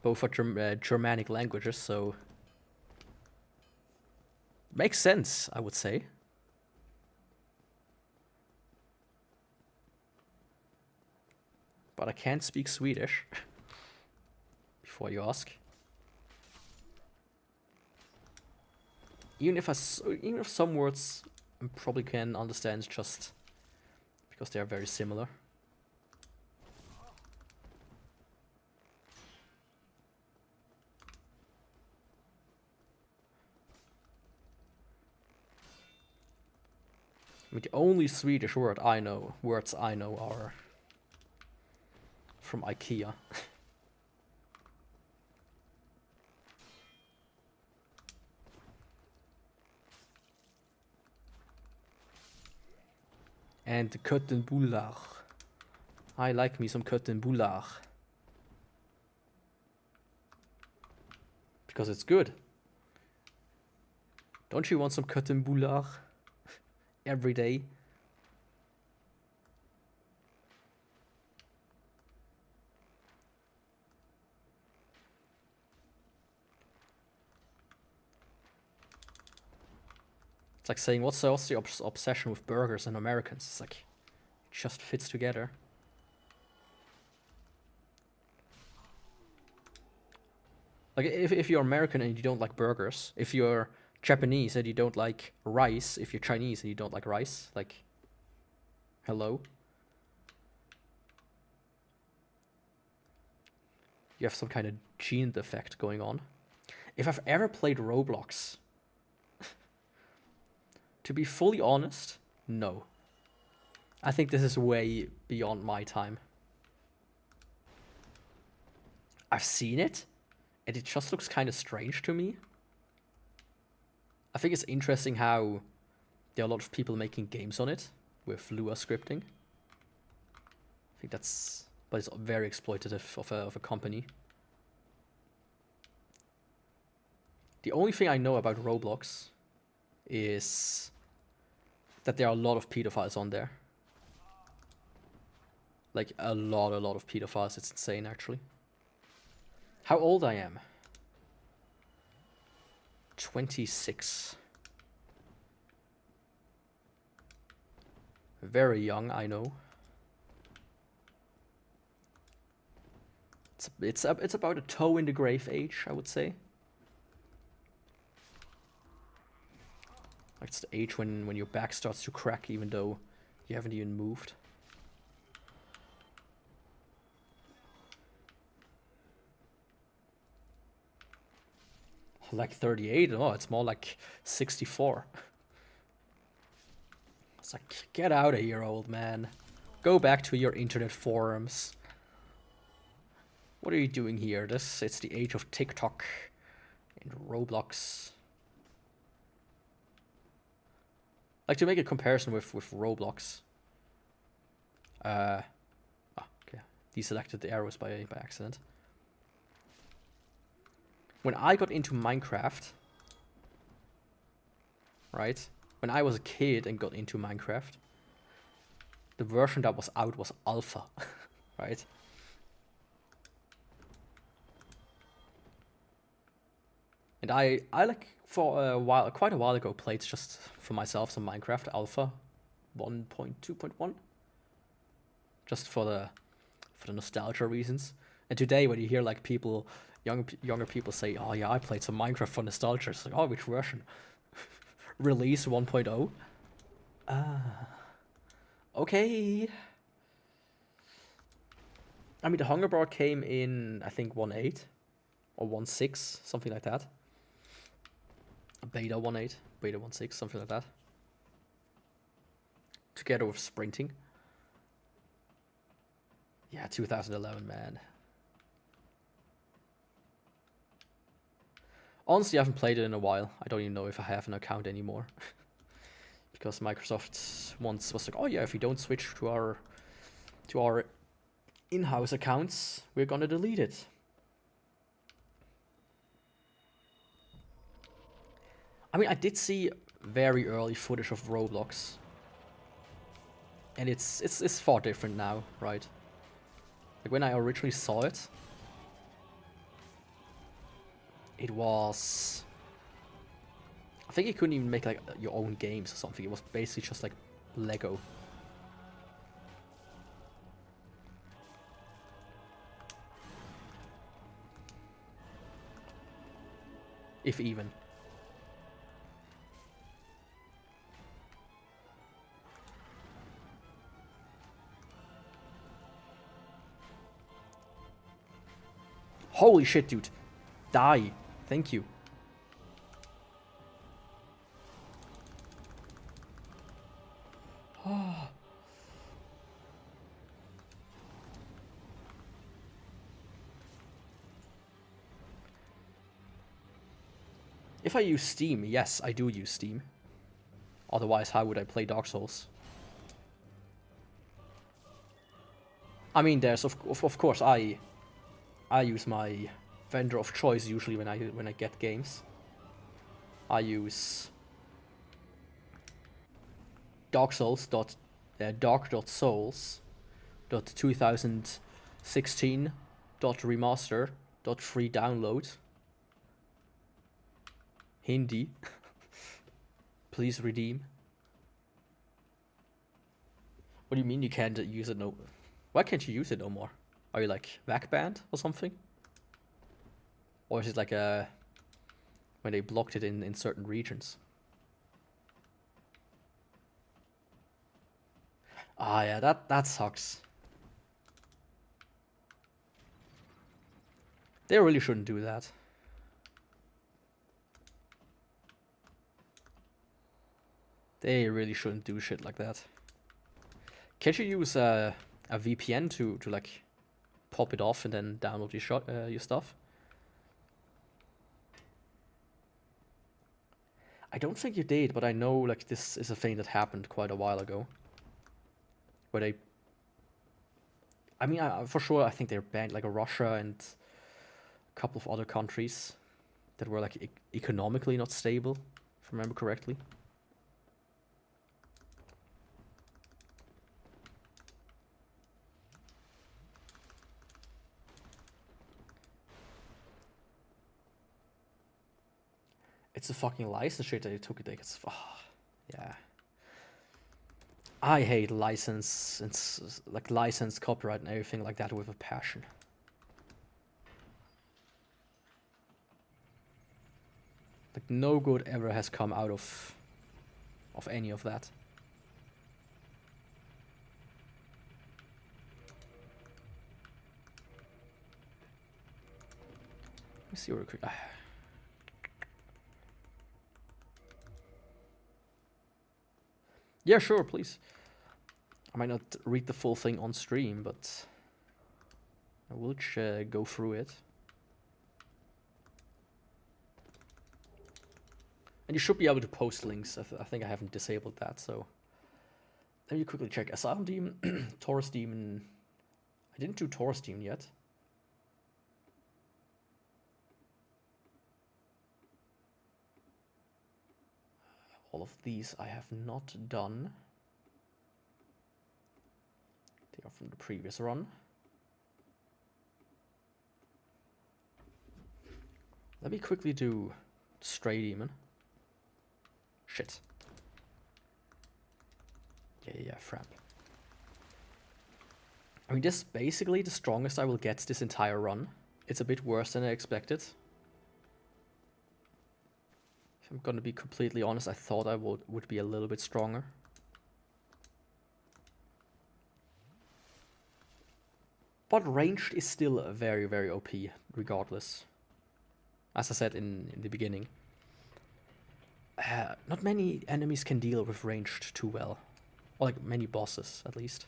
Both are Germanic languages, so makes sense, I would say. But I can't speak Swedish. Before you ask. Even if some words I probably can understand, just because they are very similar. I mean, the only Swedish words I know are from IKEA. And köttenbullar. I like me some köttenbullar. Because it's good. Don't you want some köttenbullar every day? It's like saying, what's the obsession with burgers and Americans? It's like, it just fits together. Like, if you're American and you don't like burgers, if you're Japanese and you don't like rice, if you're Chinese and you don't like rice, like, hello? You have some kind of gene defect going on. If I've ever played Roblox, to be fully honest, no. I think this is way beyond my time. I've seen it, and it just looks kind of strange to me. I think it's interesting how there are a lot of people making games on it with Lua scripting. I think that's, but it's very exploitative of a company. The only thing I know about Roblox is that there are a lot of pedophiles on there. Like, a lot of pedophiles. It's insane, actually. How old I am? 26. Very young, I know. It's about a toe in the grave age, I would say. Like, it's the age when your back starts to crack even though you haven't even moved. Like 38? Oh, it's more like 64. It's like, get out of here, old man. Go back to your internet forums. What are you doing here? It's the age of TikTok and Roblox. Like, to make a comparison with Roblox. Okay. Deselected the arrows by accident. When I got into Minecraft, right? When I was a kid and got into Minecraft, the version that was out was alpha, right? And I like for quite a while ago, played just for myself some Minecraft Alpha 1.2.1, just for the nostalgia reasons. And today, when you hear like people, younger people say, "Oh yeah, I played some Minecraft for nostalgia," it's like, "Oh, which version?" Release 1.0. Okay. I mean, the Hunger Bar came in, I think, 1.8 or 1.6, something like that. Beta 1.8, Beta 1.6, something like that. Together with sprinting. Yeah, 2011, man. Honestly, I haven't played it in a while. I don't even know if I have an account anymore. Because Microsoft once was like, "Oh yeah, if you don't switch to our in-house accounts, we're gonna delete it." I mean, I did see very early footage of Roblox, and it's far different now, right? Like when I originally saw it, it was, I think you couldn't even make like your own games or something. It was basically just like Lego. If even. Holy shit, dude. Die. Thank you. If I use Steam, yes, I do use Steam. Otherwise, how would I play Dark Souls? I mean, there's of course I use my vendor of choice usually when I get games. I use Dark Souls dark.souls.2016.remaster.free download. Hindi. Please redeem. What do you mean you can't use it no? Why can't you use it no more? Are you like back banned or something? Or is it like when they blocked it in certain regions? Ah yeah, that sucks. They really shouldn't do that. They really shouldn't do shit like that. Can't you use a VPN to like pop it off and then download your stuff? I don't think you did, but I know like this is a thing that happened quite a while ago. Where they, I mean, for sure, I think they're banned like Russia and a couple of other countries that were like economically not stable, if I remember correctly. It's a fucking license shit that they took it. It's, yeah. I hate license and like license, copyright, and everything like that with a passion. Like no good ever has come out of any of that. Let me see real quick. Yeah, sure, please. I might not read the full thing on stream, but I will go through it. And you should be able to post links. I think I haven't disabled that, so let me quickly check. Asylum Demon, Taurus Demon. I didn't do Taurus Demon yet. All of these I have not done. They are from the previous run. Let me quickly do Stray demon. Shit. Yeah, Framp. I mean, this is basically the strongest I will get this entire run. It's a bit worse than I expected. If I'm gonna be completely honest, I thought I would be a little bit stronger. But ranged is still very, very OP, regardless. As I said in the beginning. Not many enemies can deal with ranged too well. Or like many bosses, at least.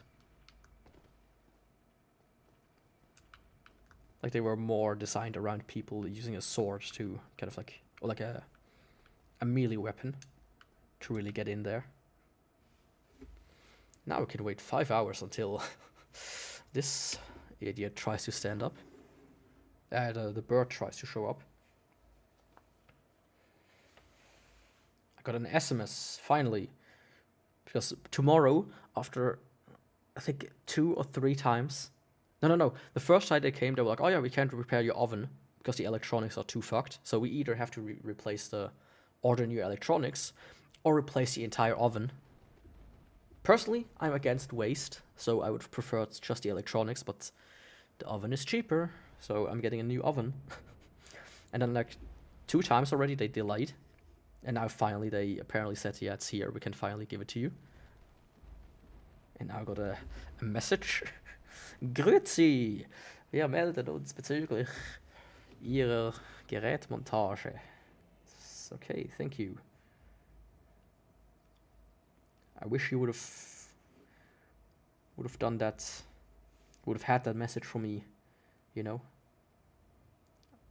Like they were more designed around people using a sword to kind of like, or like a melee weapon to really get in there. Now we can wait 5 hours until this idiot tries to stand up. The bird tries to show up. I got an SMS, finally. Because tomorrow, after I think 2 or 3 times... No. The first time they came, they were like, oh yeah, we can't repair your oven because the electronics are too fucked. So we either have to replace order new electronics or replace the entire oven. Personally, I'm against waste, so I would prefer just the electronics, but the oven is cheaper, so I'm getting a new oven. And then like 2 times already they delayed. And now finally they apparently said, yeah, it's here, we can finally give it to you. And now I got a message. Grüezi! Wir melden uns bezüglich Ihrer Gerätmontage. Okay, thank you. I wish you would have done that, would have had that message from me, you know,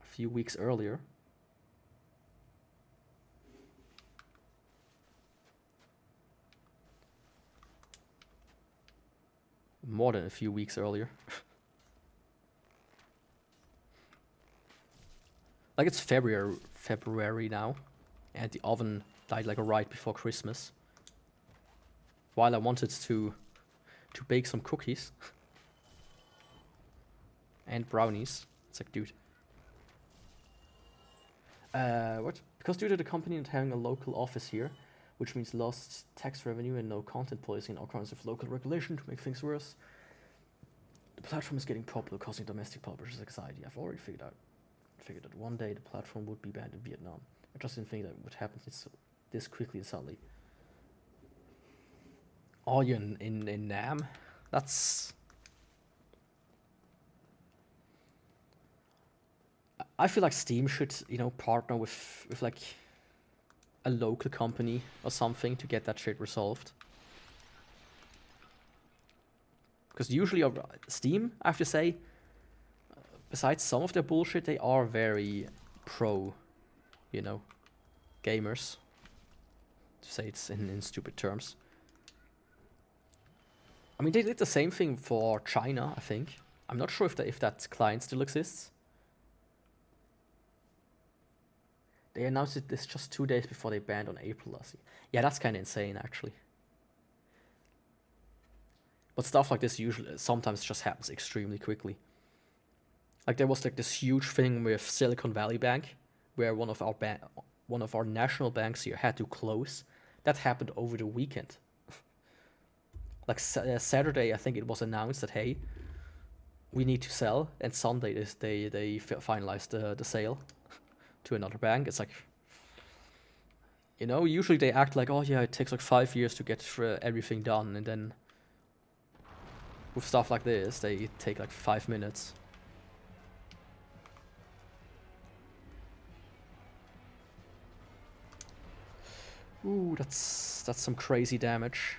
a few weeks earlier. More than a few weeks earlier. Like it's February now, and the oven died like right before Christmas. While I wanted to bake some cookies and brownies. It's like, dude. What? Because due to the company not having a local office here, which means lost tax revenue and no content policy and all kinds of local regulation to make things worse, the platform is getting popular, causing domestic publishers anxiety. I've already figured that one day the platform would be banned in Vietnam. I just didn't think that would happen this quickly and suddenly. Oh, you're in Nam? That's... I feel like Steam should, you know, partner with like a local company or something to get that shit resolved. Because usually Steam, I have to say, besides some of their bullshit, they are very pro, you know, gamers. To say it's in stupid terms. I mean, they did the same thing for China, I think. I'm not sure if that client still exists. They announced this just 2 days before they banned on April last year. Yeah, that's kind of insane, actually. But stuff like this sometimes just happens extremely quickly. Like there was like this huge thing with Silicon Valley Bank, where one of our national banks here had to close. That happened over the weekend. Like Saturday, I think it was announced that, hey, we need to sell, and Sunday they finalized the sale to another bank. It's like, you know, usually they act like, oh yeah, it takes like 5 years to get everything done, and then with stuff like this, they take like 5 minutes. Ooh, that's some crazy damage.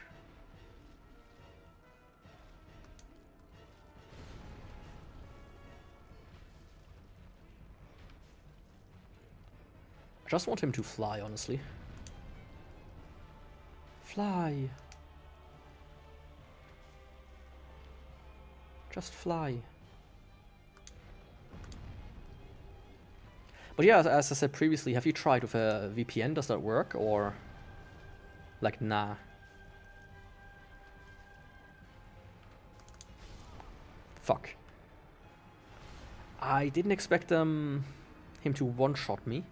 I just want him to fly, honestly. Fly. Just fly. But yeah, as I said previously, have you tried with a VPN? Does that work? Or like, nah? Fuck. I didn't expect him to one-shot me.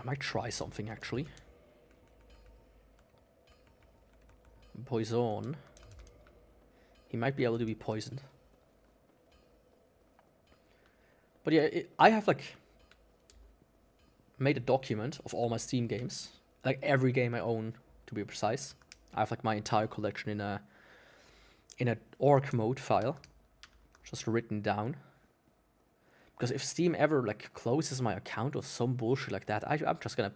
I might try something actually. Poison. He might be able to be poisoned. But yeah, I have like made a document of all my Steam games, like every game I own, to be precise. I have like my entire collection in a org mode file, just written down. Because if Steam ever like closes my account or some bullshit like that, I'm just gonna,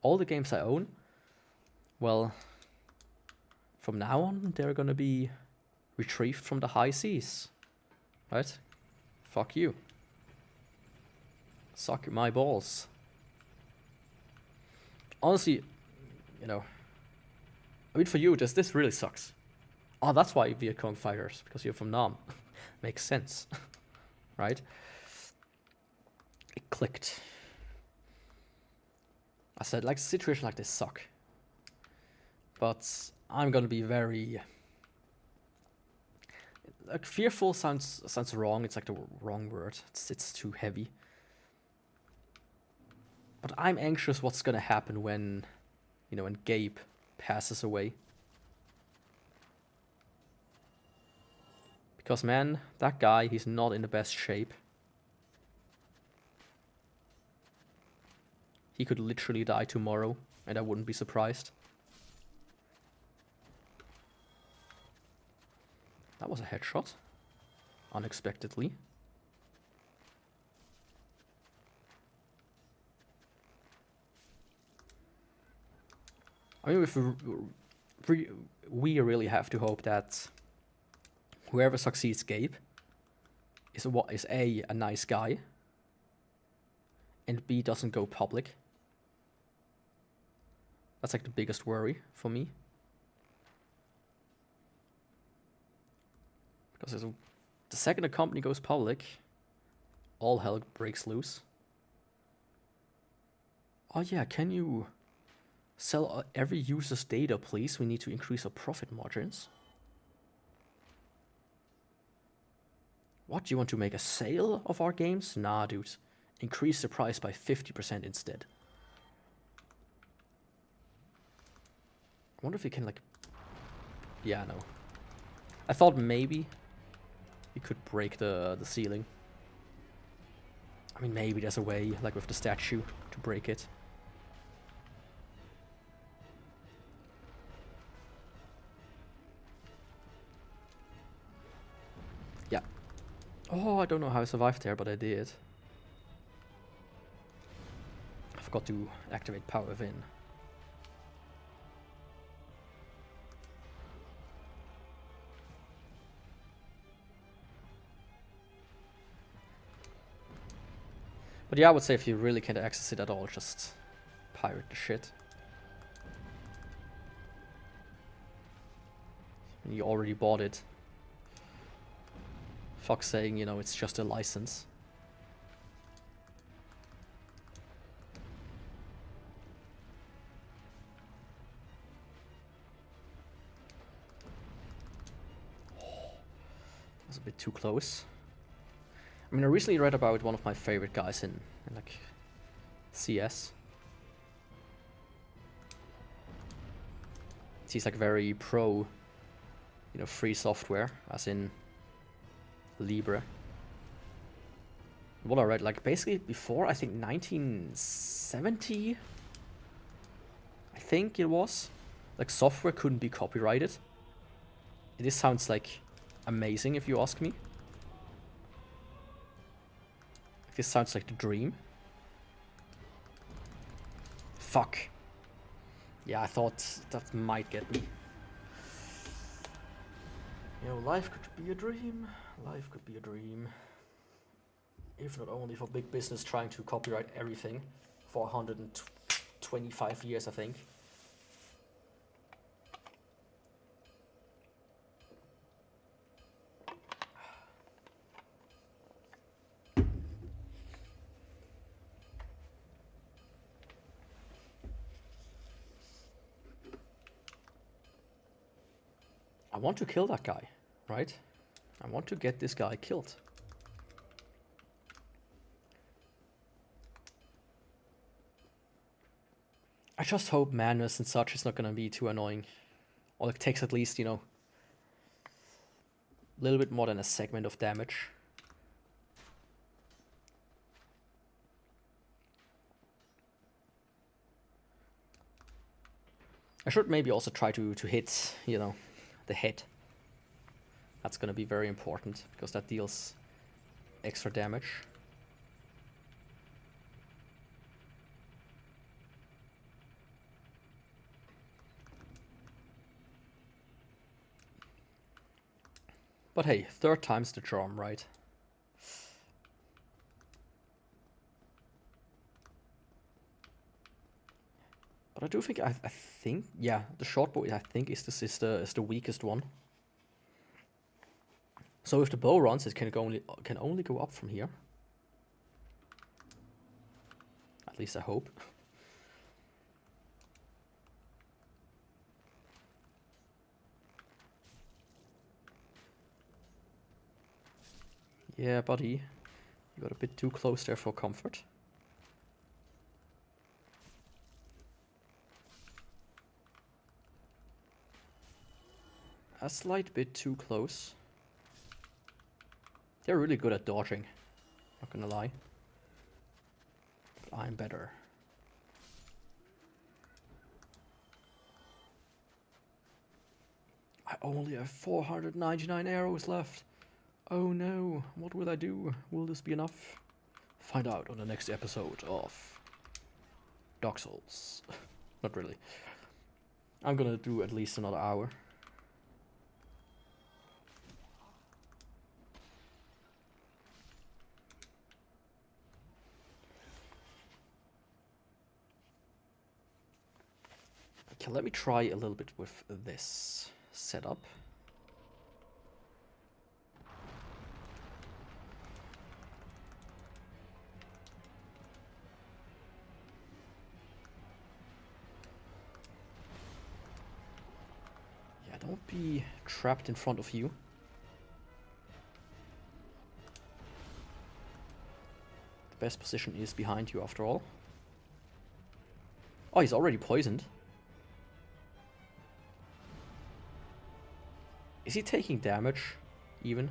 all the games I own, well, from now on they're gonna be retrieved from the high seas, right? Fuck you. Suck my balls. Honestly, you know, I mean, for you, this really sucks. Oh, that's why Viet Cong fighters, because you're from Nam. Makes sense, right? It clicked. I said, like, situations like this suck. But I'm gonna be very... Like, fearful sounds wrong. It's like the wrong word. It's too heavy. But I'm anxious what's gonna happen when, you know, when Gabe passes away. Because, man, that guy, he's not in the best shape. He could literally die tomorrow, and I wouldn't be surprised. That was a headshot. Unexpectedly. I mean, if we really have to hope that whoever succeeds Gabe is A, a nice guy, and B, doesn't go public. That's like the biggest worry for me. Because the second a company goes public, all hell breaks loose. Oh yeah, can you sell every user's data, please? We need to increase our profit margins. What, do you want to make a sale of our games? Nah, dude. Increase the price by 50% instead. I wonder if you can, like... Yeah, no. I thought maybe you could break the ceiling. I mean, maybe there's a way, like with the statue, to break it. Yeah. Oh, I don't know how I survived there, but I did. I forgot to activate Power Within. But yeah, I would say if you really can't access it at all, just pirate the shit. And you already bought it. Fuck saying, you know, it's just a license. That's a bit too close. I mean, I recently read about one of my favorite guys in like CS. He's like very pro, you know, free software, as in Libre. What I read, like basically before, I think 1970, I think it was, like software couldn't be copyrighted. This sounds like amazing if you ask me. This sounds like the dream. Fuck. Yeah, I thought that might get me. You know, life could be a dream. Life could be a dream. If not only for big business trying to copyright everything for 125 years, I think. I want to kill that guy, right? I want to get this guy killed. I just hope Madness and such is not gonna be too annoying. Or it takes at least, you know, a little bit more than a segment of damage. I should maybe also try to hit, you know, the head. That's gonna be very important, because that deals extra damage. But hey, third time's the charm, right? But I do think, I think, yeah, the shortbow, I think, is the weakest one. So if the bow runs, it can only go up from here. At least I hope. Yeah, buddy. You got a bit too close there for comfort. A slight bit too close. They're really good at dodging, not gonna lie. But I'm better. I only have 499 arrows left. Oh no, what will I do? Will this be enough? Find out on the next episode of Dark Souls. Not really. I'm gonna do at least another hour. Okay, let me try a little bit with this setup. Yeah, don't be trapped in front of you. The best position is behind you after all. Oh, he's already poisoned. Is he taking damage, even?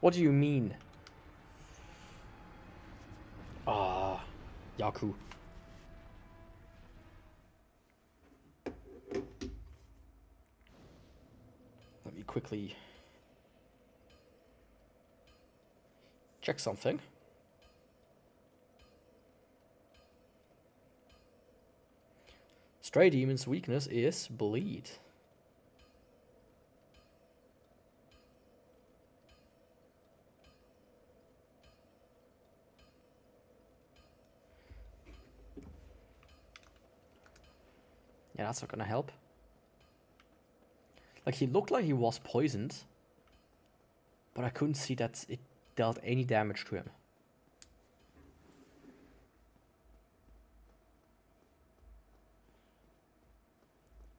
What do you mean? Ah, Yaku. Let me quickly check something. Stray Demon's weakness is bleed. Yeah, that's not gonna help. Like, he looked like he was poisoned, but I couldn't see that it dealt any damage to him.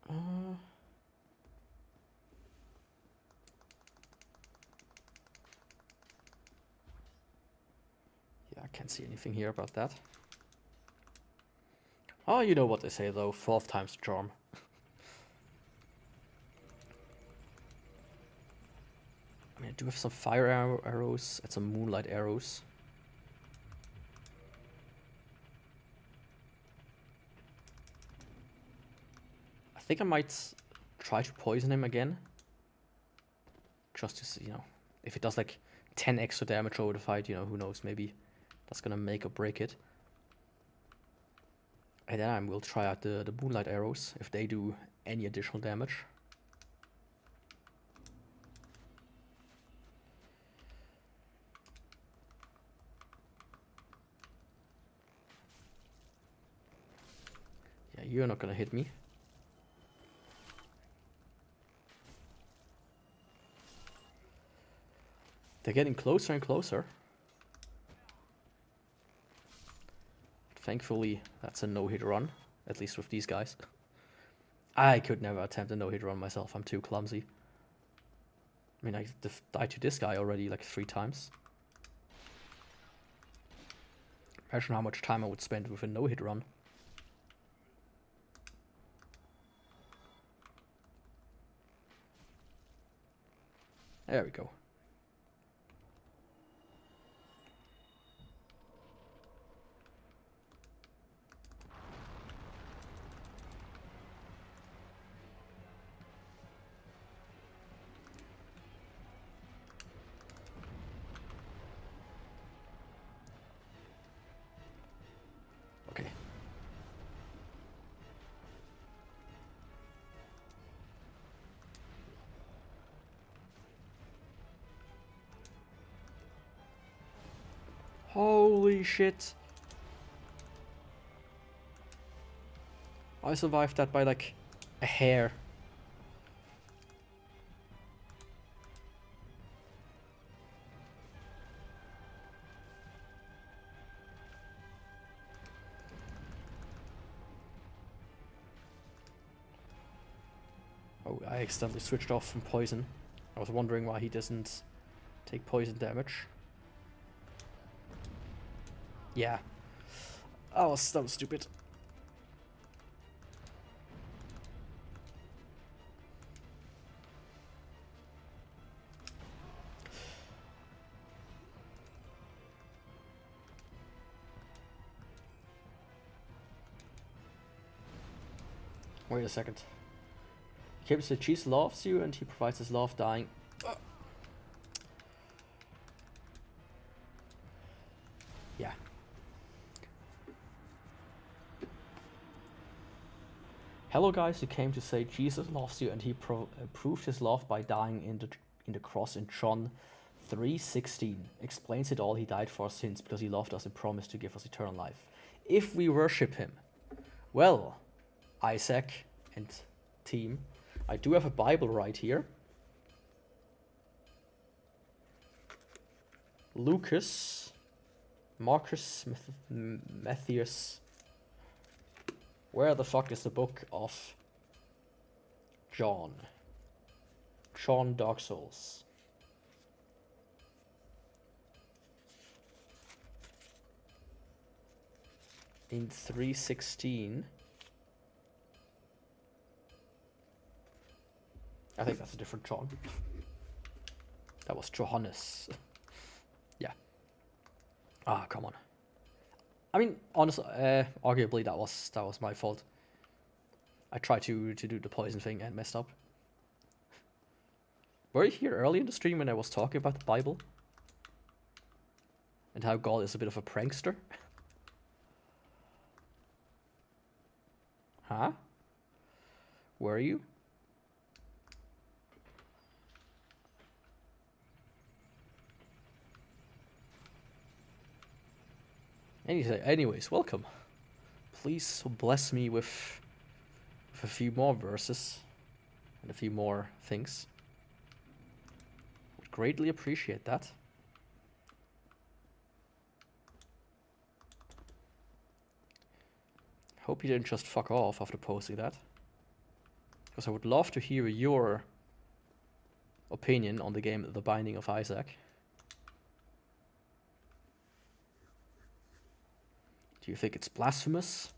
Yeah, I can't see anything here about that. Oh, you know what they say though, 4th time's the charm. I mean, I do have some fire arrows and some moonlight arrows. I think I might try to poison him again. Just to see, you know, if it does like 10 extra damage over the fight, you know, who knows, maybe that's gonna make or break it. And then I will try out the moonlight arrows, if they do any additional damage. Yeah, you're not gonna hit me. They're getting closer and closer. Thankfully, that's a no-hit run. at least with these guys. I could never attempt a no-hit run myself, I'm too clumsy. I mean, I died to this guy already like 3 times. Imagine how much time I would spend with a no-hit run. There we go. Okay. Holy shit. I survived that by like a hair. Oh, I accidentally switched off from poison. I was wondering why he doesn't take poison damage. Yeah. That was stupid. Wait a second. He came to say Cheese loves you and he provides his love dying. Yeah. Hello guys, who came to say Jesus loves you and he proved his love by dying in the cross in John 3:16. Explains it all, he died for our sins because he loved us and promised to give us eternal life. If we worship him, well, Isaac and team, I do have a Bible right here. Lucas, Marcus, Matthias. Where the fuck is the book of John? John Dark Souls. In 3:16. I think that's a different John. That was Johannes. Yeah. Ah, come on. I mean, honestly, arguably that was my fault. I tried to do the poison thing and messed up. Were you here early in the stream when I was talking about the Bible? And how God is a bit of a prankster? Huh? Were you? Anyways, welcome. Please bless me with a few more verses and a few more things. Would greatly appreciate that. Hope you didn't just fuck off after posting that. Because I would love to hear your opinion on the game The Binding of Isaac. Do you think it's blasphemous?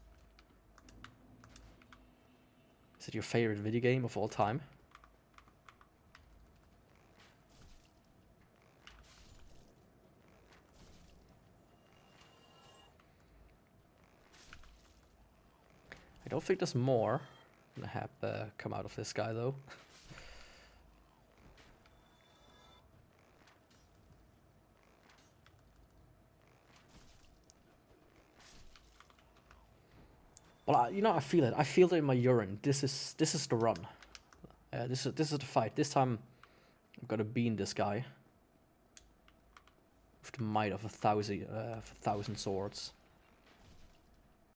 Is it your favorite video game of all time? I don't think there's more gonna have come out of this guy though. Well, you know, I feel it. I feel it in my urine. This is the run. This is the fight. This time, I'm gonna bean this guy with the might of a thousand swords.